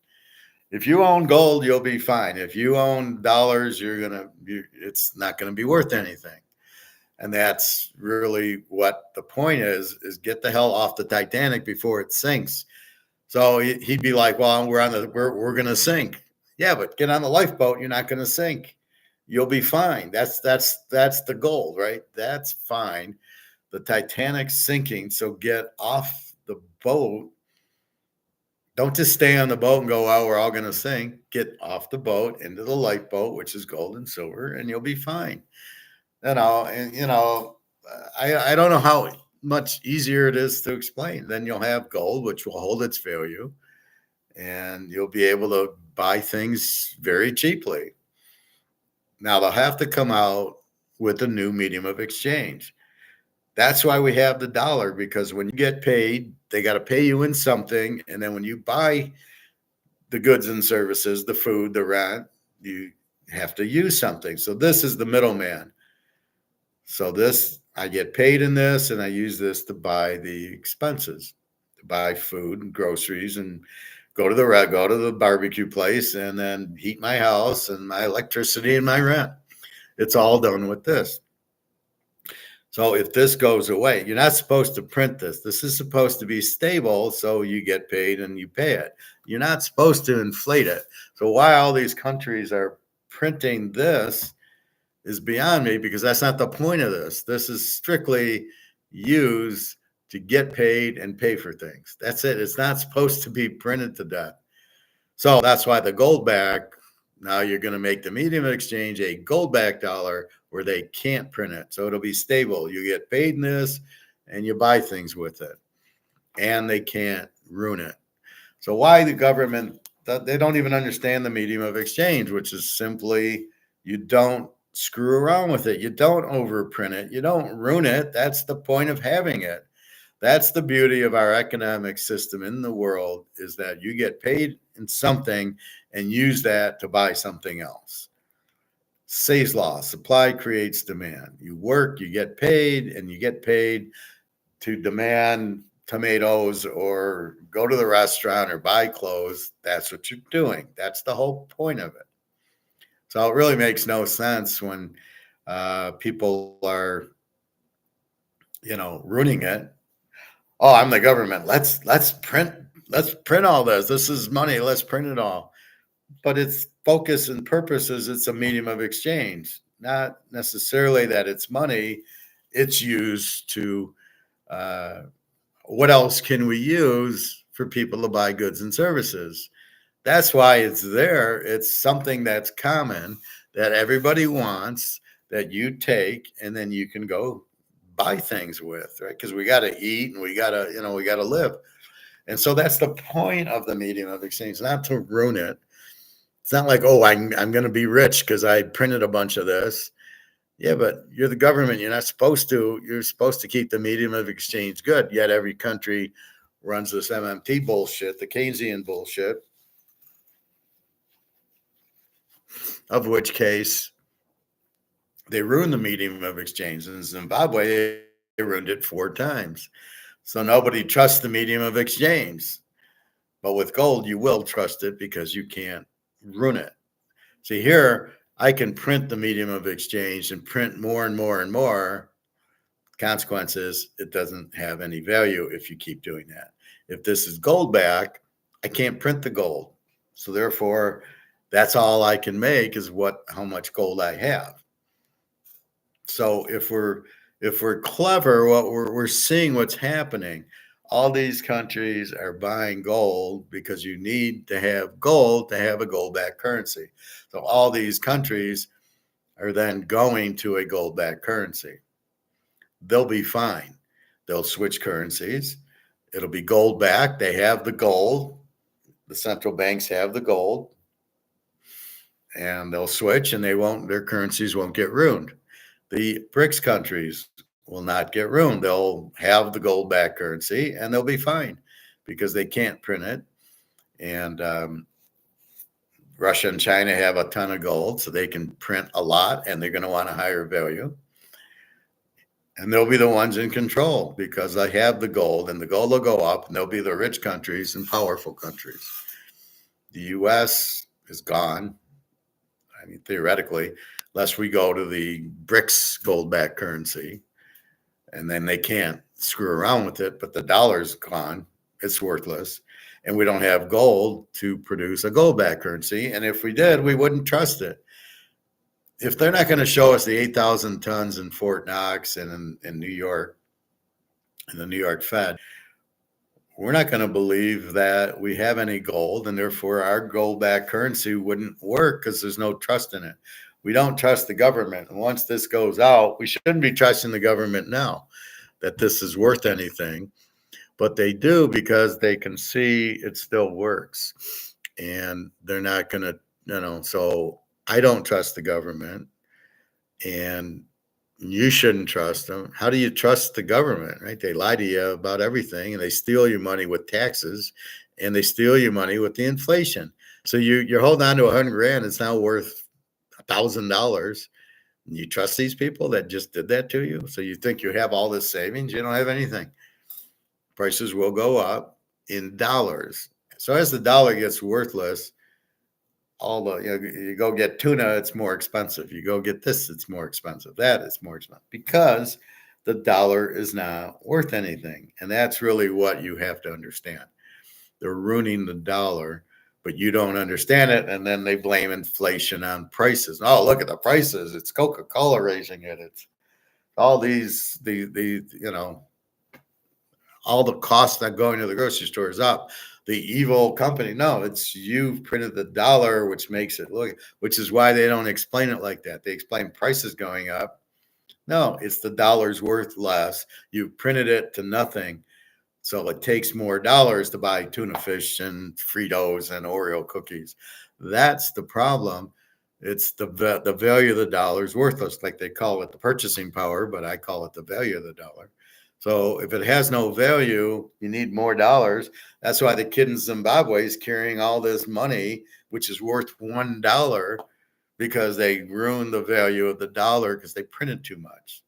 If you own gold, you'll be fine. If you own dollars, it's not going to be worth anything. And that's really what the point is get the hell off the Titanic before it sinks. So he'd be like, well, we're going to sink. Yeah, but get on the lifeboat. You're not going to sink. You'll be fine. That's the goal, right? That's fine. The Titanic's sinking. So get off the boat. Don't just stay on the boat and go, well, we're all going to sink. Get off the boat into the lifeboat, which is gold and silver, and you'll be fine. I don't know how much easier it is to explain. Then you'll have gold, which will hold its value, and you'll be able to buy things very cheaply. Now they'll have to come out with a new medium of exchange. That's why we have the dollar, because when you get paid, they got to pay you in something. And then when you buy the goods and services, the food, the rent, you have to use something. So this is the middleman. So I get paid in this, and I use this to buy the expenses, to buy food and groceries, and go to the barbecue place, and then heat my house and my electricity and my rent. It's all done with this. So if this goes away, you're not supposed to print this. This is supposed to be stable, so you get paid and you pay it. You're not supposed to inflate it. So why all these countries are printing this is beyond me, because that's not the point of this. This is strictly used to get paid and pay for things. That's it. It's not supposed to be printed to death. So that's why the gold back, now you're going to make the medium of exchange a gold back dollar where they can't print it. So it'll be stable. You get paid in this and you buy things with it, and they can't ruin it. So why the government, they don't even understand the medium of exchange, which is simply you don't screw around with it. You don't overprint it. You don't ruin it. That's the point of having it. That's the beauty of our economic system in the world, is that you get paid in something and use that to buy something else. Say's law, supply creates demand. You work, you get paid, and you get paid to demand tomatoes or go to the restaurant or buy clothes. That's what you're doing. That's the whole point of it. So it really makes no sense when people are, ruining it. Oh, I'm the government. Let's print all this. This is money. Let's print it all. But its focus and purpose is it's a medium of exchange, not necessarily that it's money. It's used to, what else can we use for people to buy goods and services? That's why it's there. It's something that's common that everybody wants, that you take, and then you can go buy things with, right? Because we got to eat and we got to live. And so that's the point of the medium of exchange, not to ruin it. It's not like, oh, I'm going to be rich because I printed a bunch of this. Yeah, but you're the government. You're not supposed to. You're supposed to keep the medium of exchange good. Yet every country runs this MMT bullshit, the Keynesian bullshit, of which case they ruined the medium of exchange. In Zimbabwe, they ruined it 4 times. So nobody trusts the medium of exchange. But with gold, you will trust it because you can't ruin it. See, here, I can print the medium of exchange and print more and more and more. Consequences, it doesn't have any value if you keep doing that. If this is gold back, I can't print the gold. So therefore, that's all I can make is how much gold I have. So if we're clever, what we're seeing what's happening. All these countries are buying gold because you need to have gold to have a gold-backed currency. So all these countries are then going to a gold-backed currency. They'll be fine. They'll switch currencies. It'll be gold-backed. They have the gold. The central banks have the gold. And they'll switch and their currencies won't get ruined. The BRICS countries will not get ruined. They'll have the gold-backed currency and they'll be fine because they can't print it. And Russia and China have a ton of gold, so they can print a lot and they're going to want a higher value. And they'll be the ones in control because they have the gold, and the gold will go up, and they'll be the rich countries and powerful countries. The U.S. is gone. I mean, theoretically, unless we go to the BRICS gold-backed currency, and then they can't screw around with it, but the dollar's gone. It's worthless. And we don't have gold to produce a gold-backed currency. And if we did, we wouldn't trust it. If they're not going to show us the 8,000 tons in Fort Knox and in New York, in the New York Fed, we're not going to believe that we have any gold, and therefore our gold-backed currency wouldn't work because there's no trust in it. We don't trust the government. And once this goes out, we shouldn't be trusting the government now that this is worth anything. But they do because they can see it still works. And they're not going to, so I don't trust the government, and you shouldn't trust them. How do you trust the government, right? They lie to you about everything, and they steal your money with taxes, and they steal your money with the inflation. So you're holding on to $100,000. It's now worth $1,000. You trust these people that just did that to you? So you think you have all this savings? You don't have anything. Prices will go up in dollars. So as the dollar gets worthless, you go get tuna, it's more expensive. You go get this, it's more expensive. That is more expensive because the dollar is not worth anything. And that's really what you have to understand. They're ruining the dollar, but you don't understand it. And then they blame inflation on prices. Oh, look at the prices. It's Coca-Cola raising it. It's all these, all the costs that going to the grocery store is up. The evil company. No, it's you've printed the dollar, which makes it look, which is why they don't explain it like that. They explain prices going up. No, it's the dollar's worth less. You printed it to nothing. So it takes more dollars to buy tuna fish and Fritos and Oreo cookies. That's the problem. It's the value of the dollar is worthless. Like they call it the purchasing power, but I call it the value of the dollar. So if it has no value, you need more dollars. That's why the kid in Zimbabwe is carrying all this money, which is worth $1, because they ruined the value of the dollar because they printed too much.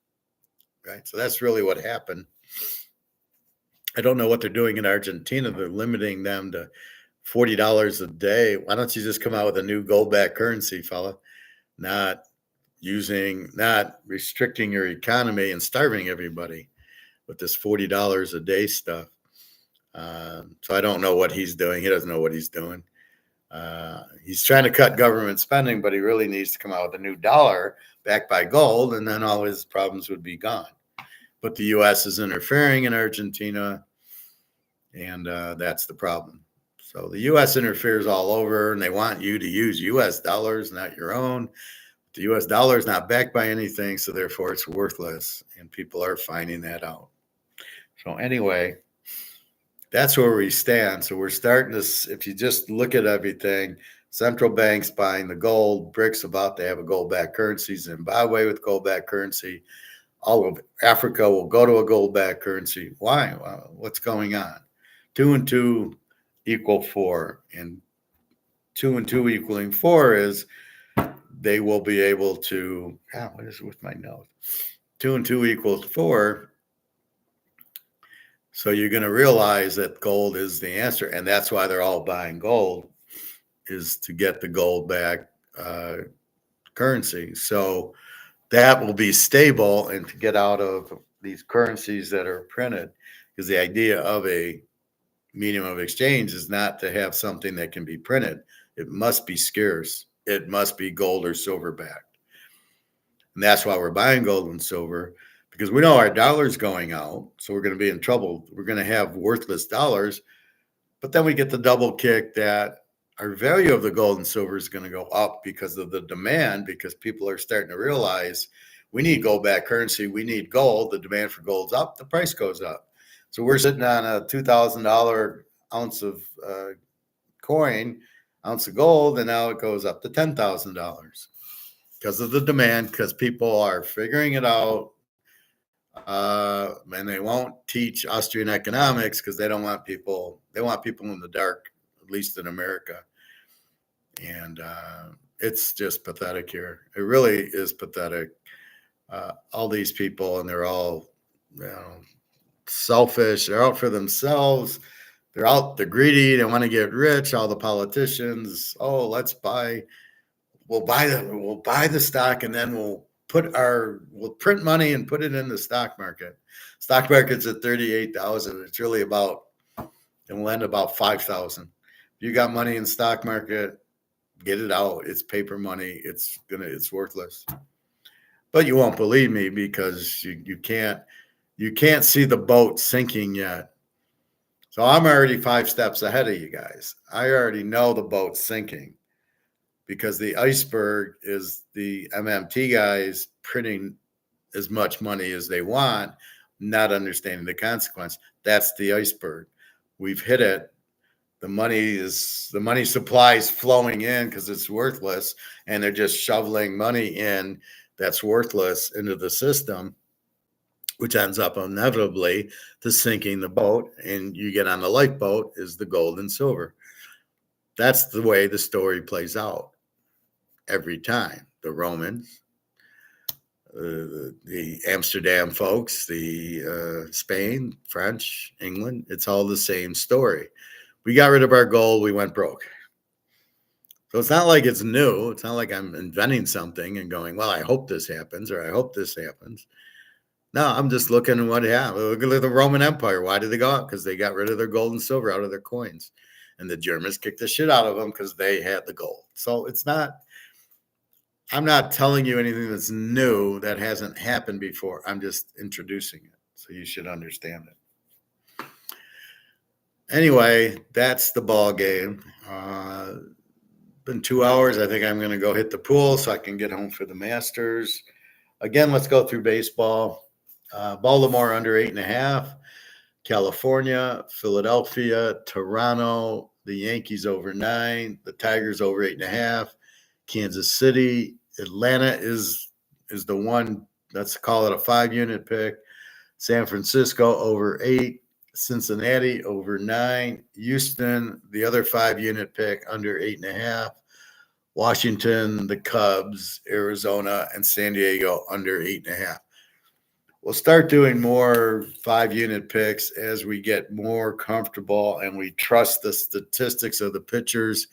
Right. So that's really what happened. I don't know what they're doing in Argentina. They're limiting them to $40 a day. Why don't you just come out with a new gold-backed currency, fella? Not restricting your economy and starving everybody with this $40 a day stuff. So I don't know what he's doing. He doesn't know what he's doing. He's trying to cut government spending, but he really needs to come out with a new dollar backed by gold, and then all his problems would be gone. But the U.S. is interfering in Argentina, and that's the problem. So the U.S. interferes all over, and they want you to use U.S. dollars, not your own. the US dollar is not backed by anything, so therefore it's worthless. And people are finding that out. So anyway, that's where we stand. So we're starting to, if you just look at everything, central banks buying the gold, BRICS about to have a gold-backed currency, Zimbabwe with gold-backed currency, all of Africa will go to a gold-backed currency. Why? Well, what's going on? 2 and 2 equal 4, and 2 and 2 equaling 4 is they will be able to, what is it with my note? 2 and 2 equals 4. So you're going to realize that gold is the answer. And that's why they're all buying gold, is to get the gold back currency. So that will be stable, and to get out of these currencies that are printed, because the idea of a medium of exchange is not to have something that can be printed. It must be scarce. It must be gold or silver backed. And that's why we're buying gold and silver, because we know our dollar's going out. So we're going to be in trouble. We're going to have worthless dollars. But then we get the double kick that our value of the gold and silver is going to go up because of the demand, because people are starting to realize we need gold backed currency. We need gold. The demand for gold's up. The price goes up. So we're sitting on a $2,000 ounce of ounce of gold, and now it goes up to $10,000 because of the demand, because people are figuring it out. And they won't teach Austrian economics because they don't want people, they want people in the dark, at least in America. And it's just pathetic here. It really is pathetic. All these people, and they're all, selfish. They're out for themselves. They're greedy. They want to get rich. All the politicians, we'll buy the stock, and then we'll print money and put it in the stock market. Stock market's at 38,000. It's really it'll end about 5,000. If you got money in stock market, get it out. It's paper money. It's worthless. But you won't believe me, because you can't see the boat sinking yet. So I'm already 5 steps ahead of you guys. I already know the boat's sinking, because the iceberg is the MMT guys printing as much money as they want, not understanding the consequence. That's the iceberg. We've hit it. The money supply is flowing in because it's worthless, and they're just shoveling money in that's worthless into the system, which ends up inevitably to sinking the boat. And you get on the lifeboat is the gold and silver. That's the way the story plays out every time. The Romans, the Amsterdam folks, the Spain, French, England, it's all the same story. We got rid of our gold, we went broke. So it's not like it's new. It's not like I'm inventing something and going, well, I hope this happens, or I hope this happens. No, I'm just looking at what happened. Look at the Roman Empire. Why did they go out? Because they got rid of their gold and silver out of their coins. And the Germans kicked the shit out of them because they had the gold. So I'm not telling you anything that's new that hasn't happened before. I'm just introducing it. So you should understand it. Anyway, that's the ball game. Been 2 hours. I think I'm going to go hit the pool so I can get home for the Masters. Again, let's go through baseball. Baltimore under 8.5. California, Philadelphia, Toronto, the Yankees over 9, the Tigers over 8.5. Kansas City, Atlanta is the one. Let's call it a 5-unit pick. San Francisco over 8. Cincinnati over 9. Houston, the other 5-unit pick, under 8.5. Washington, the Cubs, Arizona, and San Diego under 8.5. We'll start doing more 5-unit picks as we get more comfortable and we trust the statistics of the pitchers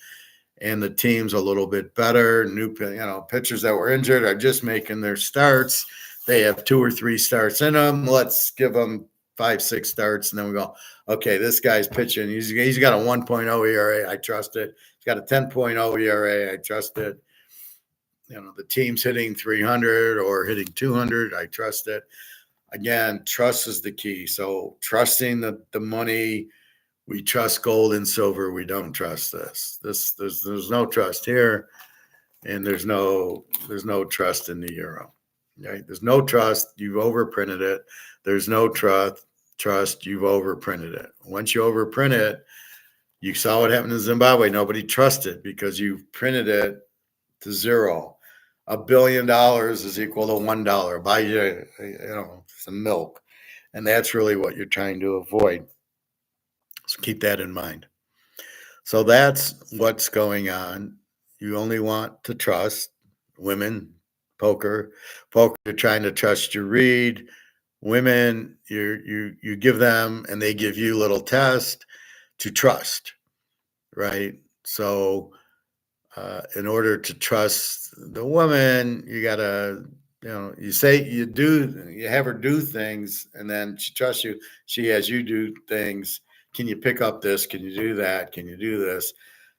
and the teams a little bit better. Pitchers that were injured are just making their starts. They have 2 or 3 starts in them. Let's give them 5, 6 starts, and then we go, okay, this guy's pitching. He's got a 1.0 ERA. I trust it. He's got a 10.0 ERA. I trust it. The team's hitting 300 or hitting 200. I trust it. Again, trust is the key. So trusting the money, we trust gold and silver. We don't trust this. There's no trust here. and there's no trust in the euro. Right? There's no trust. You've overprinted it. There's no trust. You've overprinted it. Once you overprint it, you saw what happened in Zimbabwe. Nobody trusted because you printed it to zero. $1 billion is equal to $1. Buy some milk, and that's really what you're trying to avoid. So keep that in mind. So that's what's going on. You only want to trust women. Poker, you're trying to trust your read. Women, you give them, and they give you little tests to trust, right? So in order to trust the woman, you gotta, you say you have her do things, and then she trusts you. She has you do things. Can you pick up this? Can you do that? Can you do this?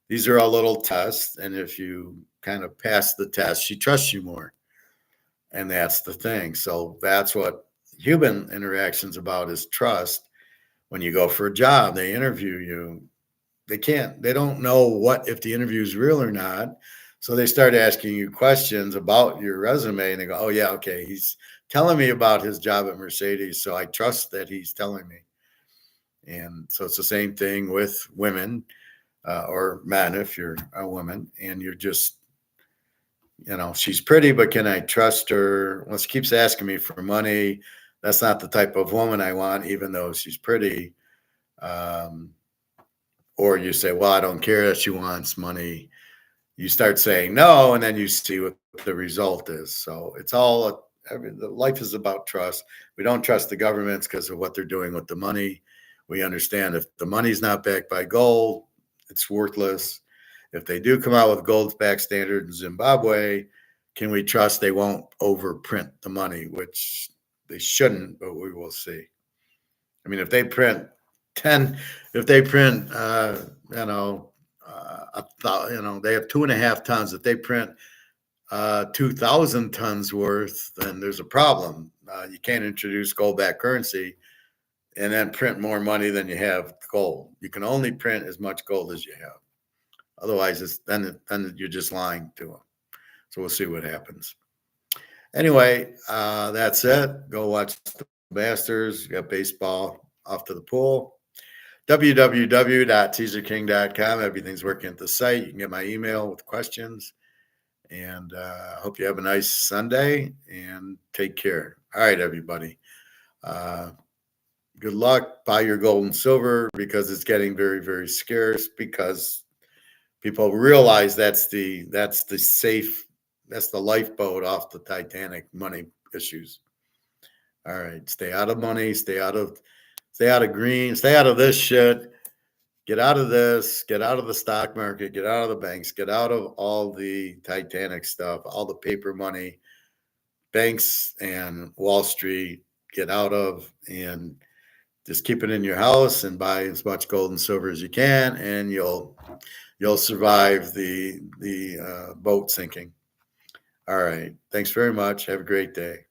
These are all little tests, and if you kind of pass the test, she trusts you more. And that's the thing. So that's what human interaction's about, is trust. When you go for a job, they interview you. They don't know what if the interview is real or not. So they start asking you questions about your resume, and they go, oh yeah, okay, he's telling me about his job at Mercedes, so I trust that he's telling me. And so it's the same thing with women or men if you're a woman, and you're just, she's pretty, but can I trust her? Well, she keeps asking me for money. That's not the type of woman I want, even though she's pretty. Or you say, well, I don't care that she wants money. You start saying no, and then you see what the result is. So it's all, life is about trust. We don't trust the governments because of what they're doing with the money. We understand if the money's not backed by gold, it's worthless. If they do come out with gold-backed standard in Zimbabwe, can we trust they won't overprint the money, which they shouldn't, but we will see. I mean, if they print 10, if they print, they have 2.5 tons. If they print 2,000 tons worth, then there's a problem. You can't introduce gold-backed currency and then print more money than you have gold. You can only print as much gold as you have. Otherwise, then you're just lying to them. So we'll see what happens. Anyway, that's it. Go watch the Masters. You got baseball off to the pool. www.teaserking.com. Everything's working at the site. You can get my email with questions. And I hope you have a nice Sunday and take care. All right, everybody. Good luck. Buy your gold and silver because it's getting very, very scarce, because people realize that's the lifeboat off the Titanic money issues. All right, stay out of money, stay out of green, stay out of this shit. Get out of this, get out of the stock market, get out of the banks, get out of all the Titanic stuff, all the paper money, banks and Wall Street, get out of, and just keep it in your house and buy as much gold and silver as you can, and you'll survive the boat sinking. All right. Thanks very much. Have a great day.